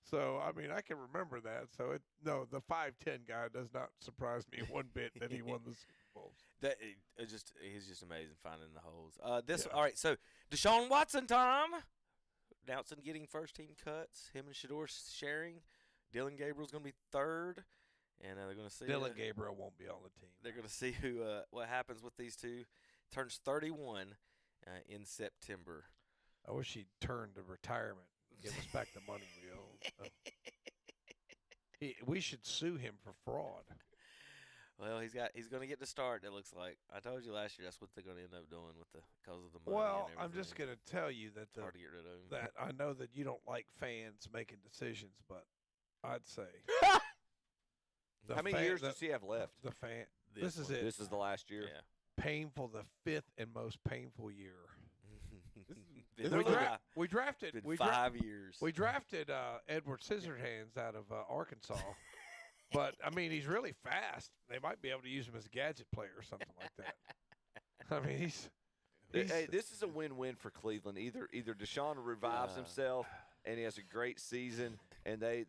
So, I mean, I can remember that. So, the 5'10" guy does not surprise me one bit that he won the Super Bowls. He's just amazing finding the holes. All right, so Deshaun Watson, Tom. Nelson getting first-team cuts. Him and Shedeur sharing. Dylan Gabriel's going to be third. And they're going to see. Dylan Gabriel won't be on the team. They're going to see what happens with these two. Turns 31 in September. I wish he'd turned to retirement. Give us back the money we owe. We should sue him for fraud. Well, he's going to get the start. It looks like. I told you last year that's what they're going to end up doing because of the money. Well, I'm just going to tell you that it's hard to get rid of him. That I know that you don't like fans making decisions, but I'd say. How many years does he have left? This is it. This is the last year. Yeah. Painful, the 5th and most painful year. We drafted 5 years. We drafted Edward Scissorhands out of Arkansas, but I mean he's really fast. They might be able to use him as a gadget player or something like that. I mean he's this is a win-win for Cleveland. Either Deshaun revives himself and he has a great season, and they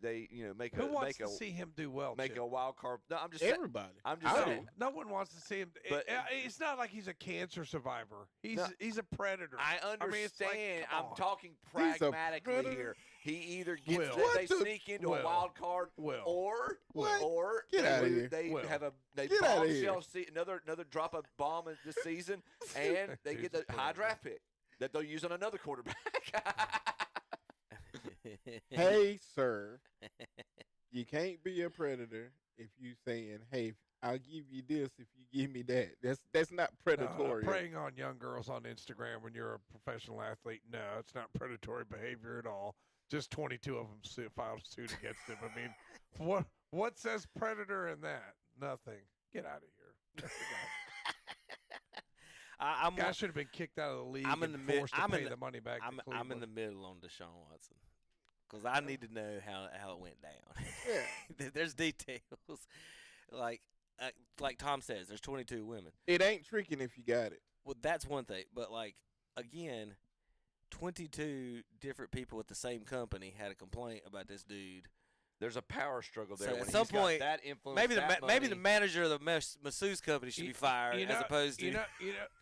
make Who wants to see him do well? Make Chip? a wild card. No, I'm just everybody. I'm just saying. No one wants to see him. But it's not like he's a cancer survivor. He's a predator. I understand. I mean, I'm talking pragmatically here. He either gets they sneak into a wild card, or Get out of here. They have a Get out of here. see another drop a bomb this season, and they get the high draft pick that they'll use on another quarterback. Hey, sir, you can't be a predator if you saying, "Hey, I'll give you this if you give me that." That's not predatory. Preying on young girls on Instagram when you're a professional athlete, no, it's not predatory behavior at all. Just 22 of them filed suit against him. I mean, what says predator in that? Nothing. Get out of here. Guy should have been kicked out of the league. I'm in the forced to pay the money back. I'm in the middle on Deshaun Watson because I need to know how it went down. Yeah. There's details, like Tom says. There's 22 women. It ain't tricking if you got it. Well, that's one thing, but again, 22 different people at the same company had a complaint about this dude. There's a power struggle there. So when at some point, that influence, maybe the manager of the masseuse company should be fired as opposed to.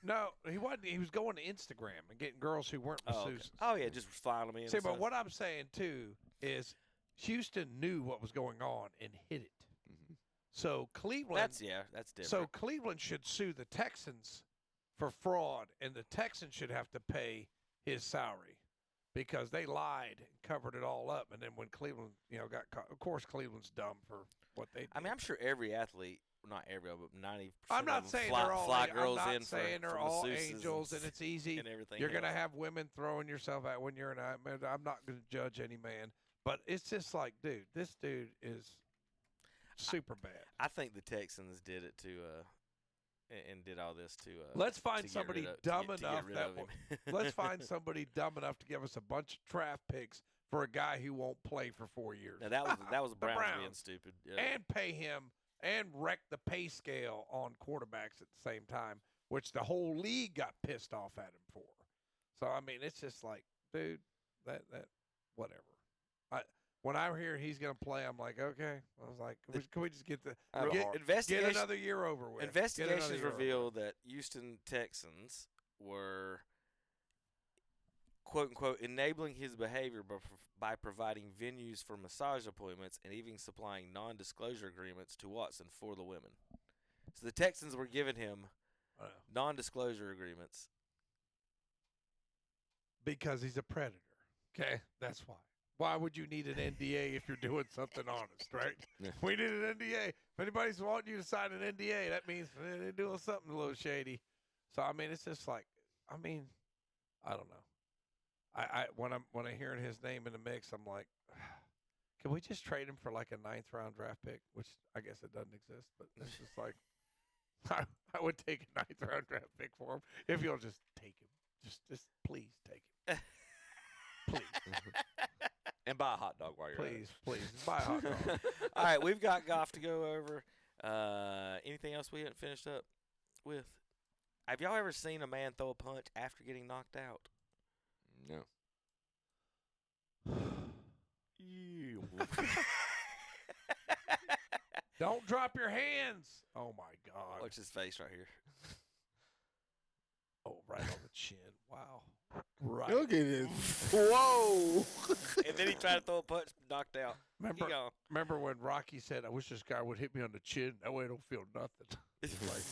No, he wasn't. He was going to Instagram and getting girls who weren't masseuses. Oh yeah, just filing them in. See, but what I'm saying too is Houston knew what was going on and hid it. Mm-hmm. So Cleveland. That's different. So Cleveland should sue the Texans for fraud, and the Texans should have to pay his salary. Because they lied and covered it all up, and then when Cleveland, got caught, of course Cleveland's dumb for what they did. I mean, I'm sure every athlete, not every, but 90%. I'm not saying fly, they're all. fly girls I'm not in saying for they're all masseuses angels and it's easy. And everything. You're gonna have women throwing yourself out when you're in. I'm not gonna judge any man, but it's just like, dude, this dude is super bad. I think the Texans did it to. And did all this to. Let's find somebody dumb enough let's find somebody dumb enough to give us a bunch of draft picks for a guy who won't play for 4 years. Now that was Browns being stupid. Yeah. And pay him and wreck the pay scale on quarterbacks at the same time, which the whole league got pissed off at him for. So I mean, it's just like, dude, that whatever. When I hear he's going to play, I'm like, okay. I was like, can we just get another year over with? Investigations reveal that Houston Texans were, quote unquote, enabling his behavior by providing venues for massage appointments and even supplying non-disclosure agreements to Watson for the women. So the Texans were giving him non-disclosure agreements because he's a predator. Okay, that's why. why would you need an NDA if you're doing something honest, right? We need an NDA. If anybody's wanting you to sign an NDA, that means they're doing something a little shady. So, I mean, it's just like, I mean, I don't know. When I'm hearing his name in the mix, I'm like, can we just trade him for like a 9th round draft pick? Which I guess it doesn't exist, but it's just like, I would take a 9th round draft pick for him if you'll just take him. Just please take him. Please. And buy a hot dog while you're Please buy a hot dog. All right, we've got golf to go over. Anything else we haven't finished up with? Have y'all ever seen a man throw a punch after getting knocked out? No. Don't drop your hands. Oh, my God. Watch his face right here. Oh, right on the chin. Wow. Right. Look at this. Whoa. And then he tried to throw a punch, knocked out. Remember when Rocky said, I wish this guy would hit me on the chin. That way I don't feel nothing. It's like,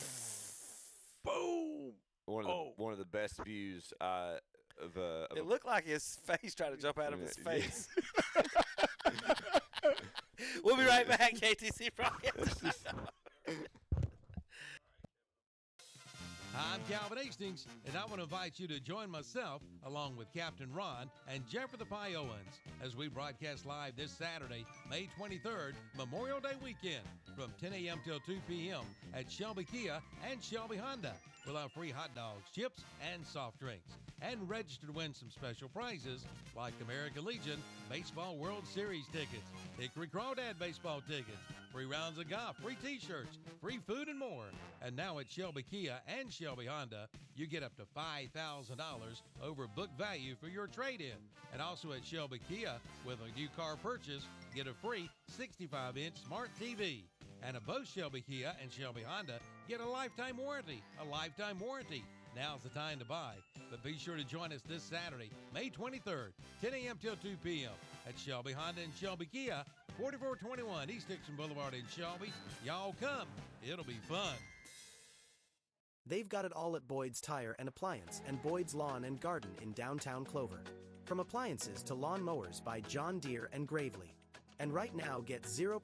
boom. One of the best views of it looked like his face tried to jump out of his face. We'll be right back, KTC Broadcast. I'm Calvin Hastings, and I want to invite you to join myself, along with Captain Ron and Jeffrey the Pie Owens, as we broadcast live this Saturday, May 23rd, Memorial Day weekend, from 10 a.m. till 2 p.m. at Shelby Kia and Shelby Honda. We'll have free hot dogs, chips, and soft drinks. And register to win some special prizes like American Legion Baseball World Series tickets, Hickory Crawdad baseball tickets, free rounds of golf, free t-shirts, free food, and more. And now at Shelby Kia and Shelby Honda, you get up to $5,000 over book value for your trade-in. And also at Shelby Kia, with a new car purchase, get a free 65-inch smart TV. And at both Shelby Kia and Shelby Honda, get a lifetime warranty. A lifetime warranty. Now's the time to buy. But be sure to join us this Saturday, May 23rd, 10 a.m. till 2 p.m. at Shelby Honda and Shelby Kia, 4421 East Dixon Boulevard in Shelby. Y'all come. It'll be fun. They've got it all at Boyd's Tire and Appliance and Boyd's Lawn and Garden in downtown Clover. From appliances to lawn mowers by John Deere and Gravely. And right now, get 0%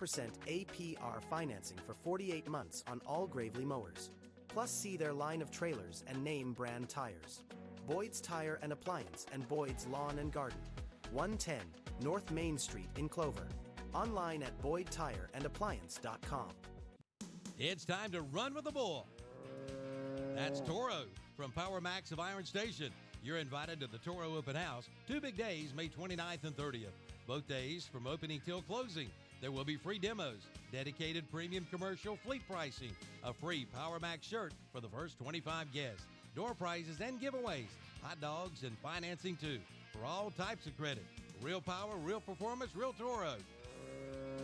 APR financing for 48 months on all Gravely mowers. Plus, see their line of trailers and name brand tires. Boyd's Tire and Appliance and Boyd's Lawn and Garden. 110 North Main Street in Clover. Online at BoydTireandAppliance.com. It's time to run with the bull. That's Toro from Power Max of Iron Station. You're invited to the Toro Open House. 2 big days, May 29th and 30th. Both days from opening till closing. There will be free demos, dedicated premium commercial fleet pricing, a free Power Max shirt for the first 25 guests, door prizes and giveaways, hot dogs and financing too, for all types of credit. Real power, real performance, real Toro.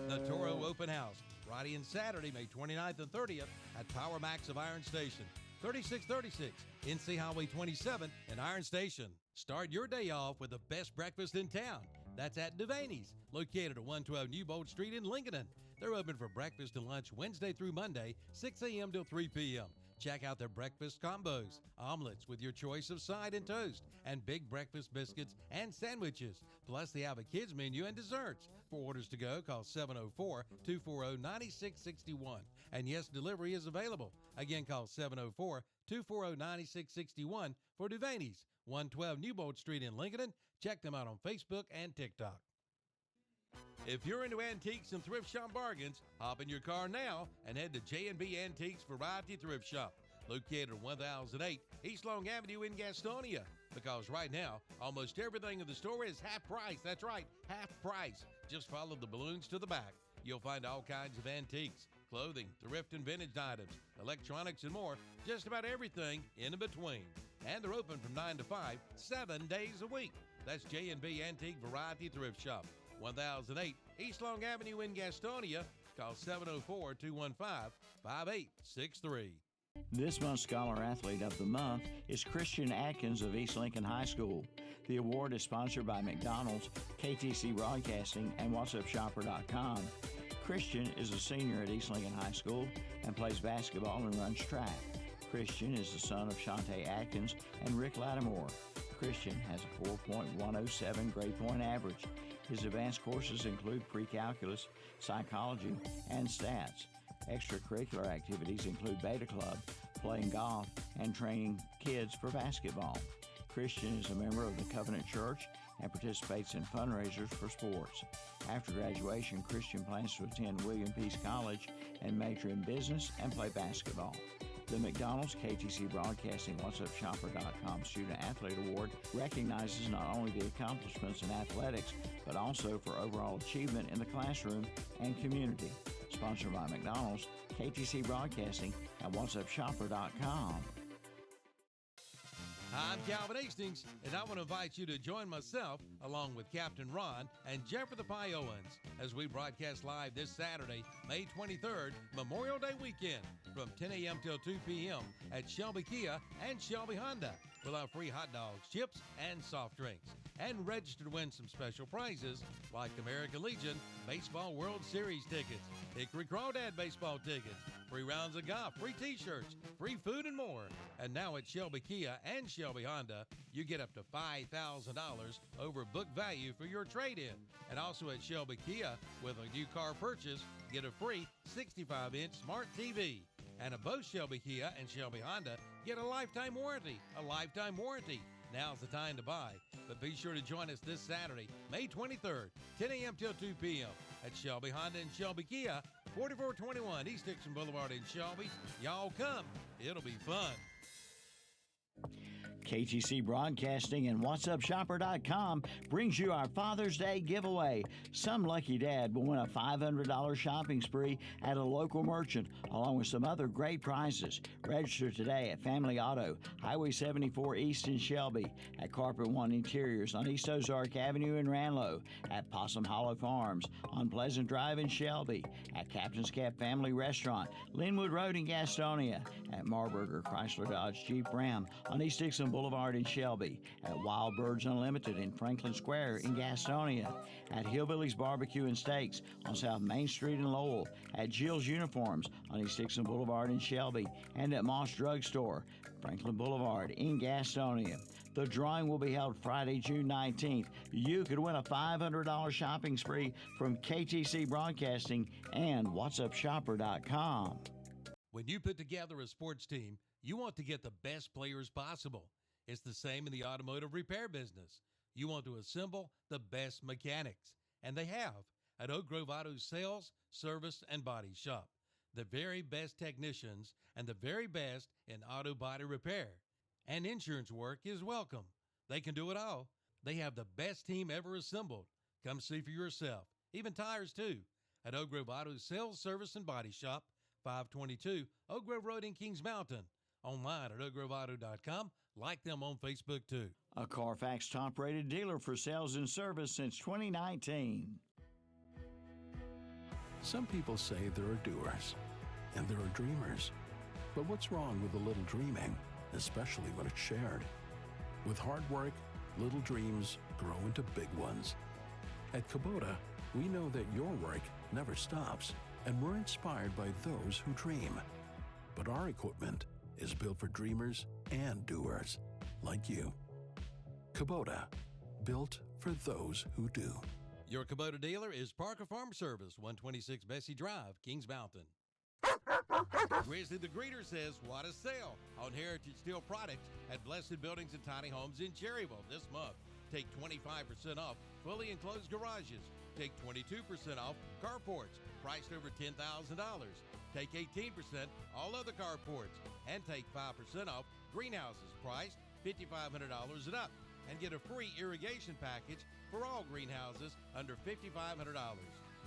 The Toro Open House, Friday and Saturday, May 29th and 30th at Power Max of Iron Station, 3636 NC Highway 27 in Iron Station. Start your day off with the best breakfast in town. That's at Devaney's, located at 112 Newbold Street in Lincoln. They're open for breakfast and lunch Wednesday through Monday, 6 a.m. till 3 p.m. Check out their breakfast combos, omelets with your choice of side and toast, and big breakfast biscuits and sandwiches. Plus, they have a kids menu and desserts. For orders to go, call 704-240-9661. And yes, delivery is available. Again, call 704-240-9661 for Devaney's, 112 Newbold Street in Lincoln. Check them out on Facebook and TikTok. If you're into antiques and thrift shop bargains, hop in your car now and head to J&B Antiques Variety Thrift Shop, located at 1008 East Long Avenue in Gastonia. Because right now, almost everything in the store is half price. That's right, half price. Just follow the balloons to the back. You'll find all kinds of antiques, clothing, thrift and vintage items, electronics, and more. Just about everything in between. And they're open from 9 to 5, 7 days a week. That's J&B Antique Variety Thrift Shop, 1008 East Long Avenue in Gastonia. Call 704-215-5863. This month's Scholar Athlete of the Month is Christian Atkins of East Lincoln High School. The award is sponsored by McDonald's, KTC Broadcasting, and What'sUpShopper.com. Christian is a senior at East Lincoln High School and plays basketball and runs track. Christian is the son of Shantae Atkins and Rick Lattimore. Christian has a 4.107 grade point average. His advanced courses include pre-calculus, psychology, and stats. Extracurricular activities include Beta Club, playing golf, and training kids for basketball. Christian is a member of the Covenant Church and participates in fundraisers for sports. After graduation, Christian plans to attend William Peace College and major in business and play basketball. The McDonald's KTC Broadcasting What'sUpShopper.com Student Athlete Award recognizes not only the accomplishments in athletics, but also for overall achievement in the classroom and community. Sponsored by McDonald's, KTC Broadcasting, and What'sUpShopper.com. I'm Calvin Hastings, and I want to invite you to join myself, along with Captain Ron and Jeffrey the Pie Owens, as we broadcast live this Saturday, May 23rd, Memorial Day weekend, from 10 a.m. till 2 p.m. at Shelby Kia and Shelby Honda. We'll have free hot dogs, chips, and soft drinks. And register to win some special prizes like American Legion Baseball World Series tickets, Hickory Crawdad baseball tickets, free rounds of golf, free t-shirts, free food, and more. And now at Shelby Kia and Shelby Honda, you get up to $5,000 over book value for your trade-in. And also at Shelby Kia, with a new car purchase, get a free 65-inch smart TV. And at both Shelby Kia and Shelby Honda, get a lifetime warranty. A lifetime warranty. Now's the time to buy. But be sure to join us this Saturday, May 23rd, 10 a.m. till 2 p.m. at Shelby Honda and Shelby Kia, 4421 East Dixon Boulevard in Shelby. Y'all come. It'll be fun. KTC Broadcasting and What'sUpShopper.com brings you our Father's Day giveaway. Some lucky dad will win a $500 shopping spree at a local merchant, along with some other great prizes. Register today at Family Auto, Highway 74 East in Shelby, at Carpet One Interiors on East Ozark Avenue in Ranlow, at Possum Hollow Farms on Pleasant Drive in Shelby, at Captain's Cap Family Restaurant, Linwood Road in Gastonia, at Marburger Chrysler Dodge Jeep Ram on East Dixon Boulevard in Shelby, at Wild Birds Unlimited in Franklin Square in Gastonia, at Hillbilly's Barbecue and Steaks on South Main Street in Lowell, at Jill's Uniforms on East Dixon Boulevard in Shelby, and at Moss Drug Store, Franklin Boulevard in Gastonia. The drawing will be held Friday, June 19th. You could win a $500 shopping spree from KTC Broadcasting and What'sUpShopper.com. When you put together a sports team, you want to get the best players possible. It's the same in the automotive repair business. You want to assemble the best mechanics, and they have at Oak Grove Auto Sales, Service, and Body Shop. The very best technicians and the very best in auto body repair. And insurance work is welcome. They can do it all. They have the best team ever assembled. Come see for yourself. Even tires, too. At Oak Grove Auto Sales, Service, and Body Shop, 522 Oak Grove Road in Kings Mountain. Online at oakgroveauto.com. Like them on Facebook, too. A Carfax top-rated dealer for sales and service since 2019. Some people say there are doers, and there are dreamers. But what's wrong with a little dreaming, especially when it's shared? With hard work, little dreams grow into big ones. At Kubota, we know that your work never stops, and we're inspired by those who dream. But our equipment is built for dreamers and doers like you. Kubota, built for those who do. Your Kubota dealer is Parker Farm Service, 126 Bessie Drive, Kings Mountain. Grizzly the Greeter says, what a sale on Heritage Steel products at Blessed Buildings and Tiny Homes in Cherryville this month. Take 25% off fully enclosed garages. Take 22% off carports priced over $10,000. Take 18% all other carports. And take 5% off greenhouses priced $5,500 and up. And get a free irrigation package for all greenhouses under $5,500.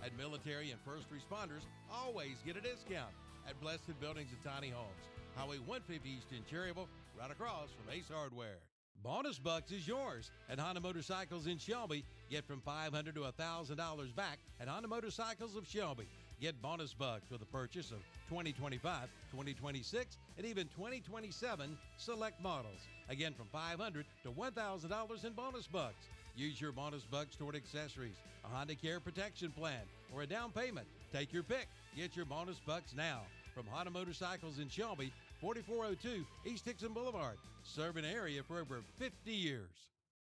And military and first responders always get a discount at Blessed Buildings and Tiny Homes. Highway 150 East in Cherryville, right across from Ace Hardware. Bonus Bucks is yours at Honda Motorcycles in Shelby. Get from $500 to $1,000 back at Honda Motorcycles of Shelby. Get Bonus Bucks with a purchase of 2025, 2026, and even 2027 select models. Again, from $500 to $1,000 in Bonus Bucks. Use your Bonus Bucks toward accessories, a Honda Care protection plan, or a down payment. Take your pick. Get your Bonus Bucks now. From Honda Motorcycles in Shelby, 4402 East Dixon Boulevard, serving the area for over 50 years.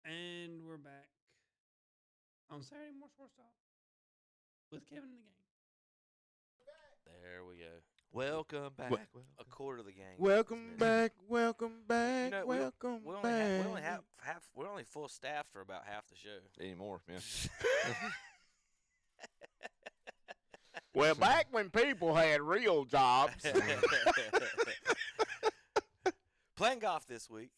And we're back. on Saturday Morning Sports Talk with Kevin and the gang. There we go. Welcome back. A quarter of the gang. Welcome back. Welcome back. You know, welcome we back. only have half. We're only full staffed for about half the show anymore. Yeah. Well, back when people had real jobs. Playing golf this week.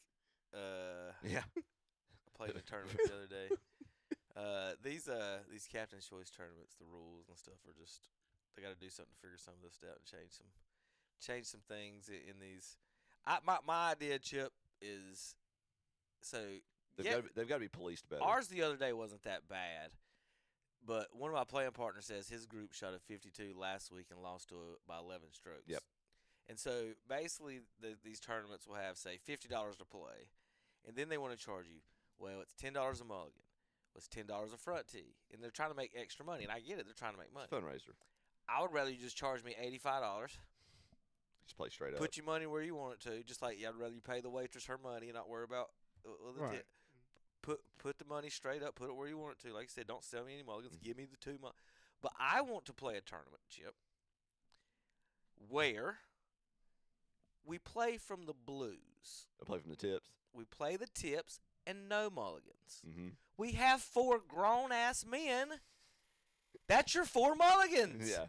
Yeah. I played a tournament the other day. These Captain's Choice tournaments, the rules and stuff are just, they got to do something to figure some of this out and change some things in these. My idea, Chip, is they've got to be policed better. Ours the other day wasn't that bad, but one of my playing partners says his group shot a 52 last week and lost by 11 strokes. Yep. And so basically these tournaments will have, say, $50 to play, and then they want to charge you, well, it's $10 a mulligan, it's $10 a front tee, and they're trying to make extra money, and I get it, they're trying to make money. It's a fundraiser. I would rather you just charge me $85. Just play straight up. Put your money where you want it to, just like I'd rather you pay the waitress her money and not worry about the tip. Put the money straight up, put it where you want it to. Like I said, don't sell me any mulligans, give me the 2 months. But I want to play a tournament, Chip, where we play from the blues. I play from the tips. We play the tips and no mulligans. Mm-hmm. We have 4 grown-ass men. That's your 4 mulligans. Yeah.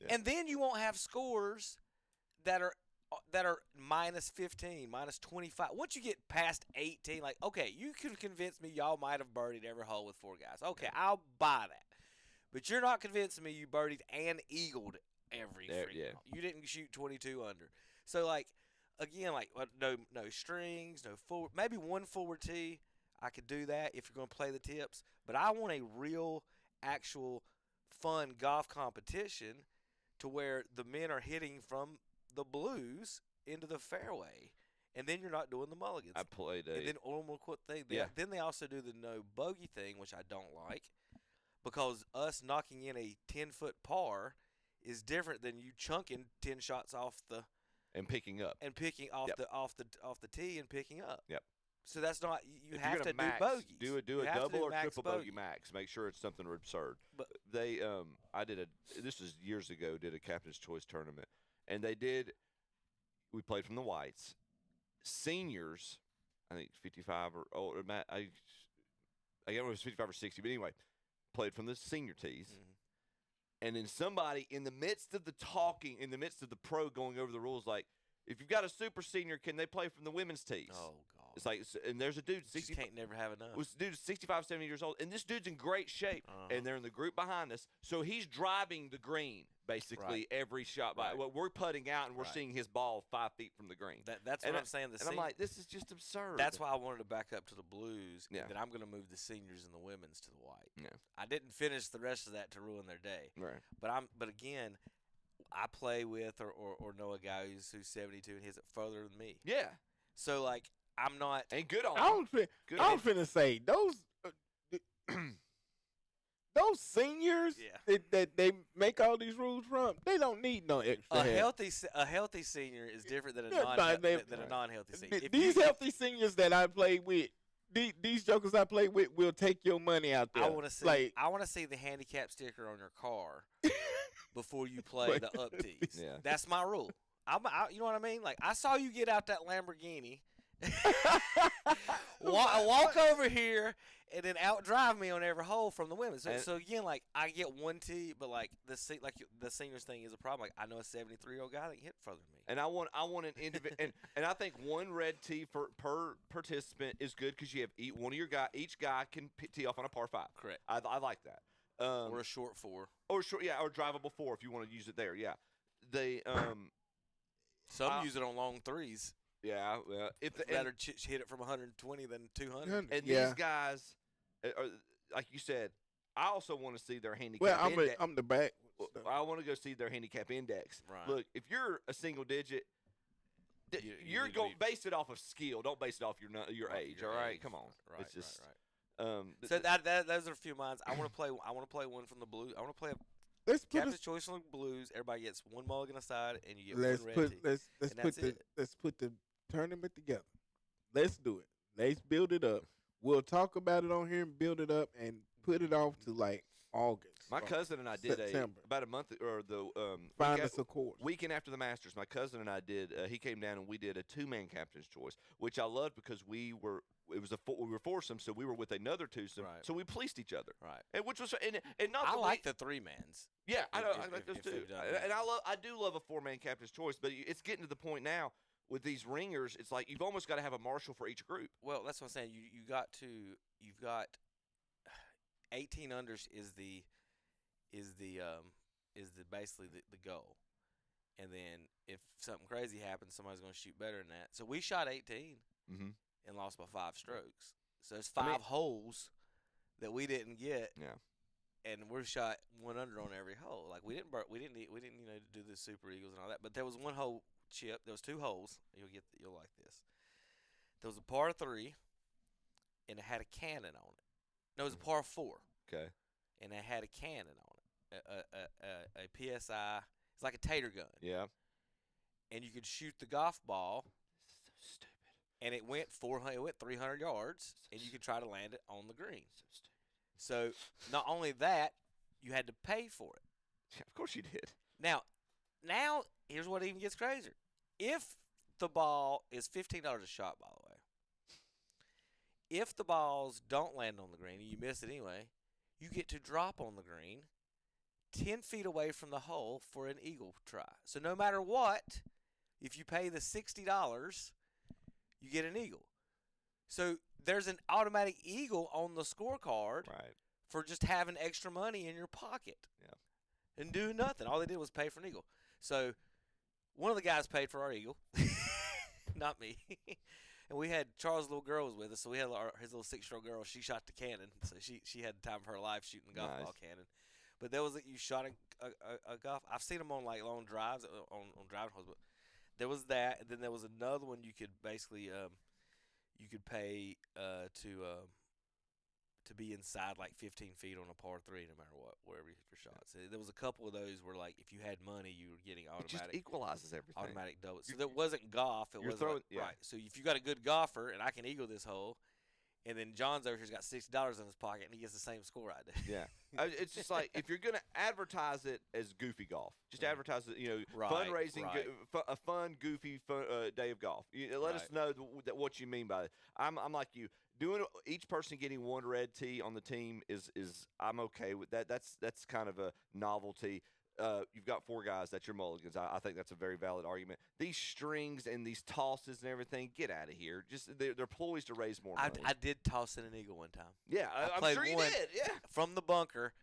And then you won't have scores that are minus 15, minus 25. Once you get past 18, like, okay, you could convince me y'all might have birdied every hole with 4 guys. Okay, I'll buy that. But you're not convincing me you birdied and eagled every freaking hole. You didn't shoot 22 under. So, like, again, like, no strings, no forward, maybe 1 forward tee. I could do that if you're going to play the tips. But I want a real, actual, fun golf competition to where the men are hitting from the blues into the fairway, and then you're not doing the mulligans. I played and then then they also do the no bogey thing, which I don't like, because us knocking in a 10-foot par is different than you chunking 10 shots off the and picking up and picking off the tee and picking up. Yep. So that's not you if have to max, do bogeys. Do a double or triple bogey max. Make sure it's something absurd. But they this was years ago. Did a Captain's Choice tournament. And we played from the whites. Seniors, I think 55 or older, I don't know if it was 55 or 60, but anyway, played from the senior tees. Mm-hmm. And then somebody, in the midst of the talking, in the midst of the pro going over the rules, like, if you've got a super senior, can they play from the women's tees? Oh, God. It's like, and there's a dude, 60. Can't never have enough. This dude's 65, 70 years old, and this dude's in great shape, and they're in the group behind us. So he's driving the green, basically, every shot. Well, we're putting out, and we're seeing his ball 5 feet from the green. That's what I'm saying. I'm like, this is just absurd. That's why I wanted to back up to the blues, and then I'm going to move the seniors and the women's to the white. Yeah. I didn't finish the rest of that to ruin their day. Right. But again, I play with or know a guy who's 72 and hits it further than me. Yeah. So, like, I'm not. And good on. I was finna say those seniors that they make all these rules from, they don't need no extra. A healthy senior is different than a non-healthy senior. These healthy seniors that I play with, these jokers I play with will take your money out there. I want to see the handicap sticker on your car before you play the up tees. Yeah. That's my rule. You know what I mean? Like, I saw you get out that Lamborghini. Walk over here and then outdrive me on every hole from the women. So again, like, I get 1 tee, but like the seniors thing is a problem. Like, I know a 73-year-old guy that can hit further than me. And I want an individual, and I think 1 red tee per participant is good because you have each guy can tee off on a par 5. Correct. I like that. Or a short 4. Or drivable 4 if you want to use it there. Yeah. They some use it on long 3s. Yeah, well, if better hit it from 120 than 200. And these guys, like you said, I also want to see their handicap index. I'm the back. I want to go see their handicap index. Right. Look, if you're a single digit, you're going to base it off of skill. Don't base it off your age. All right, come on. Right. It's just, right. So those are a few mines. I want to play one from the blue. I want to play Captain's Choice on the blues. Everybody gets 1 mulligan aside, and you get 1 red tee. Let's put the tournament together. Let's do it. Let's build it up. We'll talk about it on here and build it up, and put it off to like August. My cousin and I did September. about a month or the Find us a course. Weekend after the Masters. My cousin and I did. He came down and we did a 2-man captain's choice, which I loved because we were foursome, so we were with another twosome, Right. so we policed each other, Right? And which was and not. I like the 3-mans. Yeah, I If- like those if too, they've done that. and I do love a 4-man captain's choice, but it's getting to the point now with these ringers. It's like you've almost got to have a marshal for each group. Well, that's what I'm saying. You've got 18 unders is the basically the goal, and then if something crazy happens, somebody's going to shoot better than that. So we shot 18 Mhm. and lost by 5 strokes. So there's 5 holes that we didn't get. Yeah. And we're shot 1 under on every hole. Like we didn't do the super eagles and all that. But there was one hole chip. There was 2 holes. You'll like this. There was a par 3, and it had a cannon on it. No, it was a par 4. Okay. And it had a cannon on it. A PSI. It's like a tater gun. Yeah. And you could shoot the golf ball. So stupid. And it went 300 yards, and you could try to land it on the green. So stupid. So not only that, you had to pay for it. Yeah, of course you did. Now here's what even gets crazier. If the ball is $15 a shot, by the way. If the balls don't land on the green and you miss it anyway, you get to drop on the green 10 feet away from the hole for an eagle try. So no matter what, if you pay the $60, you get an eagle. So there's an automatic eagle on the scorecard for just having extra money in your pocket. Yeah. And doing nothing. All they did was pay for an eagle. So one of the guys paid for our eagle, not me. And we had Charles' little girl was with us, so we had his little 6-year-old girl. She shot the cannon, so she had the time of her life shooting the golf ball cannon. But there was you shot a golf. I've seen them on like long drives on driving holes, but there was that, and then there was another one you could basically you could pay to be inside like 15 feet on a par 3, no matter what, wherever you hit your shots. There was a couple of those where like if you had money, you were getting automatic. It just equalizes everything. Automatic double. So that wasn't golf. It you're wasn't throwing, right. So if you got a good golfer and I can eagle this hole, and then John's over here's got $60 in his pocket and he gets the same score I did. Yeah. It's just like if you're going to advertise it as goofy golf, just advertise it, fundraising, a fun, goofy day of golf. Let us know what you mean by it. I'm like you. Doing each person getting one red tee on the team is I'm okay with that. That's kind of a novelty. You've got 4 guys. That's your mulligans. I think that's a very valid argument. These strings and these tosses and everything, get out of here. Just they're ploys to raise more money. I did toss in an eagle one time. Yeah, I'm played sure you one did. Yeah, from the bunker.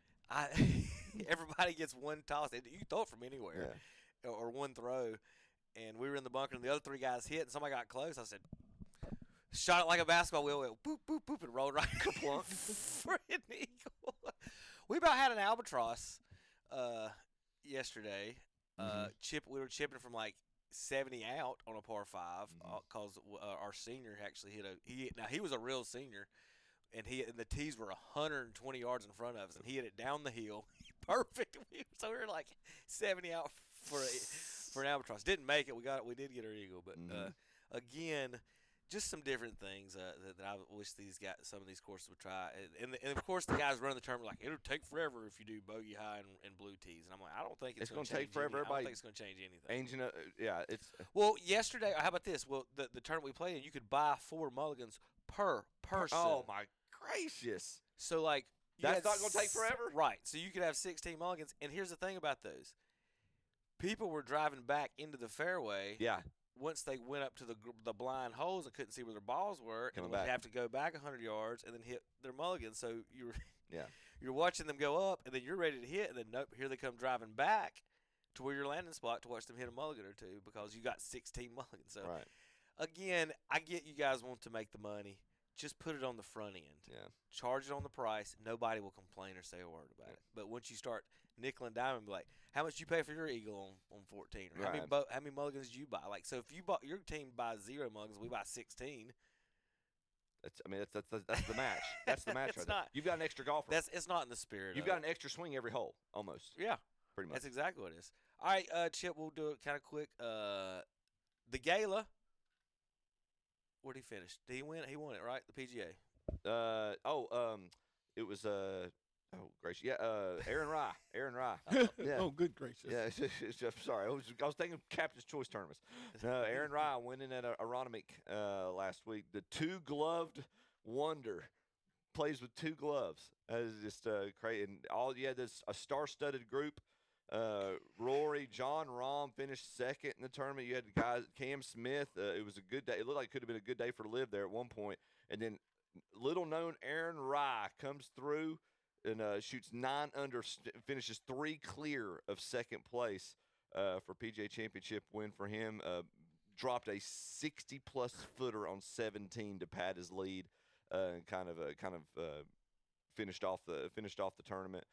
Everybody gets one toss. You can throw it from anywhere, or one throw. And we were in the bunker, and the other 3 guys hit, and somebody got close. I said, shot it like a basketball wheel, went boop, boop, boop, and rolled right plunk for an eagle. We about had an albatross yesterday. We were chipping from like 70 out on a par 5 because our senior actually he was a real senior, and the tees were 120 yards in front of us, and he hit it down the hill, perfect. So we were like 70 out for an albatross. Didn't make it. We did get our eagle, but again. Just some different things that I wish some of these courses would try. And of course, the guys running the tournament are like, it'll take forever if you do bogey high and blue tees. And I'm like, I don't think it's going to take forever. I don't think it's going to change anything. Well, yesterday, how about this? Well, the tournament we played in, you could buy 4 mulligans per person. Oh, my gracious. So, like, that's not going to take forever? Right. So you could have 16 mulligans. And here's the thing about those. People were driving back into the fairway. Yeah. Once they went up to the blind holes and couldn't see where their balls were, and would have to go back 100 yards and then hit their mulligan. So you're watching them go up, and then you're ready to hit, and then nope, here they come driving back to where your landing spot to watch them hit a mulligan or two because you got 16 mulligans. So again, I get you guys want to make the money. Just put it on the front end. Yeah. Charge it on the price. Nobody will complain or say a word about it. But once you start nickel and diming, be like, how much you pay for your eagle on 14? Or how many mulligans did you buy? Like, so if your team buys 0 mulligans, we buy 16. That's the match. That's the match right there. You've got an extra golfer. It's not in the spirit. You've got an extra swing every hole, almost. Yeah. Pretty much. That's exactly what it is. All right, Chip, we'll do it kind of quick. The gala. Where did he finish? Did he win? He won it, right? The PGA. It was oh gracious, yeah, Aaron Rye. Yeah. Oh, good gracious. Yeah, I'm sorry. I was thinking Captain's Choice tournaments. No, Aaron Rye winning at Aronimink last week. The two-gloved wonder plays with two gloves. That is just crazy. And there's a star-studded group. Rory, John Rahm finished second in the tournament. You had the guys, Cam Smith. It was a good day. It looked like it could have been a good day for Liv there at one point. And then little-known Aaron Rye comes through and shoots 9 under, finishes 3 clear of second place for PGA Championship win for him. Dropped a 60-plus footer on 17 to pad his lead, and kind of finished off the tournament.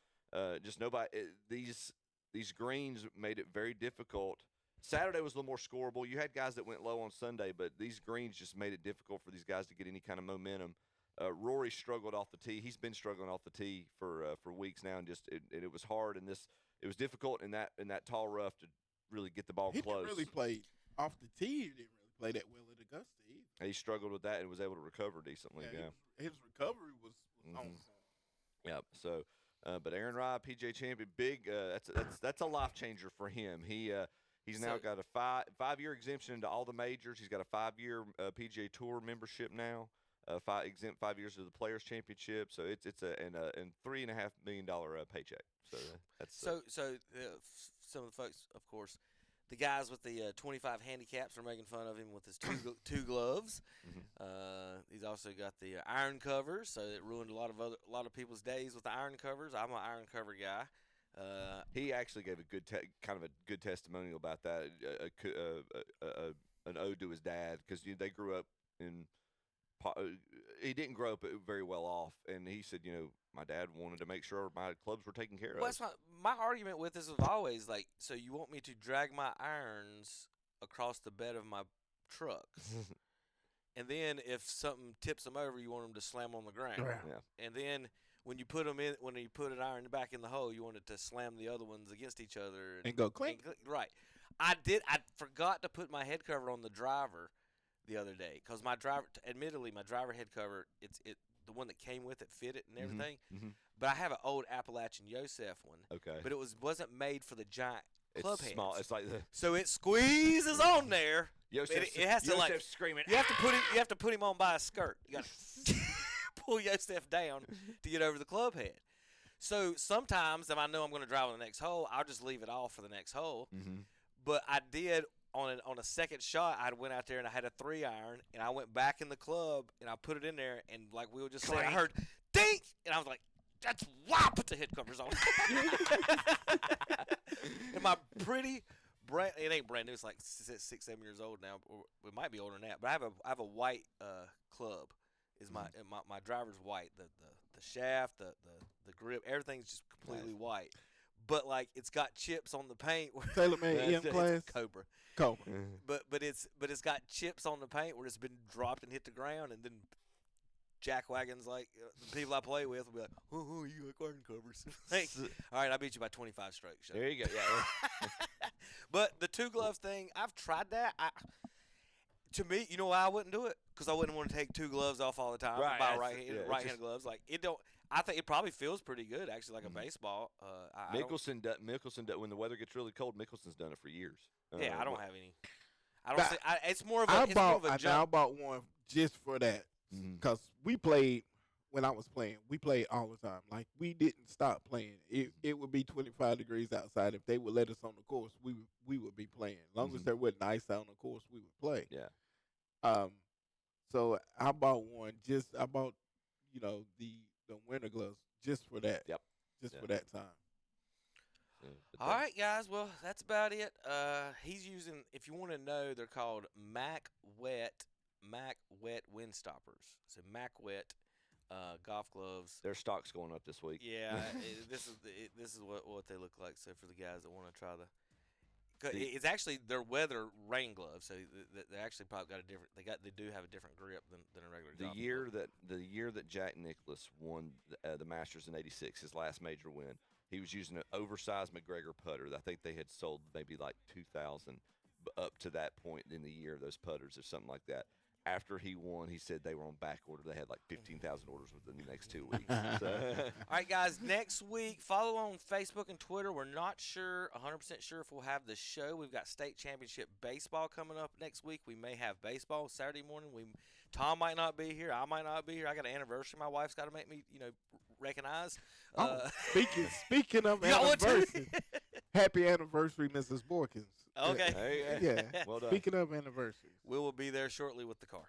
Just nobody. These greens made it very difficult. Saturday was a little more scoreable. You had guys that went low on Sunday, but these greens just made it difficult for these guys to get any kind of momentum. Rory struggled off the tee. He's been struggling off the tee for weeks now, and it was hard. And it was difficult in that tall rough to really get the ball close. He didn't really play off the tee. He didn't really play that well at Augusta either. He struggled with that and was able to recover decently. Yeah. His recovery was on point. Yeah. So, but Aaron Rye, PGA champion, big. That's a life changer for him. He's now got a 5-year exemption into all the majors. He's got a 5-year PGA Tour membership now. Exempt 5 years of the Players Championship, so it's and $3.5 million paycheck. So that's some of the folks, of course, the guys with the 25 handicaps are making fun of him with his two gloves. Mm-hmm. He's also got the iron covers, so it ruined a lot of people's days with the iron covers. I'm an iron cover guy. He actually gave a good testimonial about that, an ode to his dad, because they grew up in. He didn't grow up very well off, and he said, my dad wanted to make sure my clubs were taken care of. Well, that's my argument with this is always like, so you want me to drag my irons across the bed of my truck, and then if something tips them over, you want them to slam on the ground. Yeah. And then when you put an iron back in the hole, you want it to slam the other ones against each other and go clink. Right. I forgot to put my head cover on the driver the other day, because my driver head cover, the one that came with it fit it and everything. Mm-hmm. But I have an old Appalachian Yosef one. Okay. But it wasn't made for the giant club heads. Small. It's like so it squeezes on there. Yosef, it has to screaming. You have to put him on by a skirt. You got to pull Yosef down to get over the club head. So sometimes if I know I'm going to drive on the next hole, I'll just leave it off for the next hole. Mm-hmm. But I did. On a second shot, I went out there and I had a 3-iron, and I went back in the club and I put it in there, and like we were just saying, I heard dink, and I was like, that's why I put the head covers on. And my pretty it ain't brand new. It's like 6-7 years old now, or it might be older than that. But I have a white club. Is my driver's white. The shaft, the grip, everything's just completely white. But like it's got chips on the paint. TaylorMade EM class. Cobra. But it's got chips on the paint where it's been dropped and hit the ground, and then jackwagons like the people I play with will be like, "Oh, you like iron covers." Like, all right, I beat you by 25 strokes. Shut there you go. Yeah. But the two gloves thing, I've tried that. To me, you know why I wouldn't do it? Because I wouldn't want to take two gloves off all the time. Right. Buy right-handed gloves. Like it don't. I think it probably feels pretty good, actually, like a baseball. Mickelson, when the weather gets really cold, Mickelson's done it for years. I don't have any. I don't. It's more of a. I bought one just for that because we played when I was playing. We played all the time. Like we didn't stop playing. It would be 25 degrees outside. If they would let us on the course, we would be playing. As long as there wasn't ice out on the course, we would play. Yeah. So I bought one. I bought the winter gloves just for that. Yep. For that time. All right, guys. Well, that's about it. He's using, if you want to know, they're called Mac Wet Windstoppers. So Mac Wet golf gloves. Their stock's going up this week. Yeah, this is what they look like. So for the guys that want to try it's actually their weather rain gloves. So they actually probably got a different. They do have a different grip than a regular. The year that Jack Nicklaus won the Masters in '86, his last major win, he was using an oversized McGregor putter. I think they had sold maybe like 2,000 up to that point in the year, those putters or something like that. after he won, he said they were on back order. They had like 15,000 orders within the next 2 weeks. So. All right, guys, next week, follow on Facebook and Twitter. We're not sure, 100% sure if we'll have the show. We've got state championship baseball coming up next week. We may have baseball Saturday morning. Tom might not be here. I might not be here. I got an anniversary my wife's got to make me, recognize. Speaking of anniversary, happy anniversary, Mrs. Borkins. Okay. Yeah. Well done. Speaking of anniversaries. We will be there shortly with the car.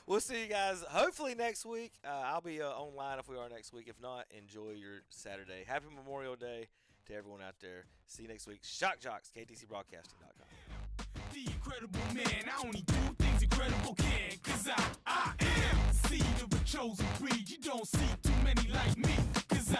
We'll see you guys hopefully next week. I'll be online if we are next week. If not, enjoy your Saturday. Happy Memorial Day to everyone out there. See you next week. Shock Joxx, KTCBroadcasting.com. The incredible man, I only do things incredible can. Cause I am the seed of a chosen breed. You don't see too many like me. Cause I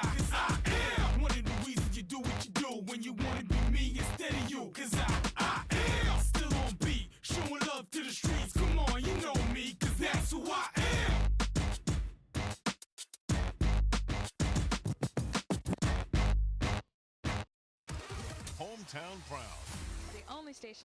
am one of the reasons you do what you do. When you wanna be me instead of you. Cause I am still on beat, showing love to the streets. Come on, you know me, cause that's who I am. Hometown proud. The only station